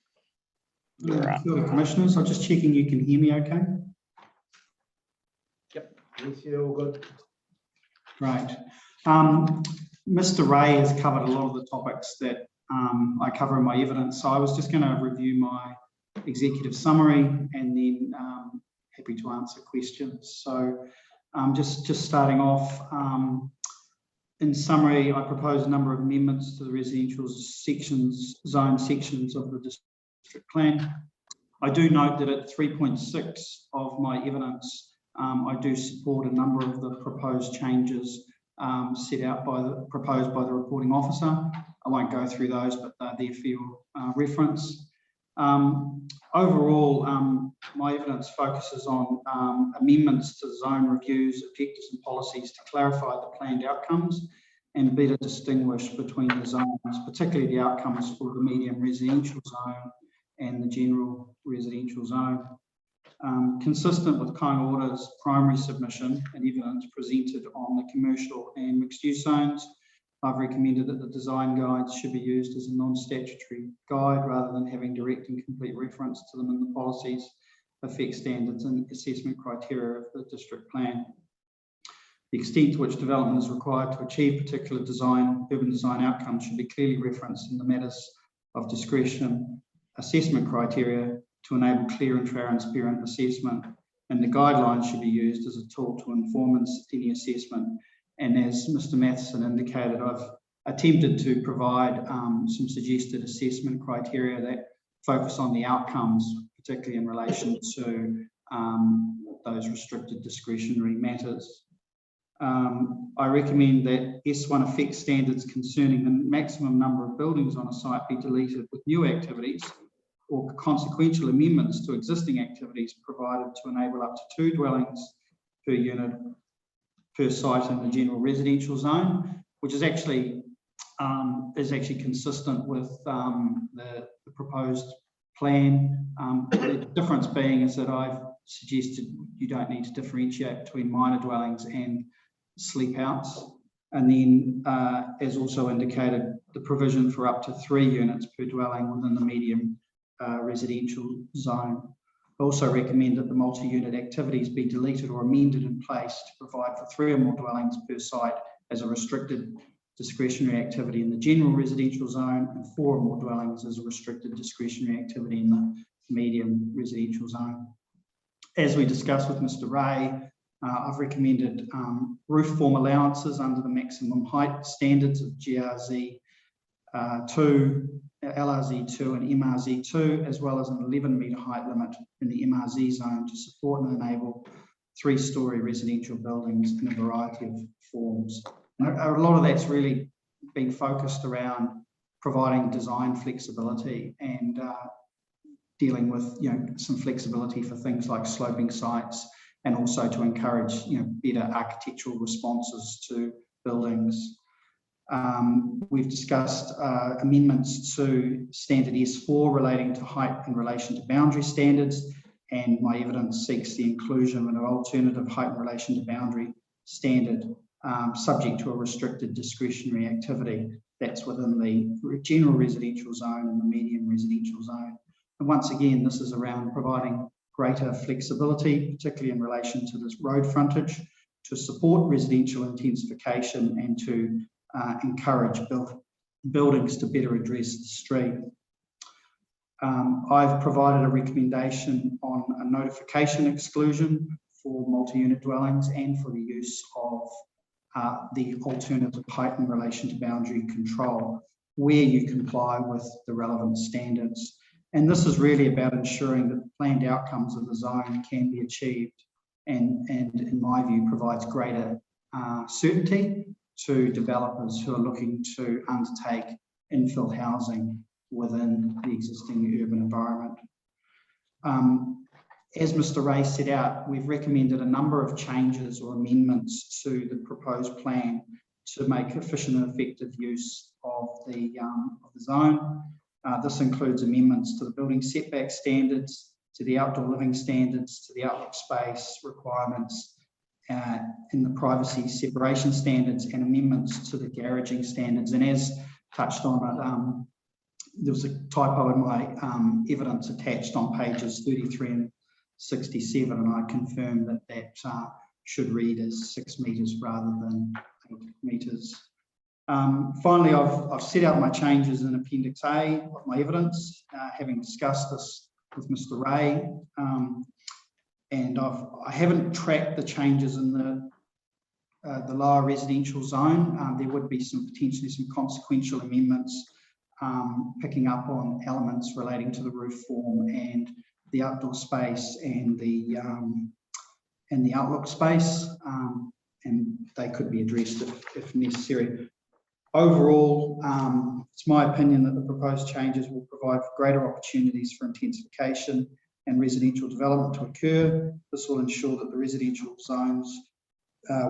You're up. Commissioners, I'm just checking you can hear me okay? Yep. Yes, you're all good. Right. Mr. Ray has covered a lot of the topics that I cover in my evidence. So I was just going to review my executive summary and then happy to answer questions. So just starting off, in summary, I propose a number of amendments to the residential zone sections of the district plan. I do note that at 3.6 of my evidence, I do support a number of the proposed changes set out proposed by the reporting officer. I won't go through those, but they're there for your reference. Overall, my evidence focuses on amendments to zone reviews, objectives and policies to clarify the planned outcomes and better distinguish between the zones, particularly the outcomes for the medium residential zone and the general residential zone. Consistent with Kāinga Ora's primary submission and evidence presented on the commercial and mixed-use zones, I've recommended that the design guides should be used as a non-statutory guide rather than having direct and complete reference to them in the policies, effect standards and assessment criteria of the district plan. The extent to which development is required to achieve particular urban design outcomes should be clearly referenced in the matters of discretion assessment criteria to enable clear and transparent assessment, and the guidelines should be used as a tool to inform any assessment. And as Mr. Matheson indicated, I've attempted to provide some suggested assessment criteria that focus on the outcomes, particularly in relation to those restricted discretionary matters. I recommend that S1 effect standards concerning the maximum number of buildings on a site be deleted with new activities or consequential amendments to existing activities provided to enable up to 2 dwellings per unit per site in the general residential zone, which is actually consistent with the proposed plan. The difference being is that I've suggested you don't need to differentiate between minor dwellings and sleep outs. And then, as also indicated, the provision for up to 3 units per dwelling within the medium residential zone. I also recommend that the multi-unit activities be deleted or amended in place to provide for 3 or more dwellings per site as a restricted discretionary activity in the general residential zone, and 4 or more dwellings as a restricted discretionary activity in the medium residential zone. As we discussed with Mr. Ray, I've recommended roof form allowances under the maximum height standards of GRZ 2, LRZ 2 and MRZ 2, as well as an 11-metre height limit in the MRZ zone to support and enable 3-storey residential buildings in a variety of forms. And a lot of that's really been focused around providing design flexibility and dealing with some flexibility for things like sloping sites, and also to encourage better architectural responses to buildings. We've discussed amendments to standard S4 relating to height in relation to boundary standards, and my evidence seeks the inclusion of an alternative height in relation to boundary standard subject to a restricted discretionary activity that's within the general residential zone and the medium residential zone. And once again, this is around providing greater flexibility, particularly in relation to this road frontage, to support residential intensification and to encourage buildings to better address the street. I've provided a recommendation on a notification exclusion for multi-unit dwellings and for the use of the alternative height in relation to boundary control where you comply with the relevant standards. And this is really about ensuring that the planned outcomes of the zone can be achieved and in my view, provides greater certainty to developers who are looking to undertake infill housing within the existing urban environment. As Mr. Ray set out, we've recommended a number of changes or amendments to the proposed plan to make efficient and effective use of the zone. This includes amendments to the building setback standards, to the outdoor living standards, to the outlook space requirements, in the privacy separation standards, and amendments to the garaging standards. And as touched on, there was a typo in my evidence attached on pages 33 and 67, and I confirm that that should read as 6 metres rather than 8 metres. Finally, I've set out my changes in Appendix A of my evidence, having discussed this with Mr. Ray, and I haven't tracked the changes in the lower residential zone. There would be potentially some consequential amendments picking up on elements relating to the roof form and the outdoor space and the outlook space, and they could be addressed if necessary. Overall, it's my opinion that the proposed changes will provide for greater opportunities for intensification and residential development to occur. This will ensure that the residential zones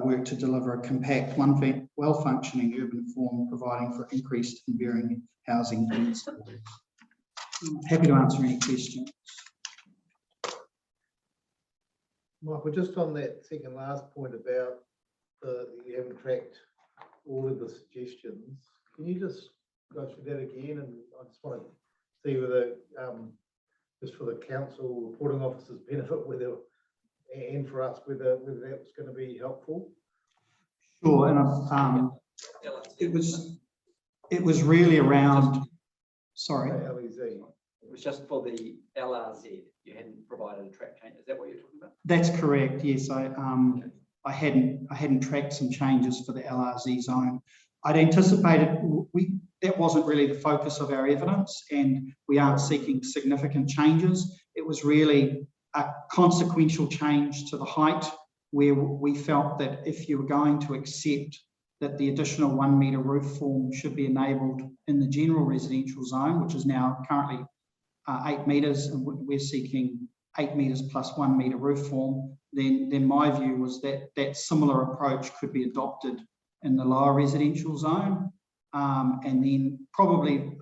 work to deliver a compact, well-functioning urban form, providing for increased and varying housing needs. Happy to answer any questions. Michael, just on that second last point about you haven't tracked all of the suggestions, can you just go through that again? And I just want to see whether, just for the council reporting officers' benefit, and for us, whether that was going to be helpful. Sure, and it was really around. Sorry. LEZ. It was just for the LRZ. You hadn't provided a track change. Is that what you're talking about? That's correct. Yes, I hadn't tracked some changes for the LRZ zone. I'd anticipated that wasn't really the focus of our evidence, and we aren't seeking significant changes. It was really a consequential change to the height, where we felt that if you were going to accept that the additional 1 metre roof form should be enabled in the general residential zone, which is now currently 8 metres, and we're seeking 8 metres plus 1 metre roof form, then my view was that that similar approach could be adopted in the lower residential zone. And then probably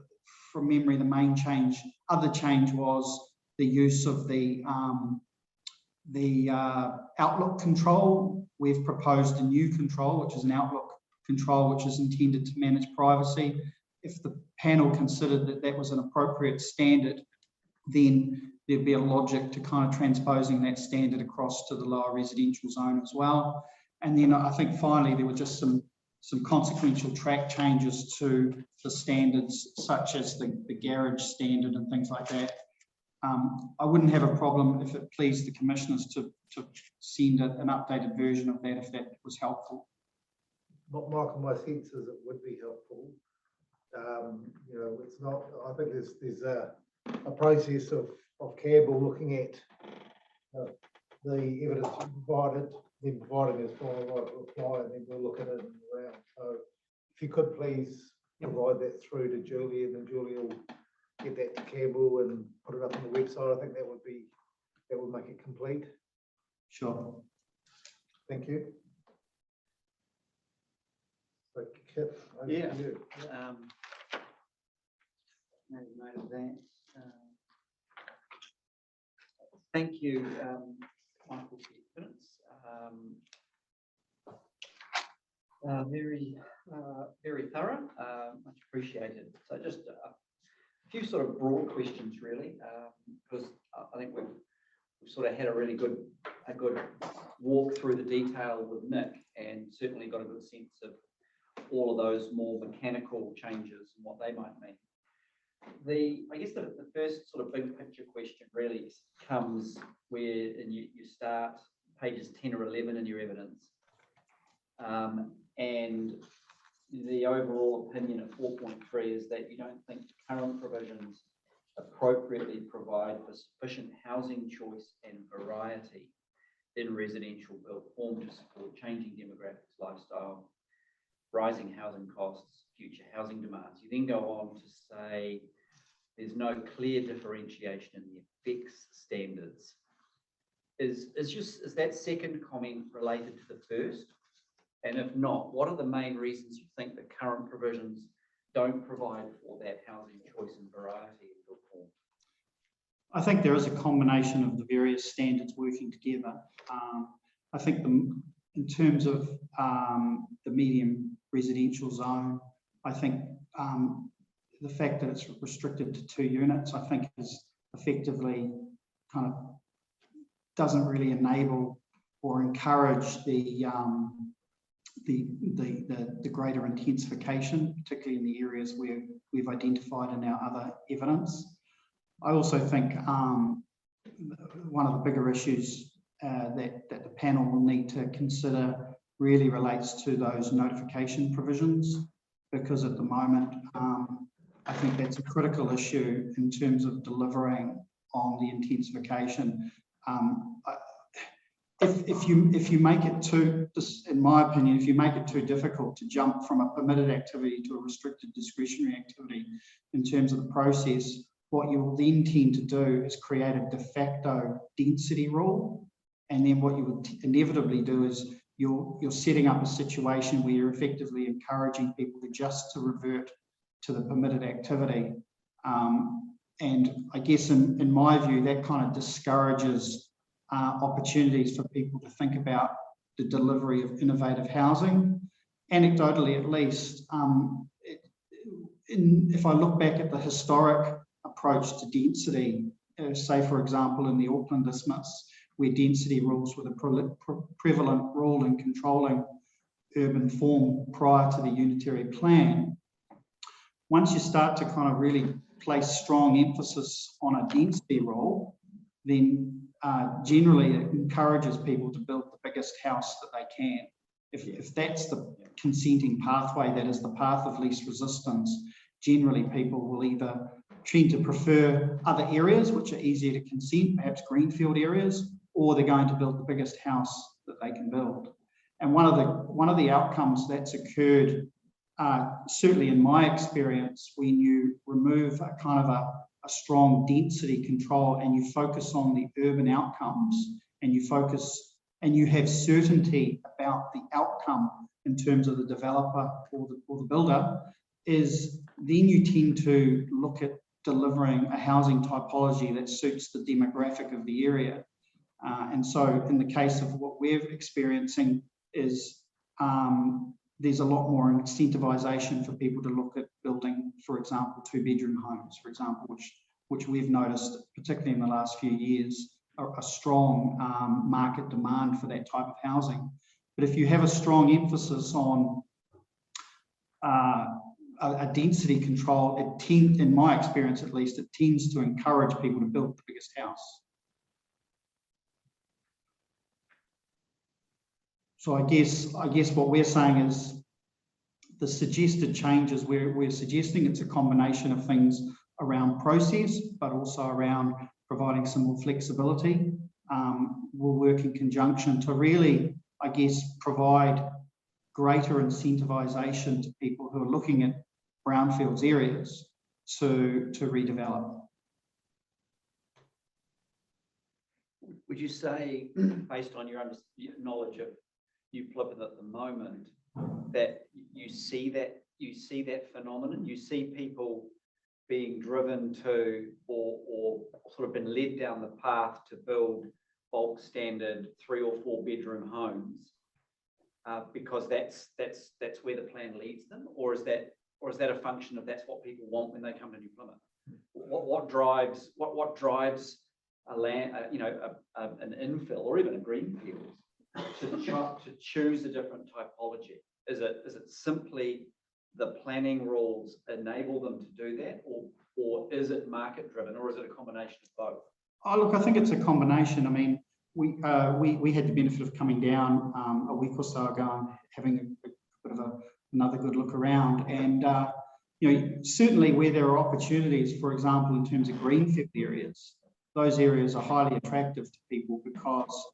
from memory, the main change other change was the use of the Outlook control. We've proposed a new control, which is an Outlook control, which is intended to manage privacy. If the panel considered that that was an appropriate standard, then there'd be a logic to kind of transposing that standard across to the lower residential zone as well. And then I think finally there were just some consequential track changes to the standards, such as the garage standard and things like that. I wouldn't have a problem if it pleased the commissioners to send an updated version of that if that was helpful. Michael, my sense is it would be helpful. You know, it's not, I think there's a process of Campbell looking at the evidence provided, then providing us final right to reply, and then we'll look at it around. So if you could please provide that through to Julie, and then Julie will get that to Campbell and put it up on the website. I think that would make it complete. Sure. Thank you. So Kit, over to you. Made a note of that. Thank you, Michael, for your evidence. Very thorough, much appreciated. So just a few sort of broad questions, really, because I think we've sort of had a really good walk through the detail with Nick, and certainly got a good sense of all of those more mechanical changes and what they might mean. I guess the first sort of big picture question really comes where you start pages 10 or 11 in your evidence, and the overall opinion of 4.3 is that you don't think current provisions appropriately provide for sufficient housing choice and variety in residential built form to support changing demographics, lifestyle, rising housing costs, future housing demands. You then go on to say there's no clear differentiation in the effects standards. Is that second comment related to the first? And if not, what are the main reasons you think that current provisions don't provide for that housing choice and variety in built form? I think there is a combination of the various standards working together. I think in terms of the medium residential zone, I think the fact that it's restricted to 2 units, I think is effectively kind of doesn't really enable or encourage the greater intensification, particularly in the areas where we've identified in our other evidence. I also think one of the bigger issues that the panel will need to consider really relates to those notification provisions, because at the moment, I think that's a critical issue in terms of delivering on the intensification. If you make it too, in my opinion, if you make it too difficult to jump from a permitted activity to a restricted discretionary activity in terms of the process, what you will then tend to do is create a de facto density rule. And then what you would inevitably do is you're setting up a situation where you're effectively encouraging people to revert to the permitted activity. And I guess in my view, that kind of discourages opportunities for people to think about the delivery of innovative housing. Anecdotally, at least, if I look back at the historic approach to density, say, for example, in the Auckland Isthmus, where density rules were the prevalent rule in controlling urban form prior to the unitary plan. Once you start to kind of really place strong emphasis on a density rule, then generally it encourages people to build the biggest house that they can. If that's the consenting pathway, that is the path of least resistance, generally people will either tend to prefer other areas which are easier to consent, perhaps greenfield areas, or they're going to build the biggest house that they can build. And one of the outcomes that's occurred, certainly in my experience, when you remove a kind of a strong density control and you focus on the urban outcomes, and you have certainty about the outcome in terms of the developer or the builder, is then you tend to look at delivering a housing typology that suits the demographic of the area. And so in the case of what we're experiencing is there's a lot more incentivization for people to look at building, for example, 2-bedroom homes, for example, which we've noticed, particularly in the last few years, a strong market demand for that type of housing. But if you have a strong emphasis on a density control, in my experience at least, it tends to encourage people to build the biggest house. So I guess what we're saying is the suggested changes we're suggesting, it's a combination of things around process, but also around providing some more flexibility. We'll work in conjunction to really, I guess, provide greater incentivization to people who are looking at brownfields areas to redevelop. Would you say, based on your knowledge of New Flippin at the moment, that you see that phenomenon? You see people being driven to, or sort of been led down the path to build bulk standard 3 or 4 bedroom homes because that's where the plan leads them, or is that a function of that's what people want when they come to New Plymouth? What drives a land, an infill or even a greenfield to choose a different typology? Is it simply the planning rules enable them to do that, or is it market driven, or is it a combination of both? Oh, look, I think it's a combination. I mean, we had the benefit of coming down a week or so ago and having a bit of another good look around, and certainly where there are opportunities, for example, in terms of greenfield areas, those areas are highly attractive to people because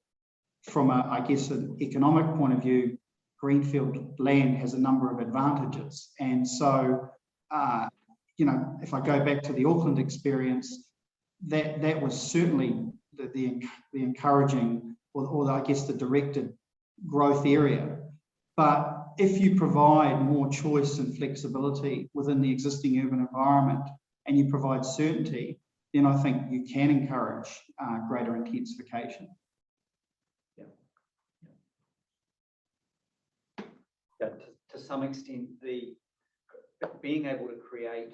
from I guess an economic point of view, greenfield land has a number of advantages. And so, if I go back to the Auckland experience, that was certainly the encouraging, or I guess the directed growth area. But if you provide more choice and flexibility within the existing urban environment and you provide certainty, then I think you can encourage greater intensification. Yeah, to some extent, the being able to create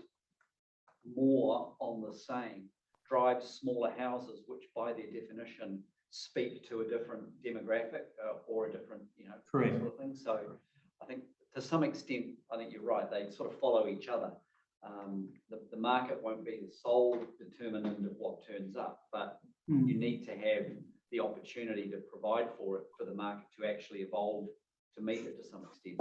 more on the same drives smaller houses, which by their definition speak to a different demographic or a different, Correct. sort of thing. So I think to some extent, I think you're right. They sort of follow each other. The market won't be the sole determinant of what turns up, but you need to have the opportunity to provide for it, for the market to actually evolve to meet it to some extent.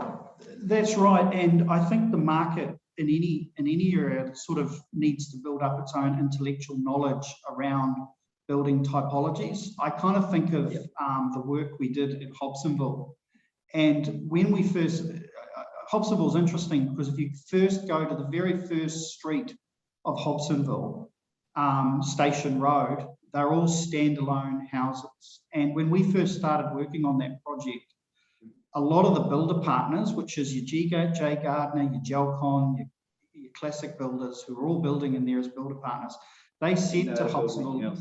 That's right, and I think the market in any area sort of needs to build up its own intellectual knowledge around building typologies. I kind of think of the work we did at Hobsonville, and when we first, Hobsonville is interesting because if you first go to the very first street of Hobsonville, Station Road, they're all standalone houses. And when we first started working on that project, a lot of the builder partners, which is your J Gardner, your Gelcon, your classic builders who are all building in there as builder partners, they said to Hobsonville,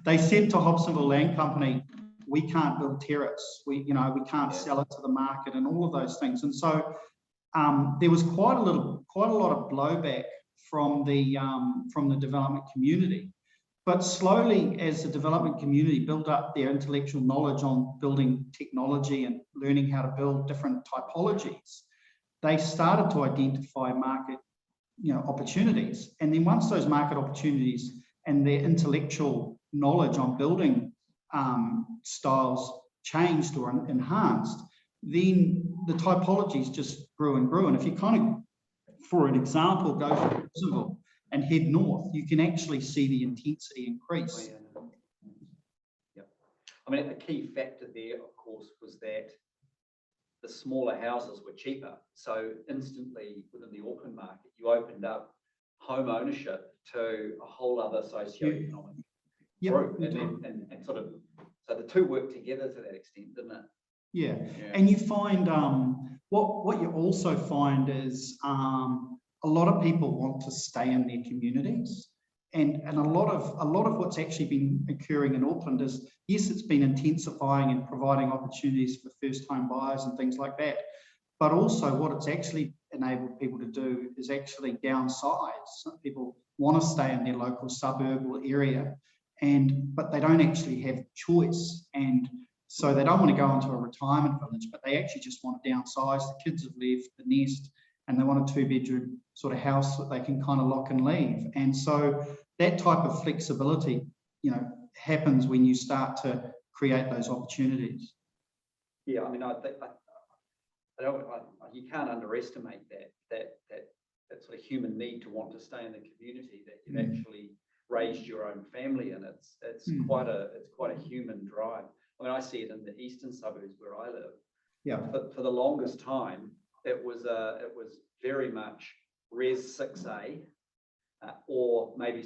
they said to Hobsonville Land Company, we can't build terrace, we can't sell it to the market and all of those things. And so there was quite a lot of blowback from the development community. But slowly, as the development community built up their intellectual knowledge on building technology and learning how to build different typologies, they started to identify market, opportunities. And then once those market opportunities and their intellectual knowledge on building styles changed or enhanced, then the typologies just grew and grew. And if you kind of, for an example, go to Brisbane and head north, you can actually see the intensity increase. Oh, yeah. I mean, a key factor there, of course, was that the smaller houses were cheaper. So instantly within the Auckland market, you opened up home ownership to a whole other socioeconomic group. And sort of, so the two worked together to that extent, didn't it? Yeah. And you find, what you also find is, a lot of people want to stay in their communities. And a lot of what's actually been occurring in Auckland is, yes, it's been intensifying and providing opportunities for first home buyers and things like that. But also what it's actually enabled people to do is actually downsize. Some people want to stay in their local suburb or area, but they don't actually have choice. And so they don't want to go into a retirement village, but they actually just want to downsize. The kids have left the nest and they want a 2-bedroom sort of house that they can kind of lock and leave. And so that type of flexibility, happens when you start to create those opportunities. Yeah, I mean, I think you can't underestimate that sort of human need to want to stay in the community that you've actually raised your own family, and it's quite a human drive. I mean, I see it in the eastern suburbs where I live. Yeah. But for the longest time, it was very much Res 6A, or maybe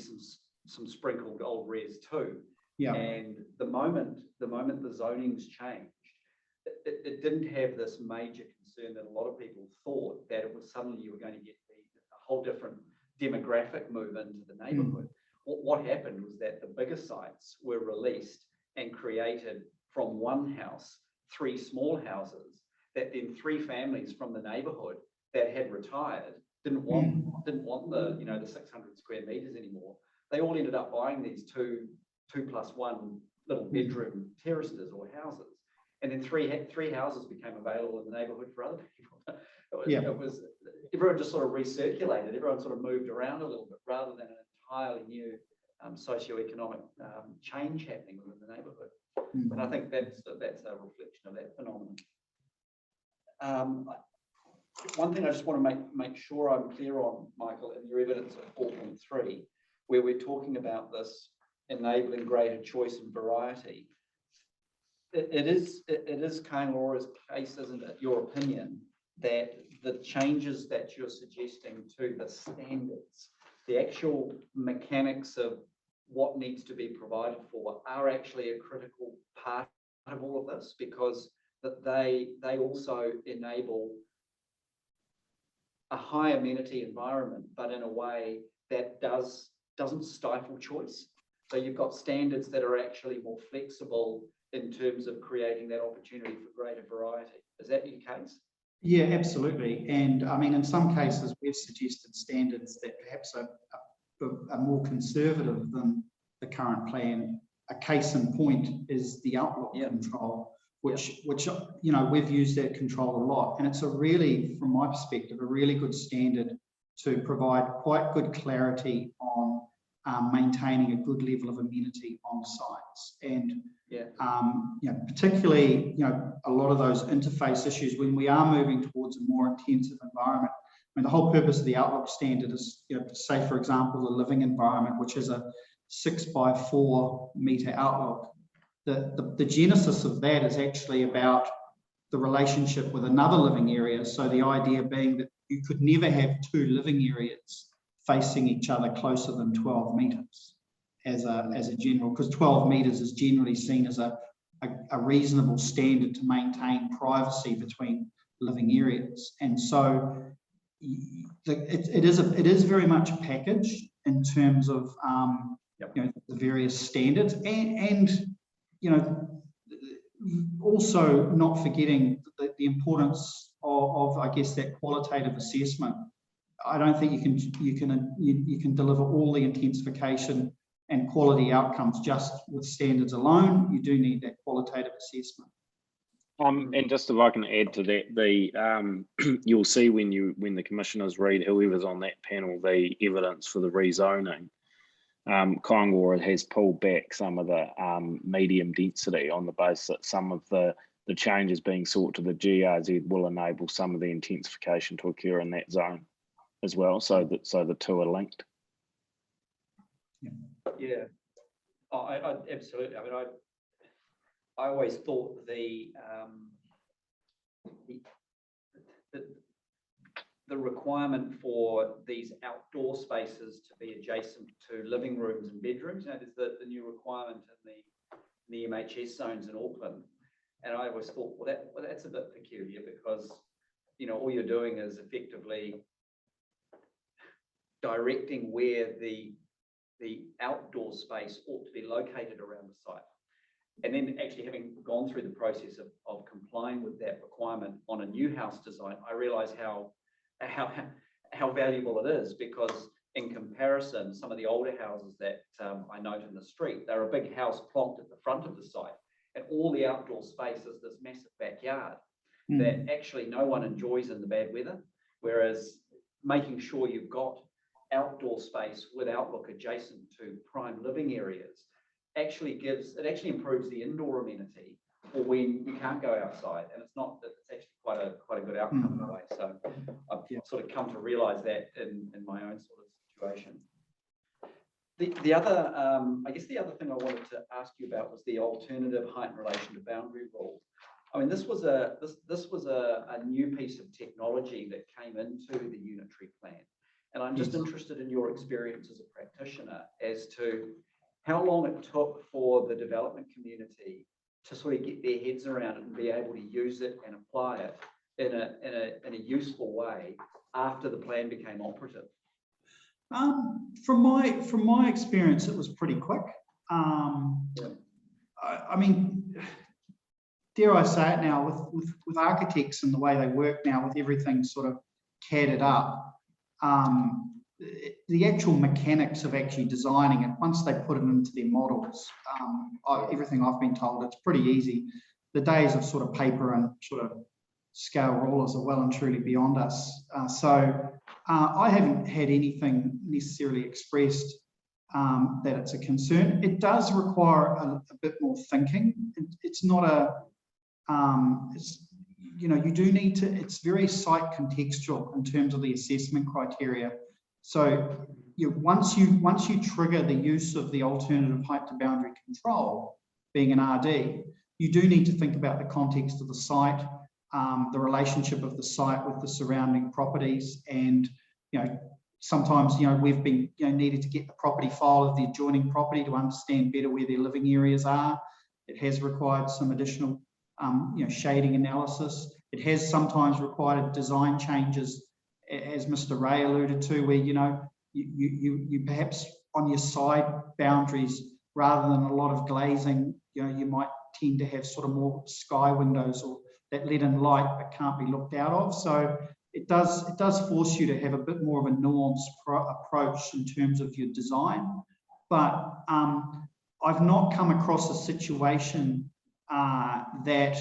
some sprinkled old Res 2. Yeah. And the moment the zoning's changed, it didn't have this major concern that a lot of people thought that it was suddenly you were going to get a whole different demographic move into the neighborhood. What happened was that the bigger sites were released and created from one house 3 small houses that then 3 families from the neighborhood that had retired didn't want the the 600 square meters anymore. They all ended up buying these 2+1 little bedroom terraces or houses, and then three houses became available in the neighborhood for other people. It was everyone just sort of recirculated. Everyone sort of moved around a little bit rather than an entirely new socioeconomic change happening within the neighborhood. And I think that's a reflection of that phenomenon. One thing I just want to make sure I'm clear on, Michael, in your evidence of 4.3, where we're talking about this enabling greater choice and variety. It is Kaingaroa's case, isn't it, your opinion, that the changes that you're suggesting to the standards, the actual mechanics of what needs to be provided for, are actually a critical part of all of this, because that they also enable a high amenity environment, but in a way that doesn't stifle choice. So you've got standards that are actually more flexible in terms of creating that opportunity for greater variety. Is that your case? Yeah, absolutely. And I mean, in some cases, we've suggested standards that perhaps are more conservative than the current plan. A case in point is the outlook control, which we've used that control a lot. And it's a really, from my perspective, a really good standard to provide quite good clarity on maintaining a good level of amenity on sites. And particularly, a lot of those interface issues when we are moving towards a more intensive environment. I mean, the whole purpose of the outlook standard is, say, for example, the living environment, which is a 6x4 meter outlook. The genesis of that is actually about the relationship with another living area. So the idea being that you could never have 2 living areas facing each other closer than 12 meters as a general, because 12 meters is generally seen as a reasonable standard to maintain privacy between living areas. And so it is very much a package in terms of the various standards, and also not forgetting the importance of I guess that qualitative assessment. I don't think you can deliver all the intensification and quality outcomes just with standards alone. You do need that qualitative assessment. And just if I can add to that, you'll see when the commissioners read, whoever's on that panel, the evidence for the rezoning, Kaingaroa has pulled back some of the medium density on the basis that some of the changes being sought to the GRZ will enable some of the intensification to occur in that zone as well. So the two are linked. Yeah, I absolutely. I mean, I always thought the requirement for these outdoor spaces to be adjacent to living rooms and bedrooms. There's the new requirement in the MHS zones in Auckland, and I always thought, well, that's a bit peculiar, because all you're doing is effectively directing where the outdoor space ought to be located around the site. And then actually having gone through the process of complying with that requirement on a new house design, I realize how valuable it is, because in comparison, some of the older houses that I note in the street, they're a big house plonked at the front of the site, and all the outdoor space is this massive backyard that actually no one enjoys in the bad weather. Whereas making sure you've got outdoor space with outlook adjacent to prime living areas actually improves the indoor amenity for when you can't go outside, and it's actually quite a good outcome in a way. So I've sort of come to realize that in my own sort of situation. The other, I guess the other thing I wanted to ask you about was the alternative height in relation to boundary rule. I mean, this was a new piece of technology that came into the unitary plan, and I'm just interested in your experience as a practitioner as to how long it took for the development community to sort of get their heads around it and be able to use it and apply it in a useful way after the plan became operative. From my experience, it was pretty quick. I mean, dare I say it now, with architects and the way they work now, with everything sort of CAD'd up, the actual mechanics of actually designing it, once they put it into their models, everything I've been told, it's pretty easy. The days of sort of paper and sort of scale rulers are well and truly beyond us. So I haven't had anything necessarily expressed that it's a concern. It does require a bit more thinking. It's not you do need to, it's very site contextual in terms of the assessment criteria. So once you trigger the use of the alternative height to boundary control, being an RD, you do need to think about the context of the site, the relationship of the site with the surrounding properties, and sometimes we've been needed to get the property file of the adjoining property to understand better where their living areas are. It has required some additional shading analysis. It has sometimes required design changes, as Mr. Ray alluded to, where you perhaps on your side boundaries, rather than a lot of glazing, you might tend to have sort of more sky windows or that let in light but can't be looked out of. So it does force you to have a bit more of a nuanced approach in terms of your design. But I've not come across a situation that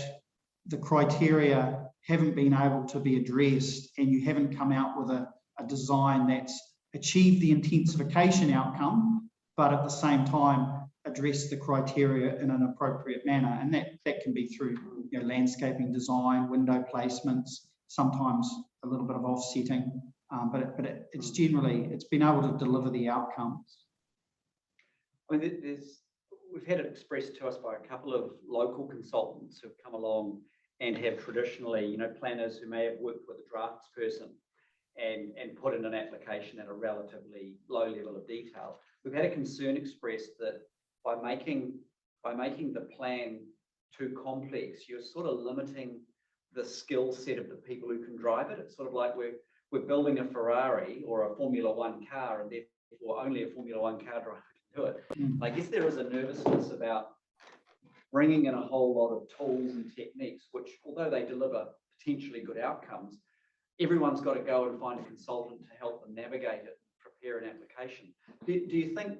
the criteria haven't been able to be addressed and you haven't come out with a design that's achieved the intensification outcome, but at the same time address the criteria in an appropriate manner. And that can be through landscaping design, window placements, sometimes a little bit of offsetting, but it's generally, it's been able to deliver the outcomes. I mean, we've had it expressed to us by a couple of local consultants who've come along and have traditionally, planners who may have worked with a drafts person and put in an application at a relatively low level of detail. We've had a concern expressed that by making the plan too complex, you're sort of limiting the skill set of the people who can drive it. It's sort of like we're building a Ferrari or a Formula One car, and therefore only a Formula One car driver can do it. I guess there is a nervousness about bringing in a whole lot of tools and techniques, which, although they deliver potentially good outcomes, everyone's got to go and find a consultant to help them navigate it, prepare an application. Do you think,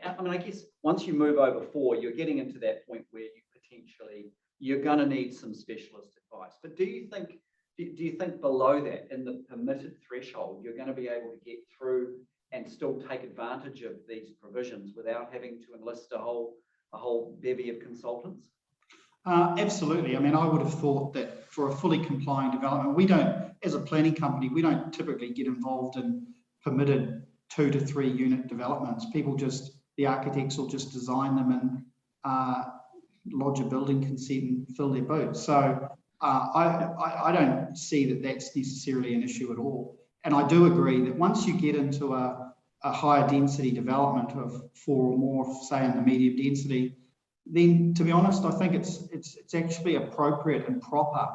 I mean, I guess once you move over 4, you're getting into that point where you're going to need some specialist advice. But do you think below that, in the permitted threshold, you're going to be able to get through and still take advantage of these provisions without having to enlist a whole bevy of consultants? Absolutely. I mean, I would have thought that for a fully complying development, we don't, as a planning company, we don't typically get involved in permitted 2 to 3 unit developments. The architects will just design them and lodge a building consent and fill their boots. So I don't see that that's necessarily an issue at all. And I do agree that once you get into a higher density development of 4 or more, say in the medium density, then to be honest, I think it's actually appropriate and proper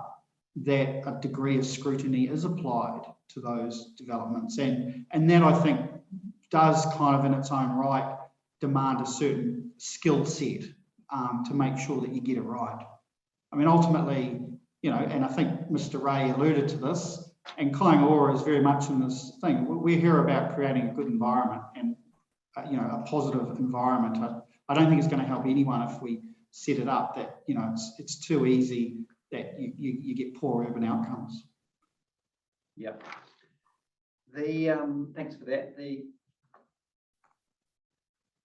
that a degree of scrutiny is applied to those developments. And that, I think, does kind of in its own right demand a certain skill set to make sure that you get it right. I mean, ultimately, you know, and I think Mr. Ray alluded to this, and Kaingaora is very much in this thing. We're here about creating a good environment and, you know, a positive environment. I don't think it's going to help anyone if we set it up that, you know, it's too easy that you get poor urban outcomes. Yeah. Thanks for that.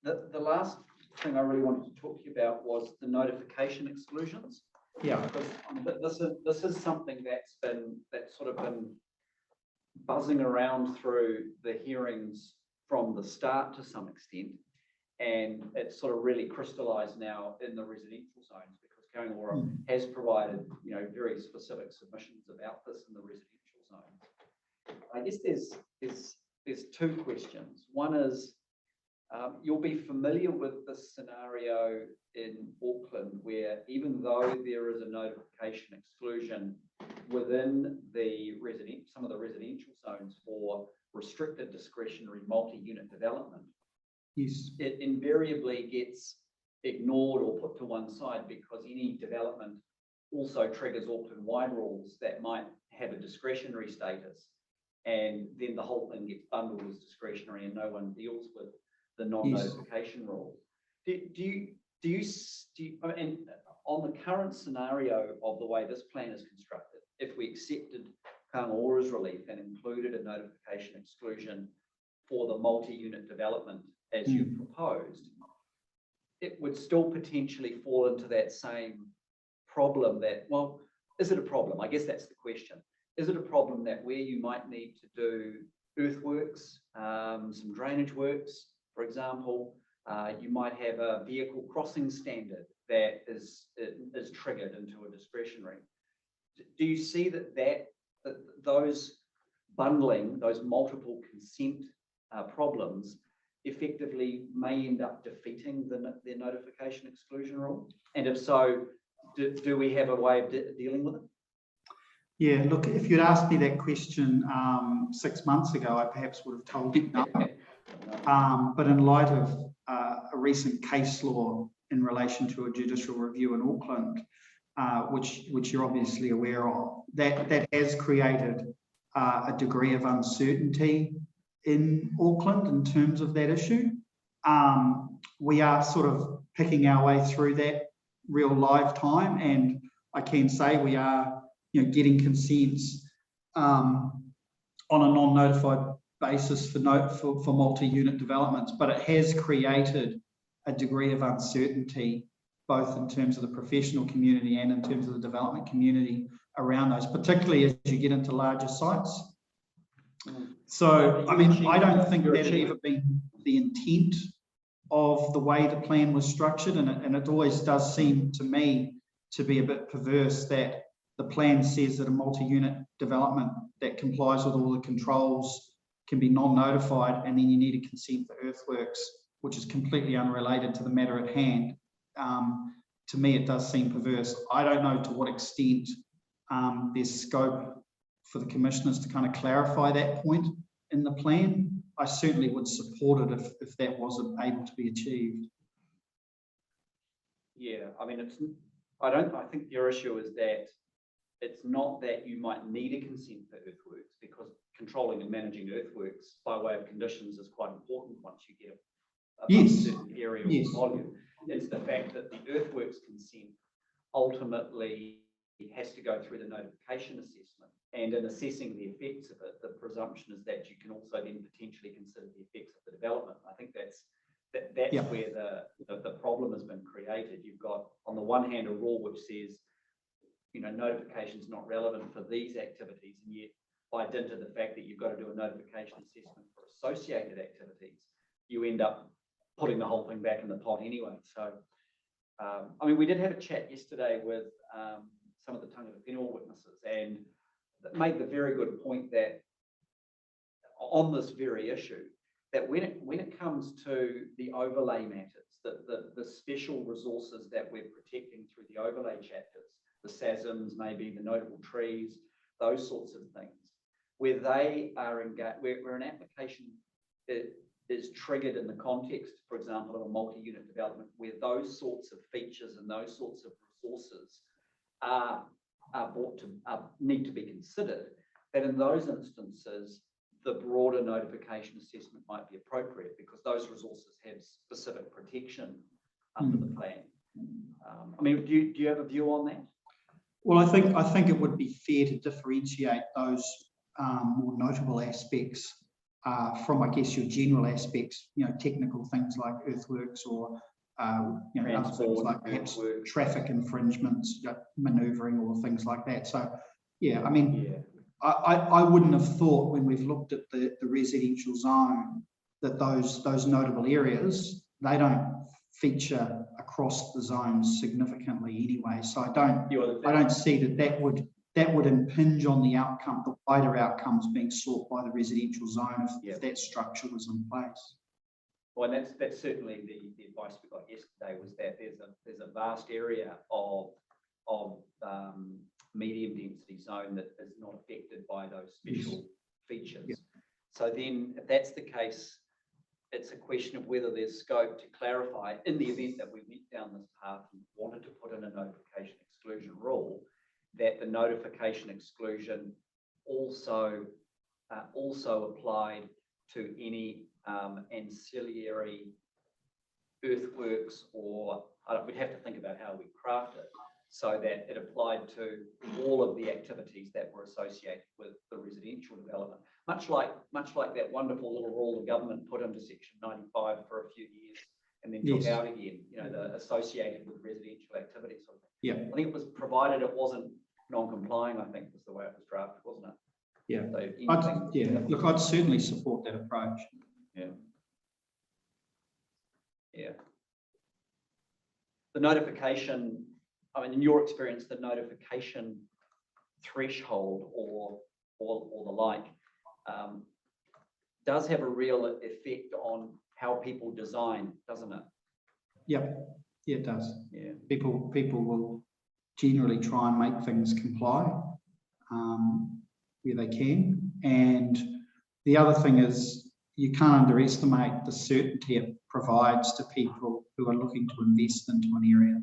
The last thing I really wanted to talk to you about was the notification exclusions. Yeah. Because this is something that's sort of been buzzing around through the hearings from the start to some extent, and it's sort of really crystallised now in the residential zones because Kaingaora has provided, you know, very specific submissions about this in the residential zones. I guess there's two questions. One is you'll be familiar with this scenario in Auckland where even though there is a notification exclusion within the some of the residential zones for restricted discretionary multi-unit development, Yes. it invariably gets ignored or put to one side because any development also triggers Auckland-wide rules that might have a discretionary status, and then the whole thing gets bundled as discretionary and no one deals with the non-notification rule. Do you and on the current scenario of the way this plan is constructed, if we accepted Kaingaora's relief and included a notification exclusion for the multi-unit development as you proposed, it would still potentially fall into that same problem that, well, is it a problem? I guess that's the question. Is it a problem that where you might need to do earthworks, some drainage works, for example, you might have a vehicle crossing standard that is triggered into a discretionary. Do you see that those bundling, those multiple consent problems effectively may end up defeating the notification exclusion rule? And if so, do we have a way of dealing with it? Yeah, look, if you'd asked me that question 6 months ago, I perhaps would have told you no. But in light of a recent case law in relation to a judicial review in Auckland, which you're obviously aware of, that has created a degree of uncertainty in Auckland in terms of that issue. We are sort of picking our way through that real live time, and I can say we are, you know, getting consents on a non-notified basis for multi-unit developments, but it has created a degree of uncertainty both in terms of the professional community and in terms of the development community around those, particularly as you get into larger sites. So, I mean, I don't think that had ever been the intent of the way the plan was structured, and it always does seem to me to be a bit perverse that the plan says that a multi-unit development that complies with all the controls can be non-notified, and then you need a consent for earthworks, which is completely unrelated to the matter at hand. To me, it does seem perverse. I don't know to what extent there's scope for the commissioners to kind of clarify that point in the plan. I certainly would support it if that wasn't able to be achieved. Yeah, I mean, I think your issue is that it's not that you might need a consent for earthworks, because controlling and managing earthworks by way of conditions is quite important once you get a certain area of volume. It's the fact that the earthworks consent ultimately has to go through the notification assessment. And in assessing the effects of it, the presumption is that you can also then potentially consider the effects of the development. I think that's where the problem has been created. You've got, on the one hand, a rule which says, you know, notification is not relevant for these activities, and yet by dint of the fact that you've got to do a notification assessment for associated activities, you end up putting the whole thing back in the pot anyway. So, I mean, we did have a chat yesterday with some of the Tangata Whenua witnesses, and that made the very good point that on this very issue, that when it comes to the overlay matters, the special resources that we're protecting through the overlay chapters, the SASMs, maybe the notable trees, those sorts of things, where they are engaged, where an application is triggered in the context, for example, of a multi-unit development where those sorts of features and those sorts of resources are need to be considered, that in those instances, the broader notification assessment might be appropriate because those resources have specific protection under the plan. I mean, do you have a view on that? Well, I think it would be fair to differentiate those more notable aspects from, I guess, your general aspects, technical things like earthworks or other things like perhaps traffic infringements, manoeuvring or things like that. So, yeah, I mean, I wouldn't have thought when we've looked at the residential zone that those notable areas, they don't feature across the zones significantly anyway. So I don't see that would impinge on the outcome, the wider outcomes being sought by the residential zone if that structure was in place. Well, and that's certainly the advice we got yesterday, was that there's a vast area of medium density zone that is not affected by those special features. Yeah. So then, if that's the case, it's a question of whether there's scope to clarify, in the event that we went down this path and wanted to put in a notification exclusion rule, that the notification exclusion also applied to any ancillary earthworks, or we'd have to think about how we craft it so that it applied to all of the activities that were associated with the residential development. Much like that wonderful little rule the government put into Section 95 for a few years and then took out again, the associated with residential activities. Sort of thing. Yeah. I think it was provided it wasn't non-complying, I think was the way it was drafted, wasn't it? Yeah. So look, I'd certainly support that approach. Yeah. Yeah. The notification, I mean, in your experience, the notification threshold or the like does have a real effect on how people design, doesn't it? Yep. Yeah, it does. Yeah. People will generally try and make things comply where they can. And the other thing is, you can't underestimate the certainty it provides to people who are looking to invest into an area.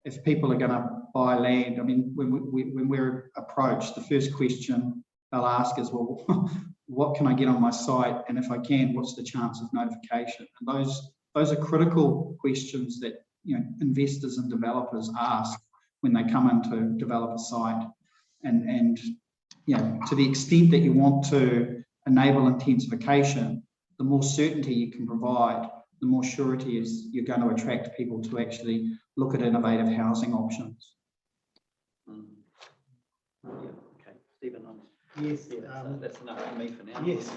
If people are going to buy land, I mean, when we're approached, the first question they'll ask is, well, what can I get on my site? And if I can, what's the chance of notification? And those are critical questions that investors and developers ask when they come in to develop a site. And to the extent that you want to enable intensification, the more certainty you can provide, the more surety is you're going to attract people to actually look at innovative housing options. Yeah, okay, Stephen. Yes, that's enough for me for now. Yes,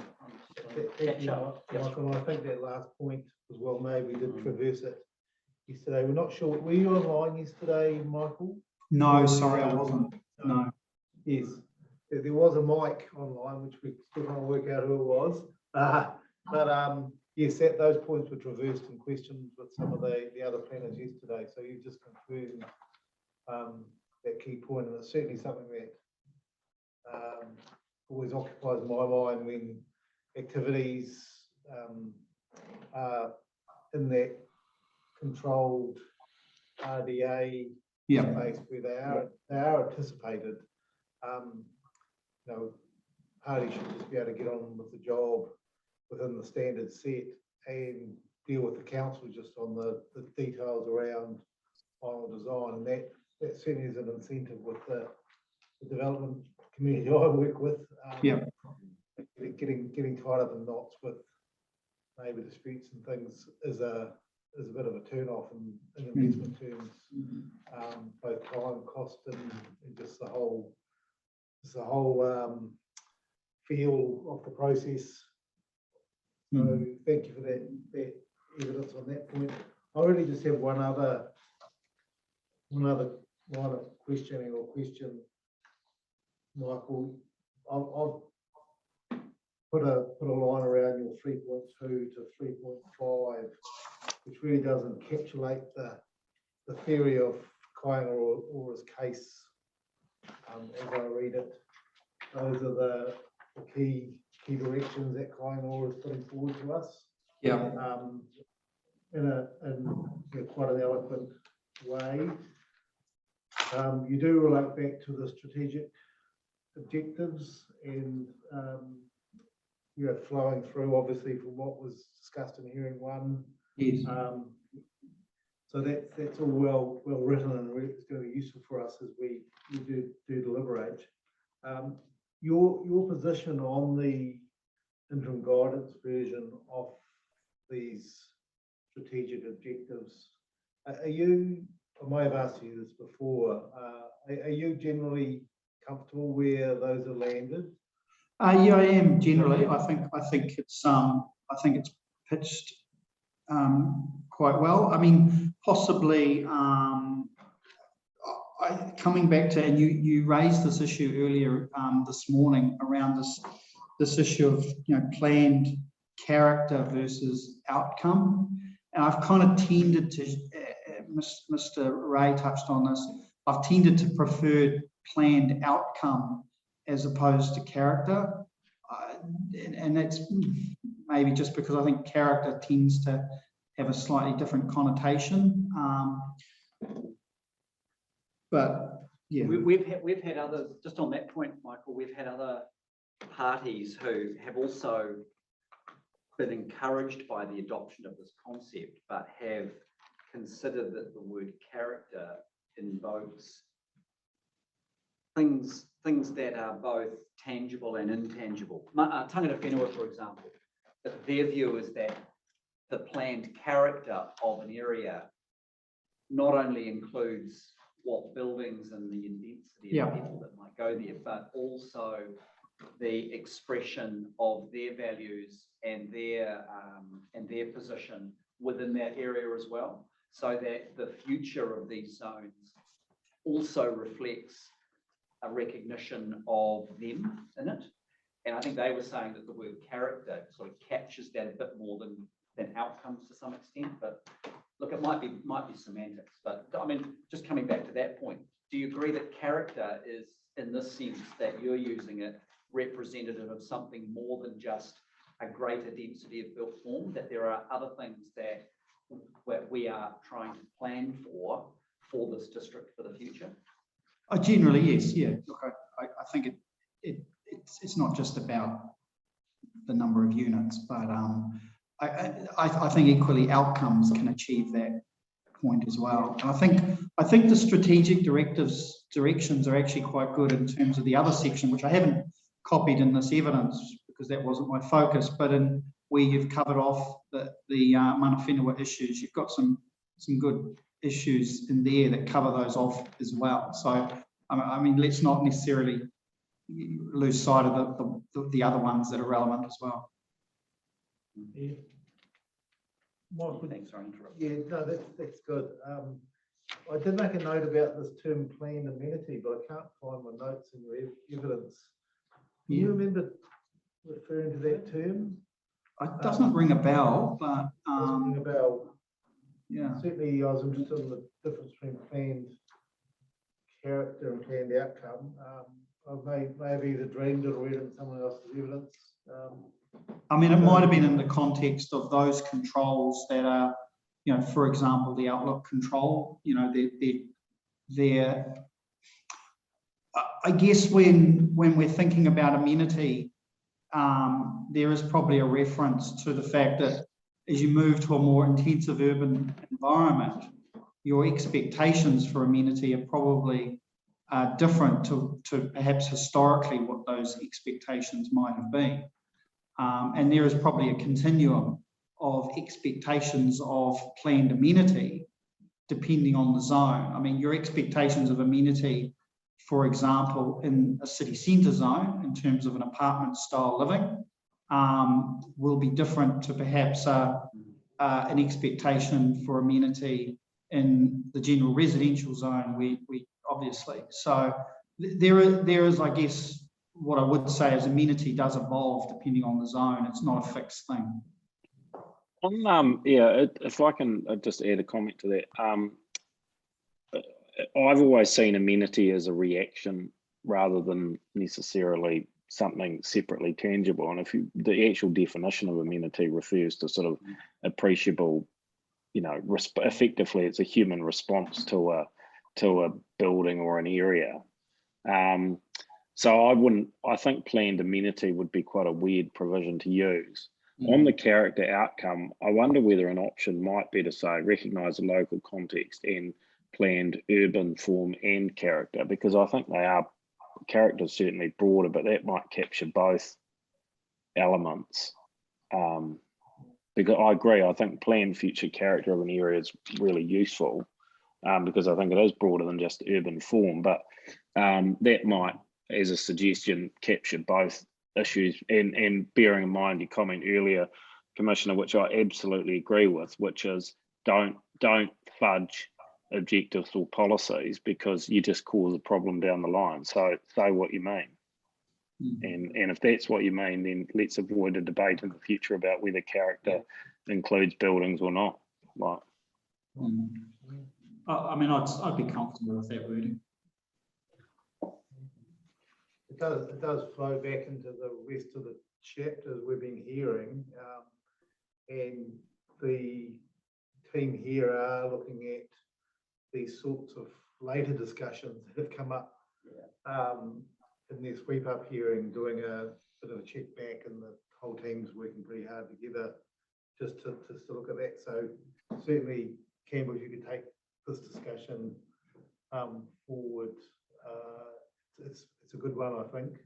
Michael, I think that last point was well made. We did traverse it yesterday. We're not sure. Were you online yesterday, Michael? No, sorry, I wasn't. No. Yes, there was a mic online, which we still can't work out who it was. But yes, those points were traversed and questioned with some of the other planners yesterday. So you've just confirmed that key point, and it's certainly something that always occupies my mind when activities are in that controlled RDA space where they are anticipated. Parties should just be able to get on with the job within the standard set and deal with the council just on the details around final design, and that certainly is an incentive with the development community I work with. Getting tied up in knots with neighbour disputes and things is a bit of a turn off in investment terms, both time, cost, and just the whole feel of the process. So thank you for that evidence on that point. I really just have one other line of questioning or question, Michael. I've put a line around your 3.2 to 3.5, which really does encapsulate the theory of Kāinga Ora's case as I read it. Those are the key directions that Kāinga Ora is putting forward to us. Yeah. In quite an eloquent way. You do relate back to the strategic objectives and flowing through obviously from what was discussed in hearing one. Yes. So that's all well written, and it's going to be useful for us as we do deliberate. Your position on the interim guidance version of these strategic objectives, are you, I may have asked you this before, are you generally comfortable where those are landed? Yeah, I am generally. I think it's pitched quite well. I mean, possibly coming back to, and you raised this issue earlier this morning around this issue of planned character versus outcome, and I've kind of tended to, Mr. Ray touched on this, I've tended to prefer planned outcome as opposed to character, and that's maybe just because I think character tends to have a slightly different connotation. But yeah, we've had others, just on that point, Michael, we've had other parties who have also been encouraged by the adoption of this concept, but have considered that the word character invokes things that are both tangible and intangible. Tangata Whenua, for example, their view is that the planned character of an area not only includes what buildings and the intensity of people that might go there, but also the expression of their values and their position within that area as well, so that the future of these zones also reflects a recognition of them in it. And I think they were saying that the word character sort of captures that a bit more than outcomes to some extent. But look, it might be semantics. But I mean, just coming back to that point, do you agree that character is, in this sense that you're using it, representative of something more than just a greater density of built form, that there are other things that we are trying to plan for this district for the future? Generally, yes, yeah. Look, I think it's not just about the number of units, but I think equally outcomes can achieve that point as well. And I think the strategic directions are actually quite good in terms of the other section, which I haven't copied in this evidence because that wasn't my focus, but in where you've covered off the mana whenua issues, you've got some good issues in there that cover those off as well. So, I mean, let's not necessarily lose sight of the other ones that are relevant as well. Yeah. Michael, Thanks, sorry, interrupt. Yeah, no, that's good. I did make a note about this term planned amenity, but I can't find my notes in your evidence. Do you remember referring to that term? It doesn't ring a bell, but doesn't ring a bell. Yeah. Certainly, I was interested in the difference between planned character and planned outcome. I may have either dreamed it or read it in someone else's evidence. I mean, it might have been in the context of those controls that are, for example, the outlook control. They're I guess when we're thinking about amenity, there is probably a reference to the fact that as you move to a more intensive urban environment, your expectations for amenity are probably different to perhaps historically what those expectations might have been. And there is probably a continuum of expectations of planned amenity depending on the zone. I mean, your expectations of amenity, for example, in a city centre zone, in terms of an apartment style living, will be different to perhaps an expectation for amenity in the general residential zone, we obviously. So there is, I guess, what I would say is amenity does evolve depending on the zone. It's not a fixed thing. If I can just add a comment to that. I've always seen amenity as a reaction rather than necessarily something separately tangible. And if the actual definition of amenity refers to sort of appreciable, effectively it's a human response to a building or an area. So I think planned amenity would be quite a weird provision to use. On the character outcome, I wonder whether an option might be to say recognise the local context and planned urban form and character, because I think they are, character is certainly broader, but that might capture both elements. Because I agree, I think planned future character of an area is really useful, because I think it is broader than just urban form, but that might, as a suggestion, capture both issues, and bearing in mind your comment earlier, Commissioner, which I absolutely agree with, which is don't fudge objectives or policies, because you just cause a problem down the line. So say what you mean. And if that's what you mean, then let's avoid a debate in the future about whether character includes buildings or not. Like, I mean, I'd be comfortable with that wording. It does flow back into the rest of the chapters we've been hearing, and the team here are looking at these sorts of later discussions that have come up in their sweep up hearing, doing a bit of a check back, and the whole team's working pretty hard together just to look at that. So certainly, Campbell, if you could take this discussion forward. It's a good one, I think.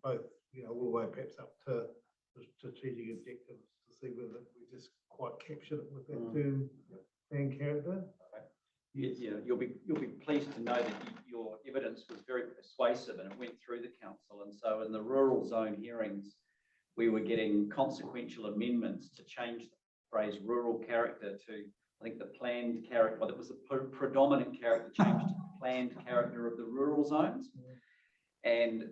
Both, all the way perhaps up to the strategic objectives, to see whether we just quite captured it with that term and character. You'll be pleased to know that your evidence was very persuasive and it went through the council. And so in the rural zone hearings, we were getting consequential amendments to change the phrase rural character to, I think, the planned character. Well, it was the predominant character changed to the planned character of the rural zones. And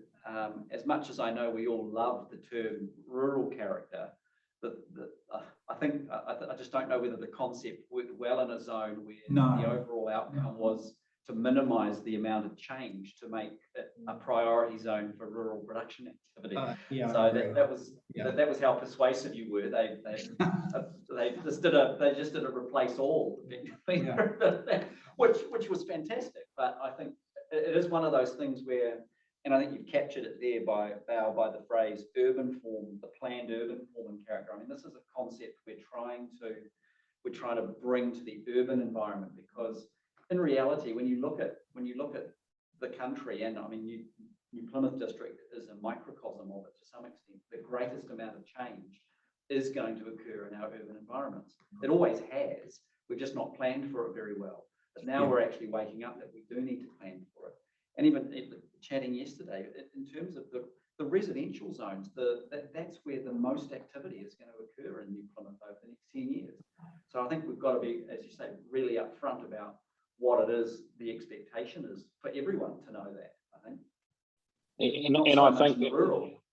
as much as I know we all love the term rural character, I just don't know whether the concept worked well in a zone where the overall outcome was to minimise the amount of change to make it a priority zone for rural production activity. So that was how persuasive you were. They just did a replace all, which was fantastic. But I think it is one of those things where, and I think you've captured it there by the phrase urban form, the planned urban form and character. I mean, this is a concept we're trying to bring to the urban environment, because in reality, when you look at the country, and I mean, New Plymouth District is a microcosm of it to some extent. The greatest amount of change is going to occur in our urban environments. It always has. We've just not planned for it very well. But now we're actually waking up that we do need to plan for it. And even chatting yesterday, in terms of the residential zones, that's where the most activity is going to occur in New Plymouth over the next 10 years. So I think we've got to be, as you say, really upfront about what it is, the expectation is for everyone to know that, I think. And I think rural.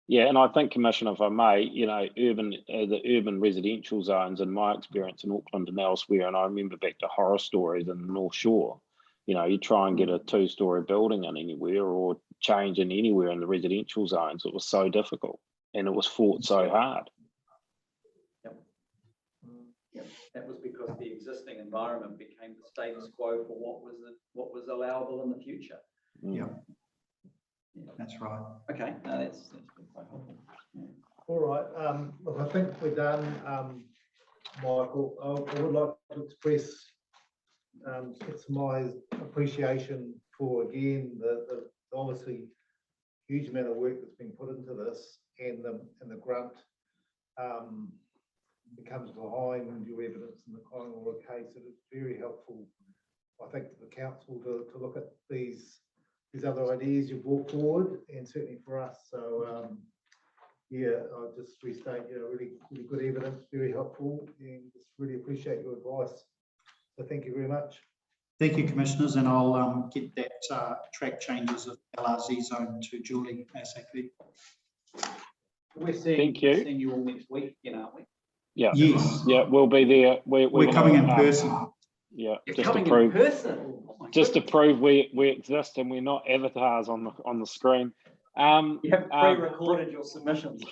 Yeah, and I think, Commissioner, if I may, the urban residential zones, in my experience in Auckland and elsewhere, and I remember back to horror stories in the North Shore, you try and get a 2-story building in anywhere, or change in anywhere in the residential zones. It was so difficult, and it was fought so hard. Yep. That was because the existing environment became the status quo for what was allowable in the future. Yeah. That's right. Okay, no, that's quite helpful. Yeah. All right. Look, I think we're done. Michael, I would like to express my appreciation for, again, the obviously huge amount of work that's been put into this, and the grunt that comes behind your evidence in the Kaingaroa case. It is very helpful, I think, to the council to look at these other ideas you've brought forward, and certainly for us. So I'll just restate, really good evidence, very helpful, and just really appreciate your advice. So thank you very much. Thank you, Commissioners, and I'll get that track changes of LRZ zone to Julie ASAP. We're seeing you all next week, aren't we? Yeah. Yes. Yeah, we'll be there. We're coming in person. Yeah, You're just coming to prove, in person. just to prove we exist and we're not avatars on the screen. You have pre-recorded your submissions.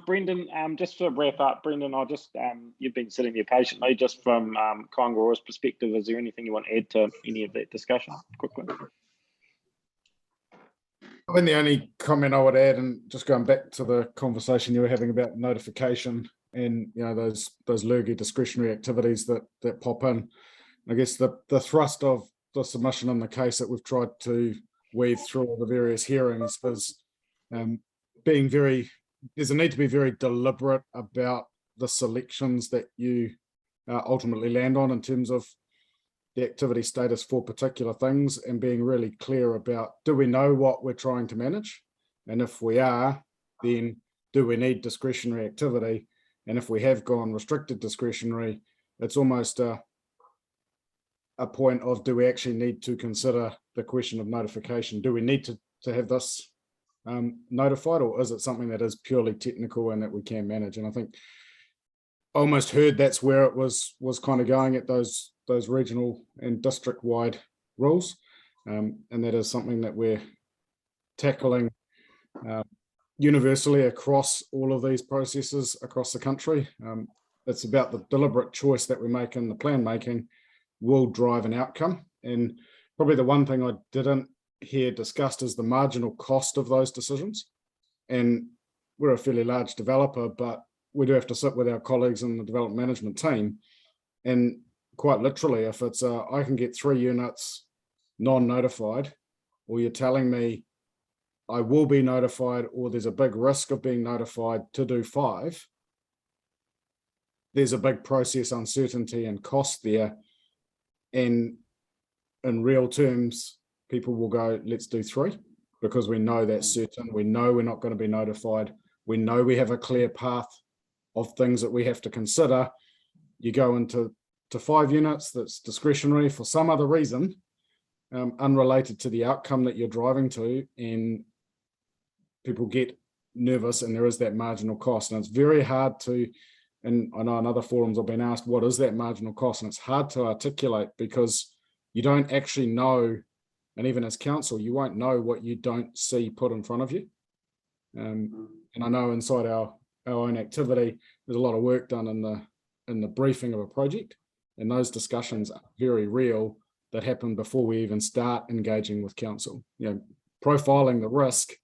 Brendan, just to wrap up, Brendan, I'll just, you've been sitting there patiently, just from Kaingaroa's perspective, is there anything you want to add to any of that discussion quickly? I mean, the only comment I would add, and just going back to the conversation you were having about notification and, you know, those LURGI discretionary activities that pop in. I guess the thrust of the submission in the case that we've tried to weave through all the various hearings is being very, there's a need to be very deliberate about the selections that you ultimately land on in terms of the activity status for particular things, and being really clear about, do we know what we're trying to manage? And if we are, then do we need discretionary activity? And if we have gone restricted discretionary, it's almost a point of, do we actually need to consider the question of notification? Do we need to have this notified, or is it something that is purely technical and that we can manage? And I think I almost heard that's where it was kind of going at those regional and district wide rules, and that is something that we're tackling universally across all of these processes across the country. It's about the deliberate choice that we make in the plan making will drive an outcome. And probably the one thing I didn't hear discussed is the marginal cost of those decisions. And we're a fairly large developer, but we do have to sit with our colleagues in the development management team. And quite literally, if it's I can get 3 units non-notified, or you're telling me I will be notified, or there's a big risk of being notified to do 5, there's a big process uncertainty and cost there. And in real terms, people will go, let's do 3, because we know that's certain. We know we're not going to be notified. We know we have a clear path of things that we have to consider. You go into 5 units that's discretionary for some other reason, unrelated to the outcome that you're driving to, and people get nervous, and there is that marginal cost. And it's very hard to, and I know in other forums I've been asked, what is that marginal cost? And it's hard to articulate, because you don't actually know, and even as council, you won't know what you don't see put in front of you. And I know inside our own activity, there's a lot of work done in the briefing of a project, and those discussions are very real that happen before we even start engaging with council. You know, profiling the risk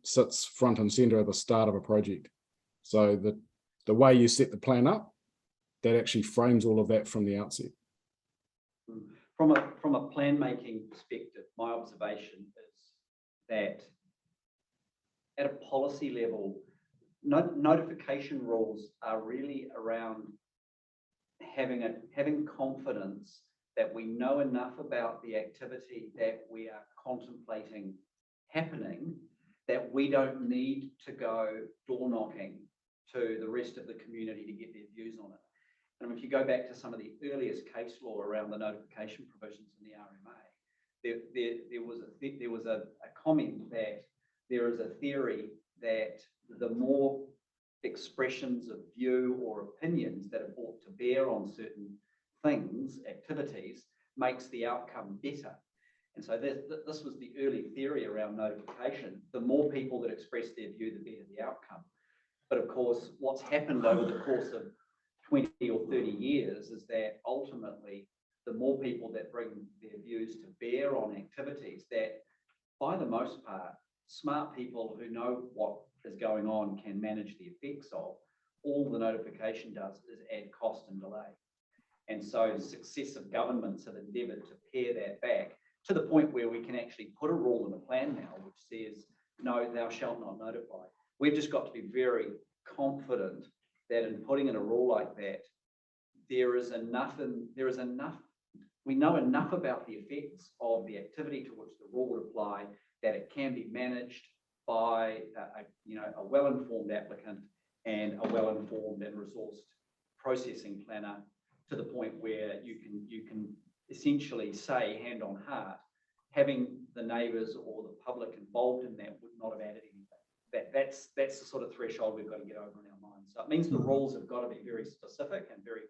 sits front and center at the start of a project. So the way you set the plan up, that actually frames all of that from the outset. From a plan making perspective, my observation is that at a policy level, notification rules are really around having confidence that we know enough about the activity that we are contemplating happening, that we don't need to go door knocking to the rest of the community to get their views on it. And if you go back to some of the earliest case law around the notification provisions in the RMA, there was a comment that there is a theory that the more expressions of view or opinions that are brought to bear on certain things, activities, makes the outcome better. And so this was the early theory around notification. The more people that express their view, the better the outcome. But of course, what's happened over the course of 20 or 30 years is that ultimately, the more people that bring their views to bear on activities, that by the most part, smart people who know what is going on can manage the effects of, all the notification does is add cost and delay. And so successive governments have endeavoured to pare that back to the point where we can actually put a rule in the plan now which says, no, thou shalt not notify. We've just got to be very confident that in putting in a rule like that, we know enough about the effects of the activity to which the rule would apply, that it can be managed by a well-informed applicant and a well-informed and resourced processing planner, to the point where you can essentially say, hand on heart, having the neighbours or the public involved in that would not have added anything. That's the sort of threshold we've got to get over in our minds. So it means the rules have got to be very specific and very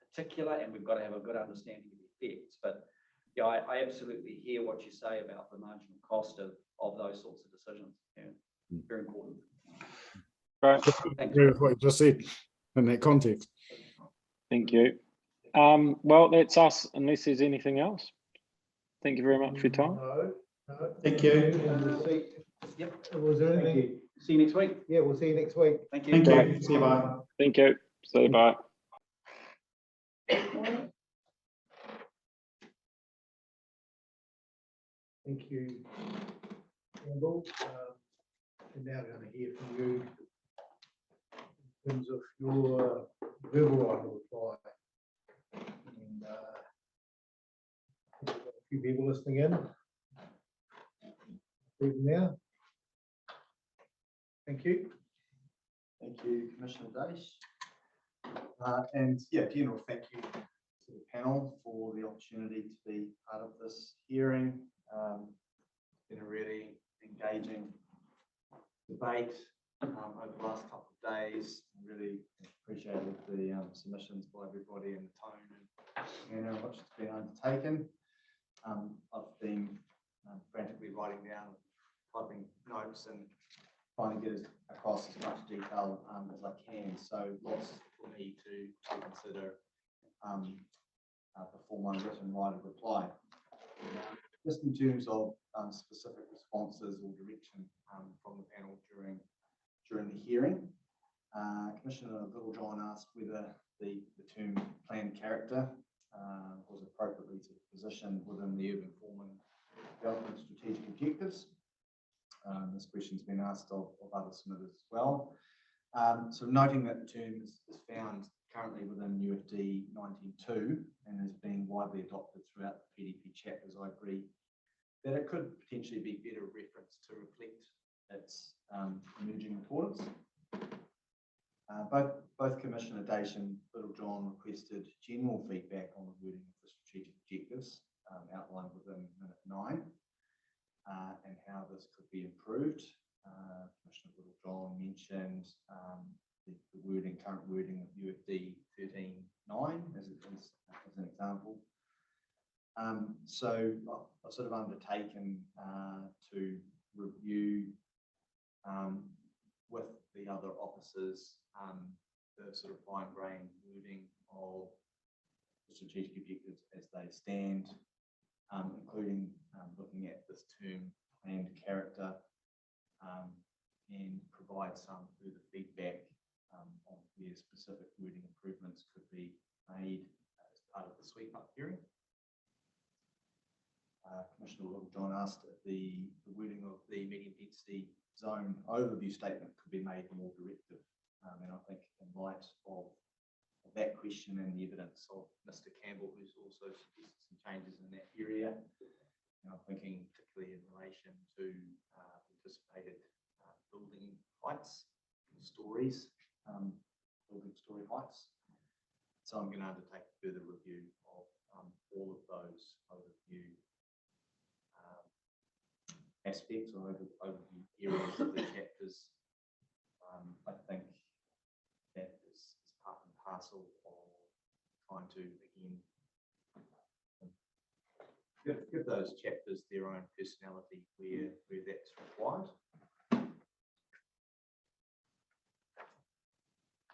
particular, and we've got to have a good understanding of the effects. But yeah, I absolutely hear what you say about the marginal cost of those sorts of decisions. Yeah, very important. Right, Thanks. Agree with what you just said in that context. thank you. Well, that's us, unless there's anything else. Thank you very much for your time. No, no. Thank you. And we'll see. Yep. Was there Thank anything? you. See you next week. Yeah, we'll see you next week. Thank you. Thank Right. you. See you, bye. Thank you. See you, bye. Thank you, Campbell. We're now going to hear from you in terms of your verbal right of reply. And a few people listening in. Even now. Thank you. Thank you, Commissioner Dace. And yeah, general thank you to the panel for the opportunity to be part of this hearing. It's been a really engaging debate over the last couple of days. I really appreciated the submissions by everybody and the tone and manner in which it's been undertaken. I've been frantically writing down, typing notes and trying to get across as much detail as I can. So lots for me to consider before my written right of reply. Just in terms of specific responses or direction from the panel during the hearing, Commissioner Littlejohn asked whether the term planned character was appropriately positioned within the urban form and development strategic objectives. This question's been asked of other submitters as well. So noting that the term is found currently within UFD 19.2 and is being widely adopted throughout the PDP chapters, I agree that it could potentially be better referenced to reflect its emerging importance. Both Commissioner Dace and Littlejohn requested general feedback on the wording of the strategic objectives outlined within minute 9 and how this could be improved. Commissioner Littlejohn mentioned the wording, current wording of UFD 13.9 as an example. So I've sort of undertaken to review with the other officers the sort of fine-grained wording of the strategic objectives as they stand, including looking at this term planned character and provide some further feedback on where specific wording improvements could be made as part of the sweep-up hearing. Commissioner Littlejohn asked if the wording of the medium density zone overview statement could be made more directive. And I think in light of that question and the evidence of Mr. Campbell, who's also suggested some changes in that area, and I'm thinking particularly in relation to anticipated building heights, stories, building story heights. So I'm going to undertake a further review of all of those overview aspects or overview areas of the chapters. I think that is part and parcel of trying to, again, give those chapters their own personality where that's required.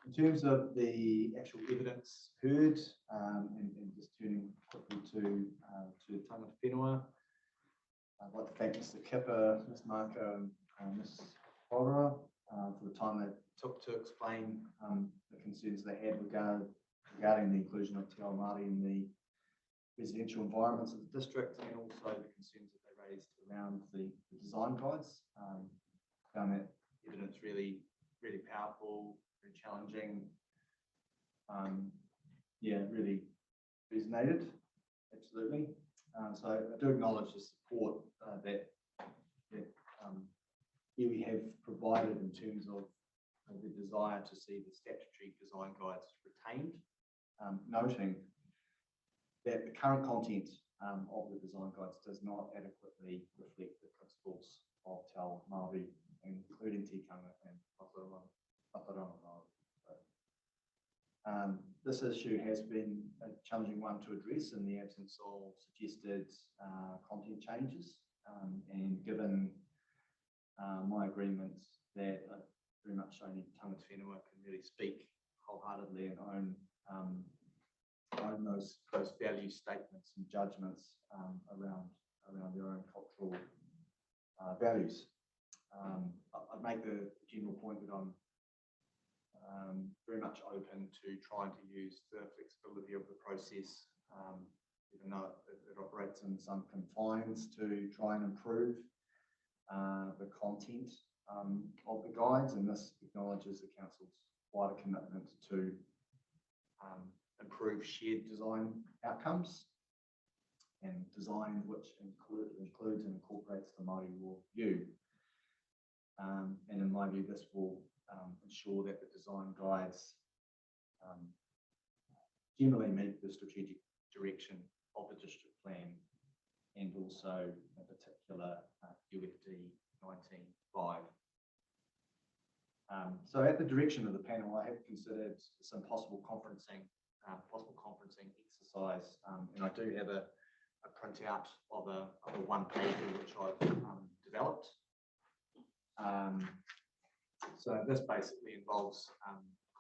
In terms of the actual evidence heard, and just turning quickly to Tangata Whenua, I'd like to thank Mr. Kipper, Ms. Marco, and Ms. Horror for the time they took to explain the concerns they had regarding the inclusion of Te Ao Māori in the residential environments of the district, and also the concerns that they raised around the design guides. Found that evidence really, really powerful, very challenging. Yeah, really resonated, absolutely. So I do acknowledge the support that we have provided in terms of the desire to see the statutory design guides retained, noting that the current content of the design guides does not adequately reflect the principles of Te Ao Māori, including tikanga and Whakarongo Māori. this issue has been a challenging one to address in the absence of suggested content changes. And given my agreement that very much only Tangata Whenua can really speak wholeheartedly and own those value statements and judgments around their own cultural values. I'd make the general point that I'm very much open to trying to use the flexibility of the process, even though it operates in some confines, to try and improve the content of the guides, and this acknowledges the council's wider commitment to improve shared design outcomes and design which includes and incorporates the Māori worldview. And in my view, this will ensure that the design guides generally meet the strategic direction of the district plan and also in particular UFD 19.5. So at the direction of the panel, I have considered some possible conferencing exercise, and I do have a printout of a one-pager which I've developed. So this basically involves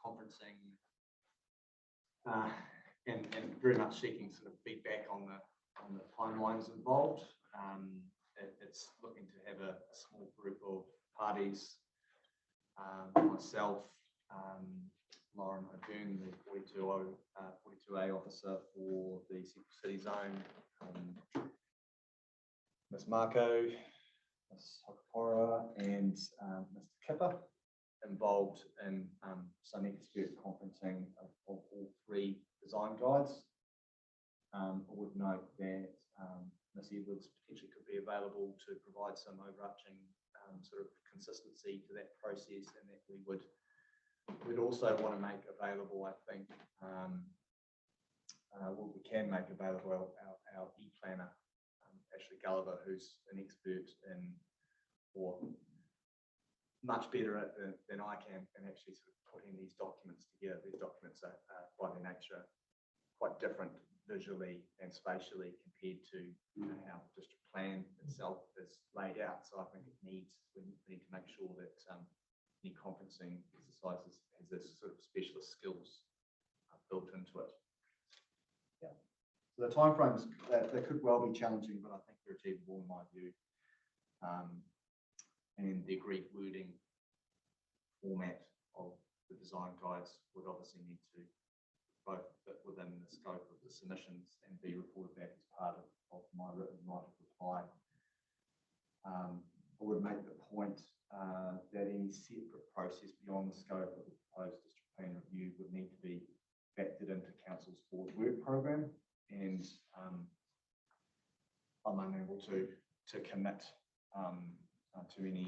conferencing and very much seeking sort of feedback on the timelines involved. It's looking to have a small group of parties, myself, Lauren O'Byrne, the 42A officer for the Central City Zone, Ms. Marco, Ms. Hokapora, and Mr. Kipper, involved in some expert conferencing of all three design guides. I would note that Ms. Edwards potentially could be available to provide some overarching sort of consistency to that process, and that we'd also want to make available, I think, what we can make available our e-planner, Ashley Gulliver, who's an expert in, or much better at than I can, in actually sort of putting these documents together. These documents are by their nature quite different visually and spatially compared to how the district plan itself is laid out. So I think we need to make sure that any conferencing exercises has this sort of specialist skills built into it. Yeah. So the timeframes they could well be challenging, but I think they're achievable in my view. And the agreed wording format of the design guides would obviously need to both fit within the scope of the submissions and be reported back as part of my written right of reply. I would make the point that any separate process beyond the scope of the proposed district plan review would need to be factored into council's forward work program, and I'm unable to commit to any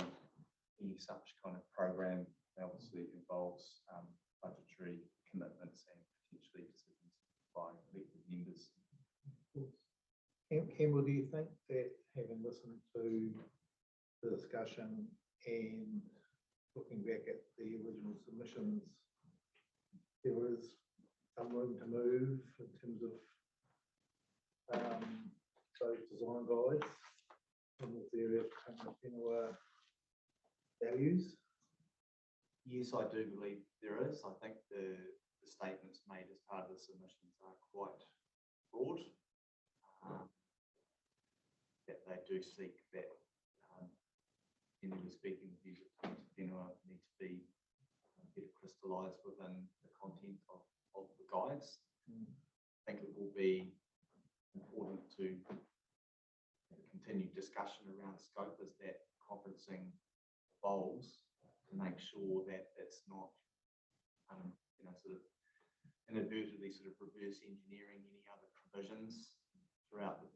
such kind of program. That obviously involves budgetary commitments and potentially decisions by elected members. Campbell, do you think that, having listened to the discussion and looking back at the original submissions, there is some room to move in terms of those design guides in this area of Tangata Whenua values? Yes, I do believe there is. I think the statements made as part of the submissions are quite broad. That they do seek that generally speaking, the views of Tangata Whenua need to be better crystallised within the content of the guides. I think it will be important to have a continued discussion around scope as that conferencing evolves, to make sure that it's not, sort of inadvertently sort of reverse engineering any other provisions throughout the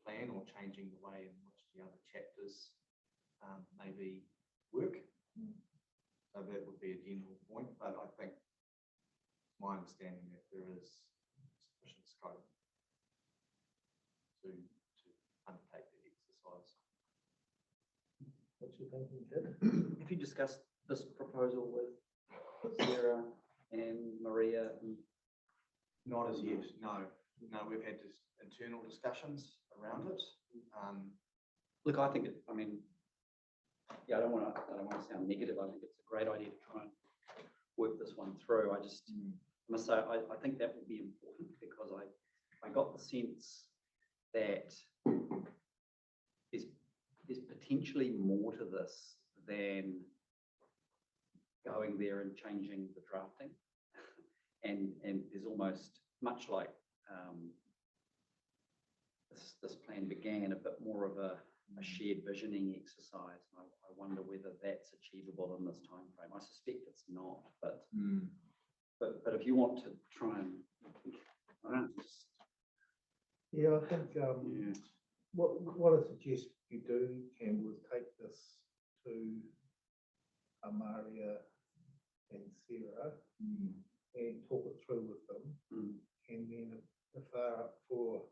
plan, or changing the way in which the other chapters maybe work. So that would be a general point, but I think it's my understanding that there is sufficient scope to undertake the exercise. What's your thinking, Kid? If you discuss this proposal with Sarah and Maria and Not as yet, no. No, we've had just internal discussions around it. Look, I think it, I mean, yeah, I don't want to sound negative. I think it's a great idea to try and work this one through. I just must say, I think that will be important because I got the sense that there's potentially more to this than going there and changing the drafting. And there's almost much like this plan began, a bit more of a shared visioning exercise. I wonder whether that's achievable in this time frame. I suspect it's not, but if you want to try and, I don't know, just, Yeah, I think what I suggest you do, Campbell, is take this to Amaria and Sarah and talk it through with them. And then if they're up for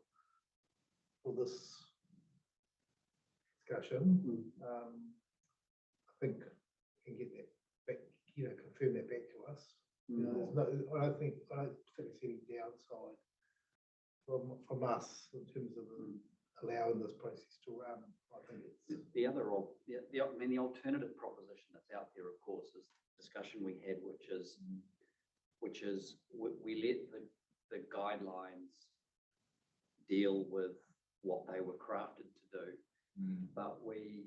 this discussion, I think we can get that back, confirm that back to us. There's no, I don't particularly see any downside from us in terms of allowing this process to run. I think it's the other, I mean, the alternative proposition that's out there, of course, is the discussion we had, which is we let the guidelines deal with what they were crafted to do, but we,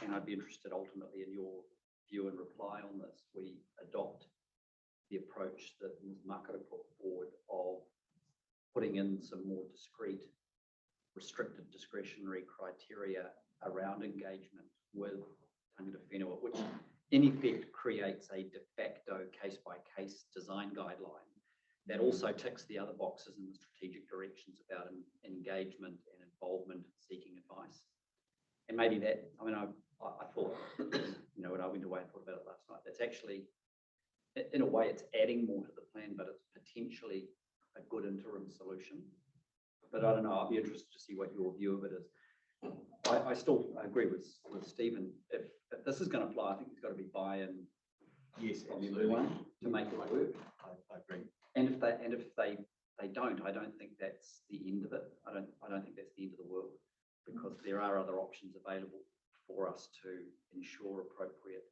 and I'd be interested ultimately in your view and reply on this, we adopt the approach that Ms. Makara put forward of putting in some more discrete, restricted discretionary criteria around engagement with tangata whenua, which in effect creates a de facto case-by-case design guideline that also ticks the other boxes in the strategic directions about engagement and involvement and seeking advice. And maybe that, I mean, I thought, when I went away and thought about it last night, that's actually, in a way, it's adding more to the plan, but it's potentially a good interim solution. But I don't know, I'll be interested to see what your view of it is. I still agree with Stephen. If this is going to fly, I think there's got to be buy-in, yes, from everyone to make it work. I agree. And if they don't, I don't think that's the end of it. I don't think that's the end of the world, because there are other options available for us to ensure appropriate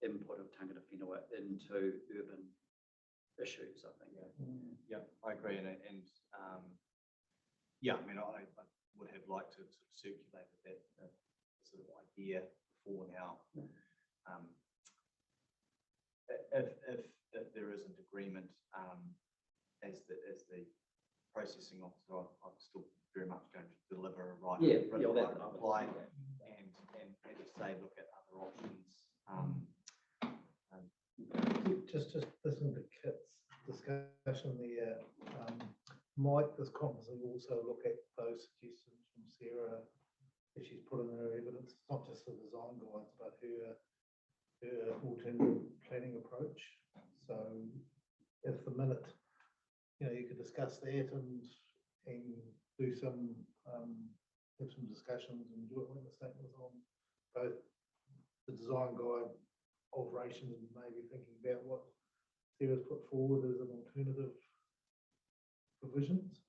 input of tangata whenua into urban issues, I think. Yeah, I agree. And yeah, I mean, I would have liked to sort of circulate that sort of idea before now. If there isn't agreement, as the processing officer, I'm still very much going to deliver a right reply, and as you say, look at other options. just listening to Kit's discussion there. Might this conference also look at those suggestions from Sarah that she's put in her evidence, not just the design guides, but her alternative planning approach? So if the minute, you could discuss that and do some have some discussions and do it when the statement was on both the design guide alterations and maybe thinking about what Sarah's put forward as an alternative provisions.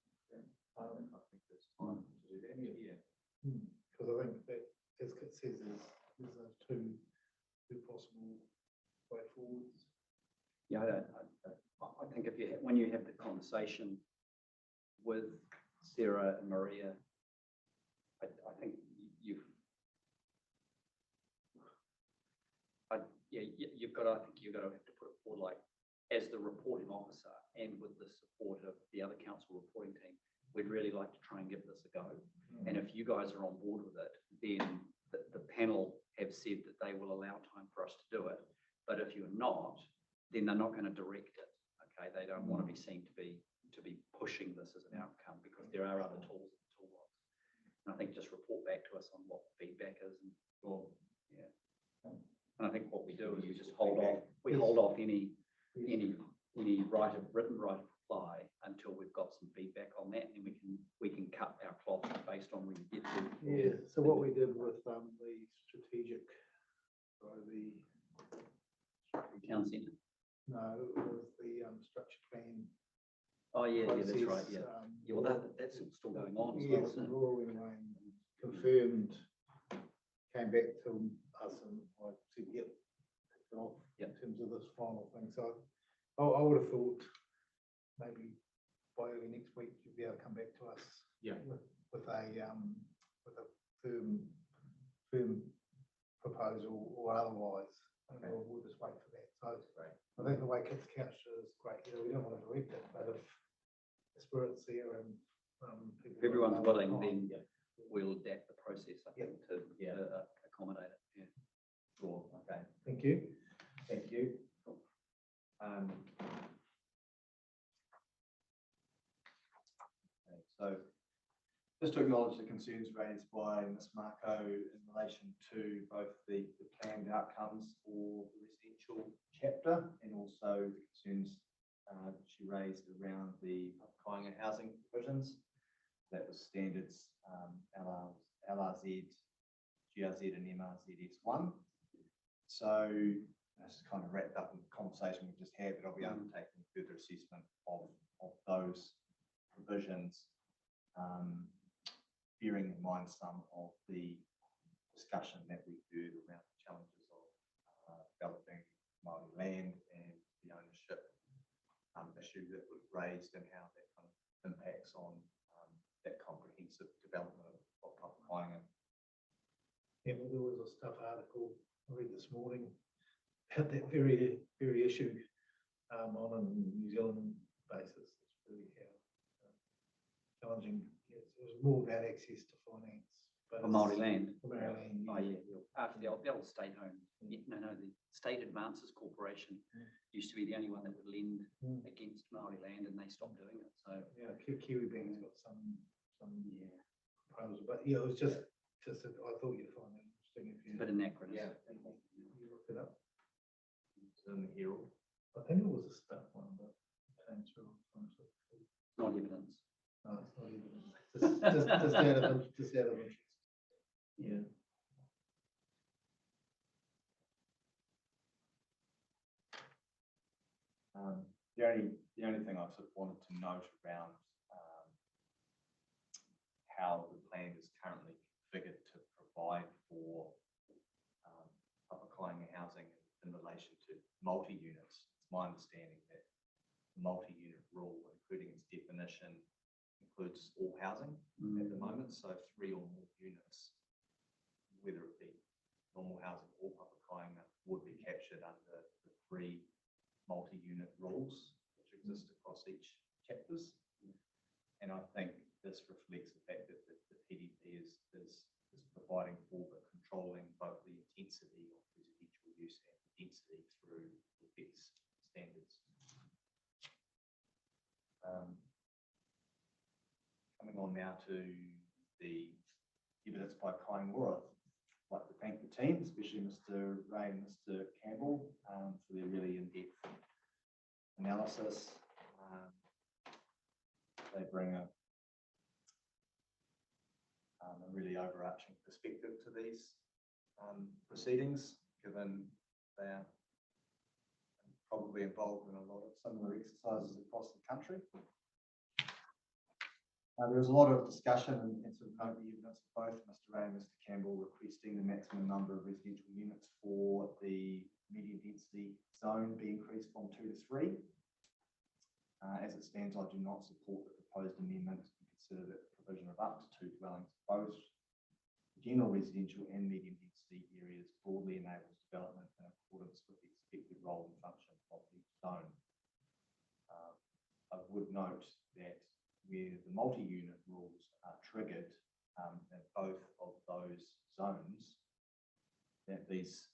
I think there's time to do that. Yeah. Because I think that, as Kit says, there's those two possible way forwards. Yeah, I think when you have the conversation with Sarah and Maria, I think you've got to have to put it forward, like, as the reporting officer and with the support of the other council reporting team, we'd really like to try and give this a go. And if you guys are on board with it, then the panel have said that they will allow time for us to do it. But if you're not, then they're not going to direct it. Okay, they don't want to be seen to be pushing this as an outcome, because there are other tools in the toolbox. And I think just report back to us on what the feedback is. And yeah, and I think what we do is we just hold off. We hold off any written right of reply until we've got some feedback on that, and we can cut our cloth based on where we get to. Yeah. So what we did with the strategic, the Town centre. no, it was the structure plan Oh, yeah, that's right, process, yeah. Yeah, well, that's still going on as well, Yes, isn't it? Rory Wayne confirmed, came back to us and I said, yep, tick it off in Yep. terms of this final thing. So I would have thought maybe by early next week, you'll be able to come back to us. Yeah. With a firm proposal or otherwise. And we'll just wait for that. So I think the way Kids Couch is great. You know, we don't want to direct it, but if the spirit's there and If everyone's willing, time, then we'll adapt the process, I think, to accommodate it, yeah. Sure, okay, Thank you. thank you. Um, okay, so just to acknowledge the concerns raised by Ms Marco in relation to both the planned outcomes for the residential chapter and also the concerns she raised around the Kainga housing provisions. That was standards LRZ, GRZ and MRZS1. So that's kind of wrapped up in the conversation we've just had, but I'll be undertaking further assessment of those provisions, bearing in mind some of the discussion that we heard around the challenges of developing Māori land and the ownership issue that was raised and how that kind of impacts on that comprehensive development of Kainga. Yeah, well, there was a stuff article I read this morning about that very issue on a New Zealand basis. It's really challenging. Yes, it was more about access to finance. For Māori land. For Māori land, Oh, yeah, after the old state-owned, the State Advances Corporation used to be the only one that would lend against Māori land, and they stopped doing it, so. Yeah, Kiwi Bank's got some proposal, but yeah, it was just I thought you'd find it interesting if you. It's a bit anachronistic. Yeah. You looked it up. It's in the Herald. I think it was a stuff one, but came through. Not evidence. No, it's not even. Just out of interest. Yeah. The only thing I sort of wanted to note around how the plan is currently configured to provide for Upper Kainga housing in relation to multi-units. It's my understanding that the multi-unit rule, including its definition, includes all housing at the moment. So 3 or more units, whether it be normal housing or Upper Kainga, would be captured under the 3 multi-unit rules which exist across each chapters. And I think this reflects the fact that the PDP is providing for but controlling both the intensity of residential use and the density through the PEX standards. Coming on now to the evidence by Kaingora. I'd like to thank the team, especially Mr. Ray and Mr. Campbell, for their really in-depth analysis. They bring a really overarching perspective to these proceedings, given they are probably involved in a lot of similar exercises across the country. There was a lot of discussion and sort of note the evidence of both Mr. Ray and Mr. Campbell requesting the maximum number of residential units for the medium density zone be increased from 2 to 3. As it stands, I do not support the proposed amendment and consider that the provision of up to 2 dwellings, both general residential and medium density areas, broadly enables development in accordance with the expected role and function of each zone. I would note that where the multi-unit rules are triggered in both of those zones, that these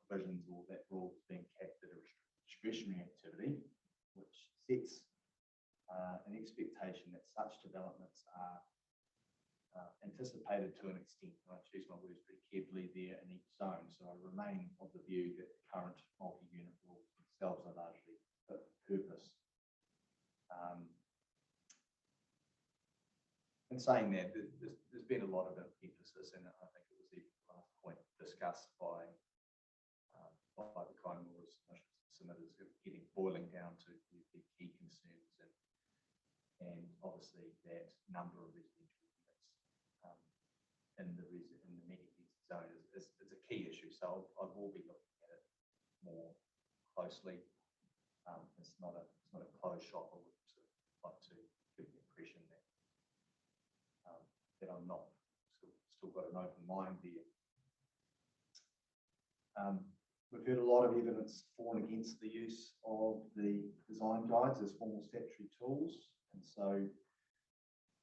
provisions or that rule is being capped at a discretionary activity, which sets an expectation that such developments are anticipated to an extent. And I choose my words very carefully there in each zone. So I remain of the view that the current multi-unit rules themselves are largely fit for purpose. In saying that, there's been a lot of emphasis, and I think it was the last point discussed by the Kainga submitters, getting boiling down to the key concerns and and obviously that number of residential units in the immediate density zone is a key issue. So I will be looking at it more closely. It's not a closed shop. I would sort of like to give the impression that that I'm not still got an open mind there. We've heard a lot of evidence for and against the use of the design guides as formal statutory tools, and so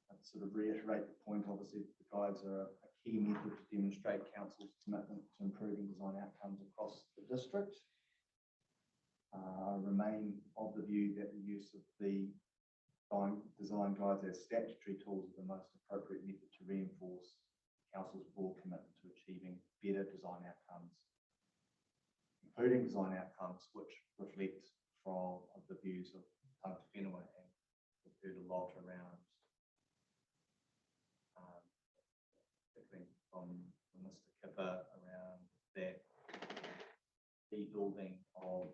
I'd sort of reiterate the point. Obviously, the guides are a key method to demonstrate council's commitment to improving design outcomes across the district. I remain of the view that the use of the design guides as statutory tools is the most appropriate method to reinforce council's broad commitment to achieving better design outcomes, including design outcomes which reflect from the views of Tangata Whenua, and we've heard a lot around, particularly from Mr. Kipper, around that rebuilding of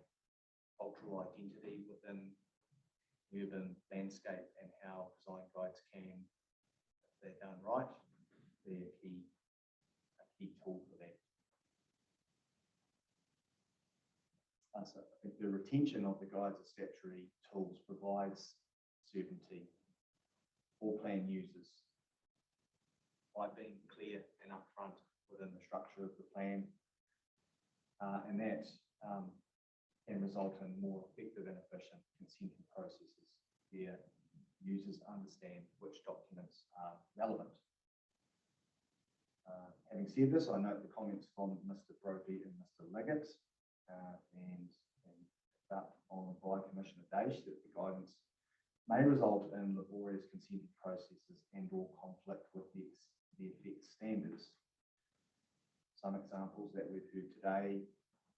cultural identity within urban landscape and how design guides can, if they're done right, be a key tool for that. So I think the retention of the guides as statutory tools provides certainty for plan users by being clear and upfront within the structure of the plan, and that can result in more effective and efficient consenting processes where users understand which documents are relevant. Having said this, I note the comments from Mr. Brophy and Mr. Liggett and by Commissioner Daish that the guidance may result in laborious consenting processes and or conflict with the effects standards. Some examples that we've heard today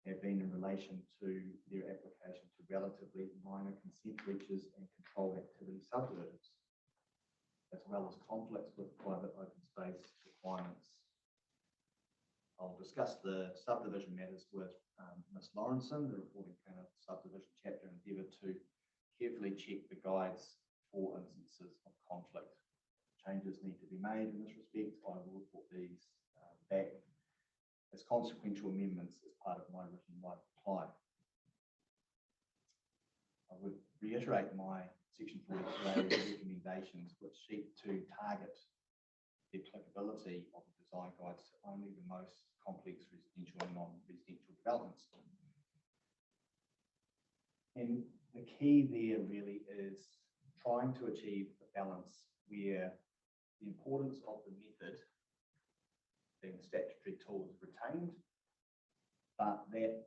have been in relation to their application to relatively minor consent breaches and controlled activity subdivisions, as well as conflicts with private open space requirements. I'll discuss the subdivision matters with Ms. Lawrenson, the reporting planner of the subdivision chapter, endeavour to carefully check the guides for instances of conflict. Changes need to be made in this respect. I will report these back as consequential amendments as part of my written reply. I would reiterate my Section 42A recommendations, which seek to target the applicability of the design guides to only the most complex residential and non-residential developments. And the key there really is trying to achieve a balance where the importance of the method, being statutory tools, retained, but that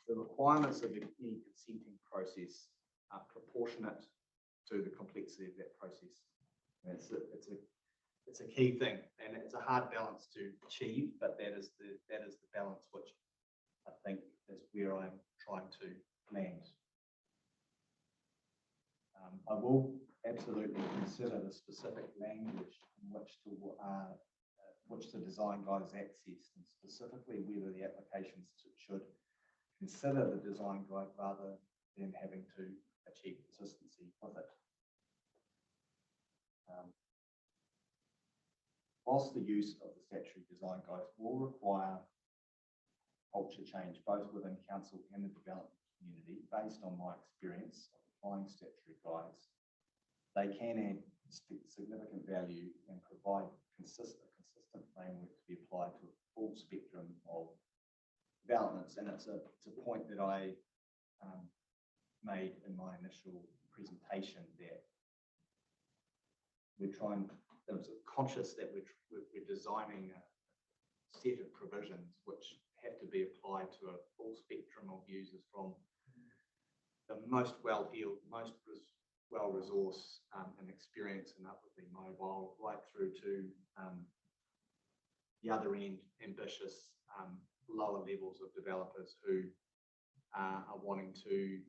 the requirements of any consenting process are proportionate to the complexity of that process. And it's a key thing, and it's a hard balance to achieve, but that is the balance which I think is where I'm trying to land. I will absolutely consider the specific language in which the design guide is accessed, and specifically whether the applications should consider the design guide rather than having to achieve consistency with it. Whilst the use of the statutory design guides will require culture change both within council and the development community, based on my experience of applying statutory guides, they can add significant value and provide a consistent framework to be applied to a full spectrum of developments. And it's a point that I made in my initial presentation, that we're trying, I'm sort of conscious that we're designing a set of provisions which have to be applied to a full spectrum of users, from the most well-heeled, most well-resourced and experienced and upwardly mobile, right through to the other end, ambitious, lower levels of developers who are wanting to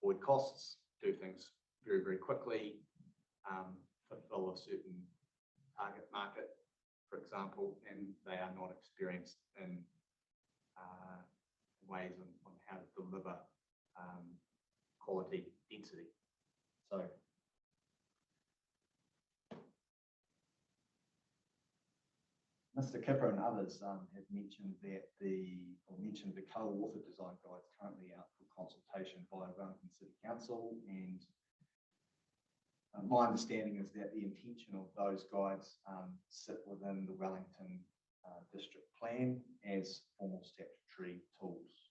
avoid costs, do things very, very quickly, fulfill a certain target market, for example, and they are not experienced in ways on how to deliver quality density. So Mr. Kipper and others have mentioned that mentioned the co-authored design guides currently out for consultation by Wellington City Council, and my understanding is that the intention of those guides sit within the Wellington District Plan as formal statutory tools.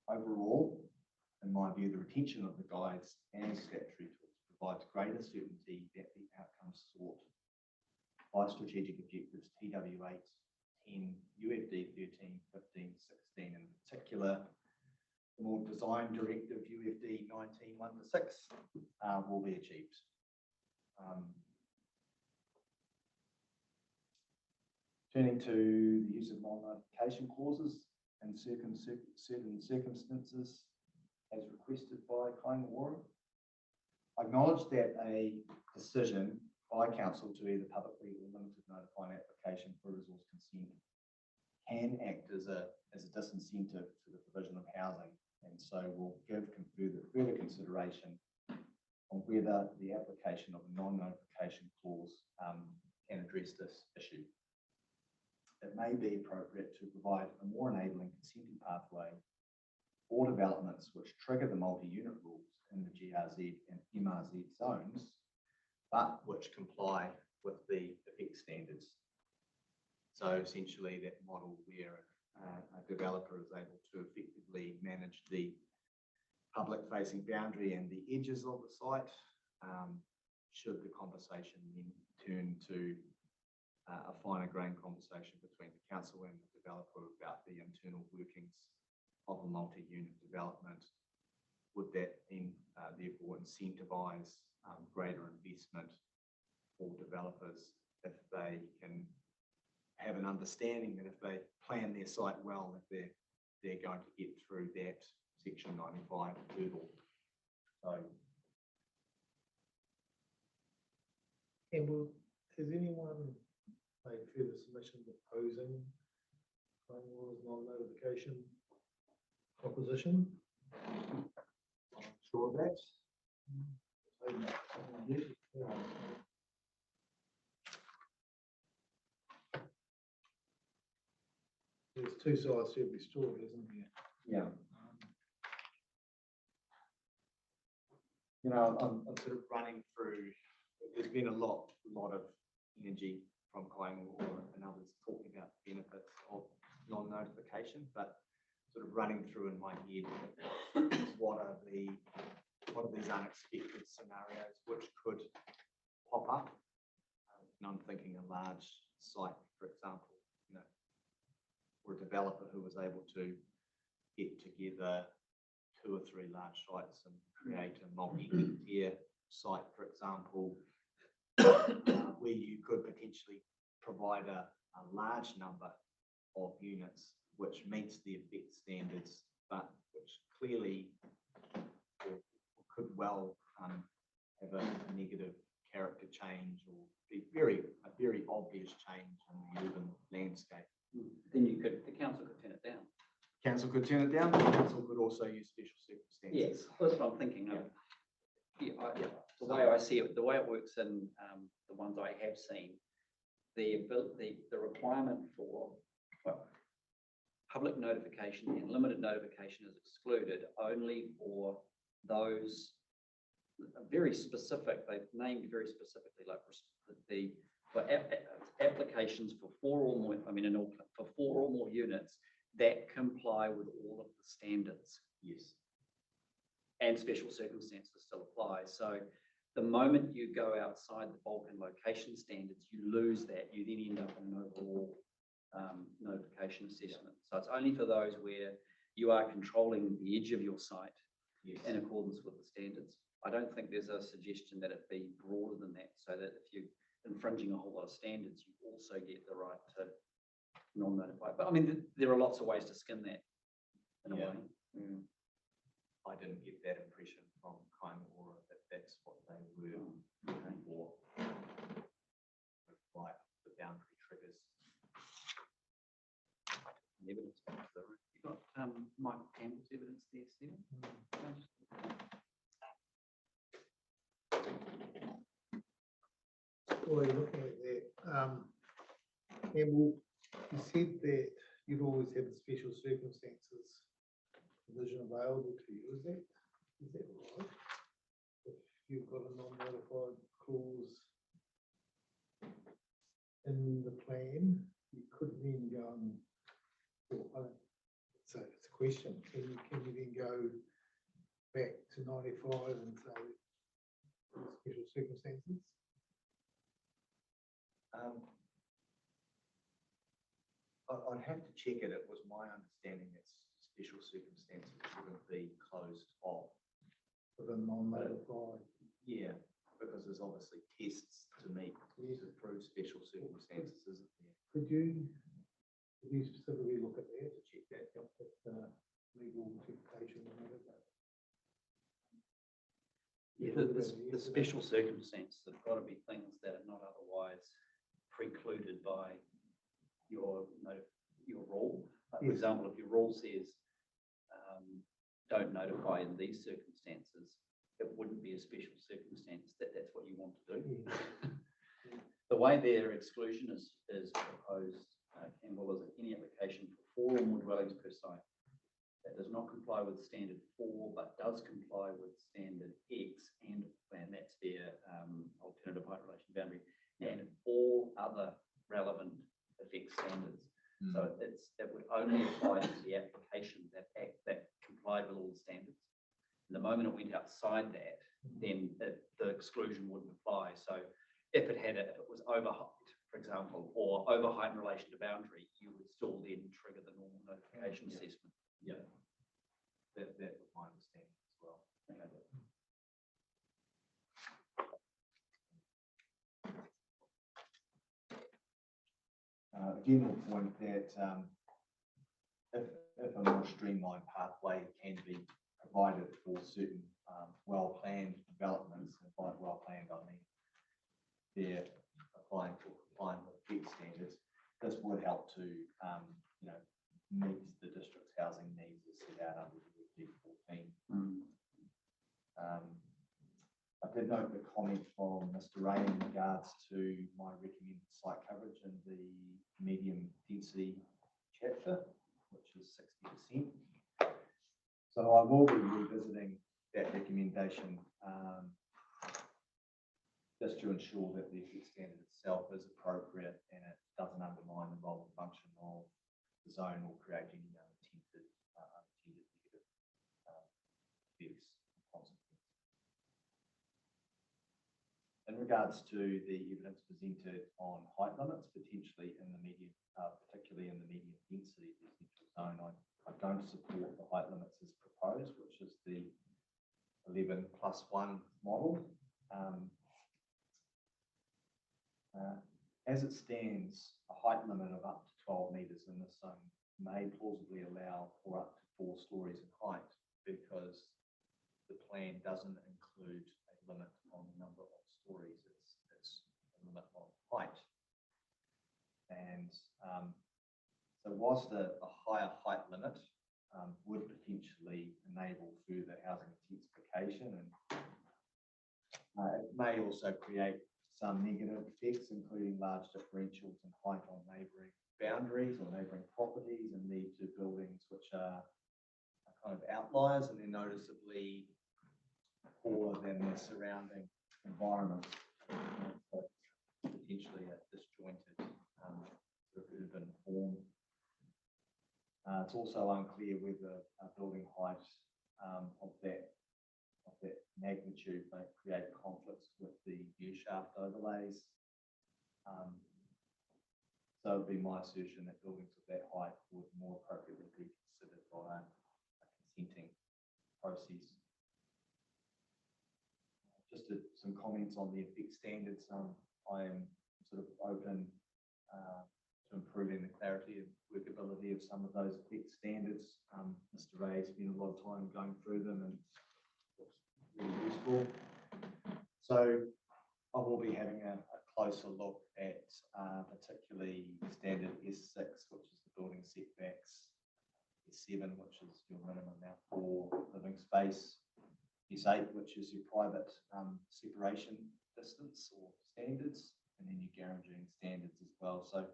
Overall, in my view, the retention of the guides as statutory tools provides greater certainty that the outcomes sought by strategic objectives TW8, 10, UFD 13, 15, 16 in particular, the more design directive UFD 19, 1 to 6 will be achieved. Turning to the use of non-notification clauses in certain circumstances as requested by Kaingaroa. I acknowledge that a decision by council to either publicly or limited notify an application for resource consent can act as a disincentive to the provision of housing, and so will give further consideration on whether the application of a non-notification clause can address this issue. It may be appropriate to provide a more enabling consenting pathway for developments which trigger the multi-unit rules in the GRZ and MRZ zones, but which comply with the effect standards. So essentially that model where a developer is able to effectively manage the public facing boundary and the edges of the site, should the conversation then turn to a finer grained conversation between the council and the developer about the internal workings of a multi-unit development, would that then therefore incentivise greater investment for developers if they can have an understanding that if they plan their site well, that they're going to get through that section 95 hurdle. So, and has anyone made further submissions opposing Kaingaroa's non-notification proposition? I'm sure of that. There's two sides to every story, isn't there? Yeah. You know, I'm sort of running through, there's been a lot of energy from Kaingaroa and others talking about the benefits of non-notification, but sort of running through in my head what are these unexpected scenarios which could pop up. And I'm thinking a large site, for example, you know, or a developer who was able to get together 2 or 3 large sites and create a multi-tier site, for example, where you could potentially provide a large number of units which meets the effect standards, but which clearly could well have a negative character change or be a very obvious change in the urban landscape. Then the council could turn it down. Council could turn it down. The council could also use special circumstances. Yes, that's what I'm thinking of. Yeah. The way I see it, the way it works in the ones I have seen, the requirement for public notification and limited notification is excluded only for those very specific, they've named very specifically, like applications for 4 or more, I mean in Auckland, for 4 or more units that comply with all of the standards. Yes. And special circumstances still apply. So the moment you go outside the bulk and location standards, you lose that. You then end up in an overall notification assessment. So it's only for those where you are controlling the edge of your site, yes, in accordance with the standards. I don't think there's a suggestion that it be broader than that, so that if you're infringing a whole lot of standards, you also get the right to non-notify. But I mean, there are lots of ways to skin that in a way. Mm. I didn't get that impression from Kaingaroa that that's what they were looking for. Like the boundary triggers. Evidence. You've got Michael Campbell's evidence there, Stephen. While you're looking at that, Campbell, you said that you'd always have the special circumstances provision available to you. Is that right? If you've got a non-notified clause in the plan, you could then go and, so it's a question, can you then go back to 95 and say special circumstances? I'd have to check it. It was my understanding that special circumstances shouldn't be closed off. For the non-notified. Yeah, because there's obviously tests to meet to prove special circumstances, isn't there? Could you specifically look at that to check that out with legal interpretation and whatever? Yeah, the special circumstances have got to be things that are not otherwise precluded by your rule. Like, for example, if your rule says don't notify in these circumstances, it wouldn't be a special circumstance that's what you want to do. The way their exclusion is proposed, Campbell, is that any application for 4 or more dwellings per site that does not comply with standard 4 but does comply with standard X and that's their alternative height relation boundary and all other relevant effect standards. So it would only apply to the application that complied with all the standards. And the moment it went outside that, then the exclusion wouldn't apply. So if it was over height, for example, or over height in relation to boundary, you would still then trigger the normal notification assessment. Yeah, that was my understanding as well. Okay. Again, we'll point that if a more streamlined pathway can be provided for certain well-planned developments, and by well-planned I mean they're applying for complying with FEC standards, this would help to meet the district's housing needs as set out under the D14. I did note the comment from Mr. Ray in regards to my recommended site coverage in the medium density chapter, which is 60%. So I will be revisiting that recommendation just to ensure that the effect standard itself is appropriate and it doesn't undermine the role and function of the zone or create any unintended negative effects and consequences. In regards to the evidence presented on height limits, potentially in the medium, particularly in the medium density residential zone, I don't support the height limits as proposed, which is the 11+1 model. As it stands, a height limit of up to 12 metres in this zone may plausibly allow for up to 4 stories in height because the plan doesn't include a limit on the number of stories. It's a limit on height. And so whilst a higher height limit would potentially enable further housing intensification, and it may also create some negative effects, including large differentials in height on neighbouring boundaries or neighbouring properties, and lead to buildings which are kind of outliers and they're noticeably poorer than their surrounding environment. So potentially a disjointed sort of urban form. It's also unclear whether building height of that magnitude may create conflicts with the view shaft overlays. So it would be my assertion that buildings of that height would more appropriately be considered by a consenting process. Just some comments on the effect standards. I am sort of open to improving the clarity and workability of some of those effect standards. Mr. Ray spent a lot of time going through them and it's really useful. So I will be having a closer look at particularly standard S6, which is the building setbacks, S7, which is your minimum amount for living space, S8, which is your private separation distance or standards, and then your Garangerine standards as well. So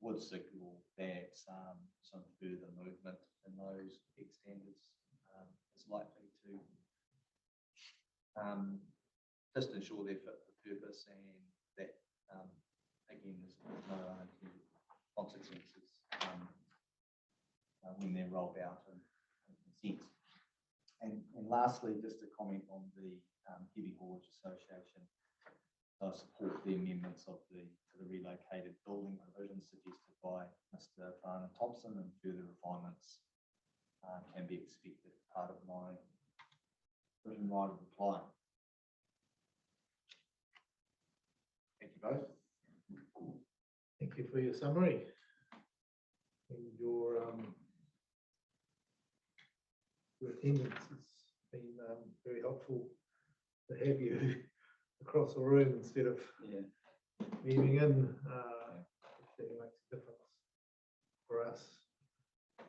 would signal that some further movement in those PEC standards is likely to just ensure their fit for purpose, and that again, there's no unintended consequences when they're rolled out and consent. And lastly, just a comment on the Heavy Haulage Association. I support the amendments to the relocated building provisions suggested by Mr. Farner Thompson, and further refinements can be expected as part of my written right of reply. Thank you both. Thank you for your summary and your attendance. It's been very helpful to have you across the room instead of beaming in. That makes a difference for us.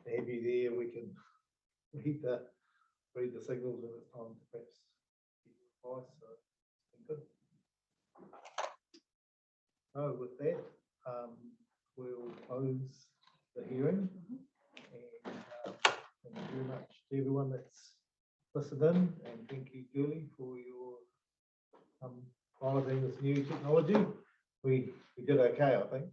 To have you there, we can read the signals when it's time to perhaps give you advice. So it's been good. So with that, we'll close the hearing. And thank you very much to everyone that's listened in, and thank you, Julie, for your piloting this new technology. We did okay, I think.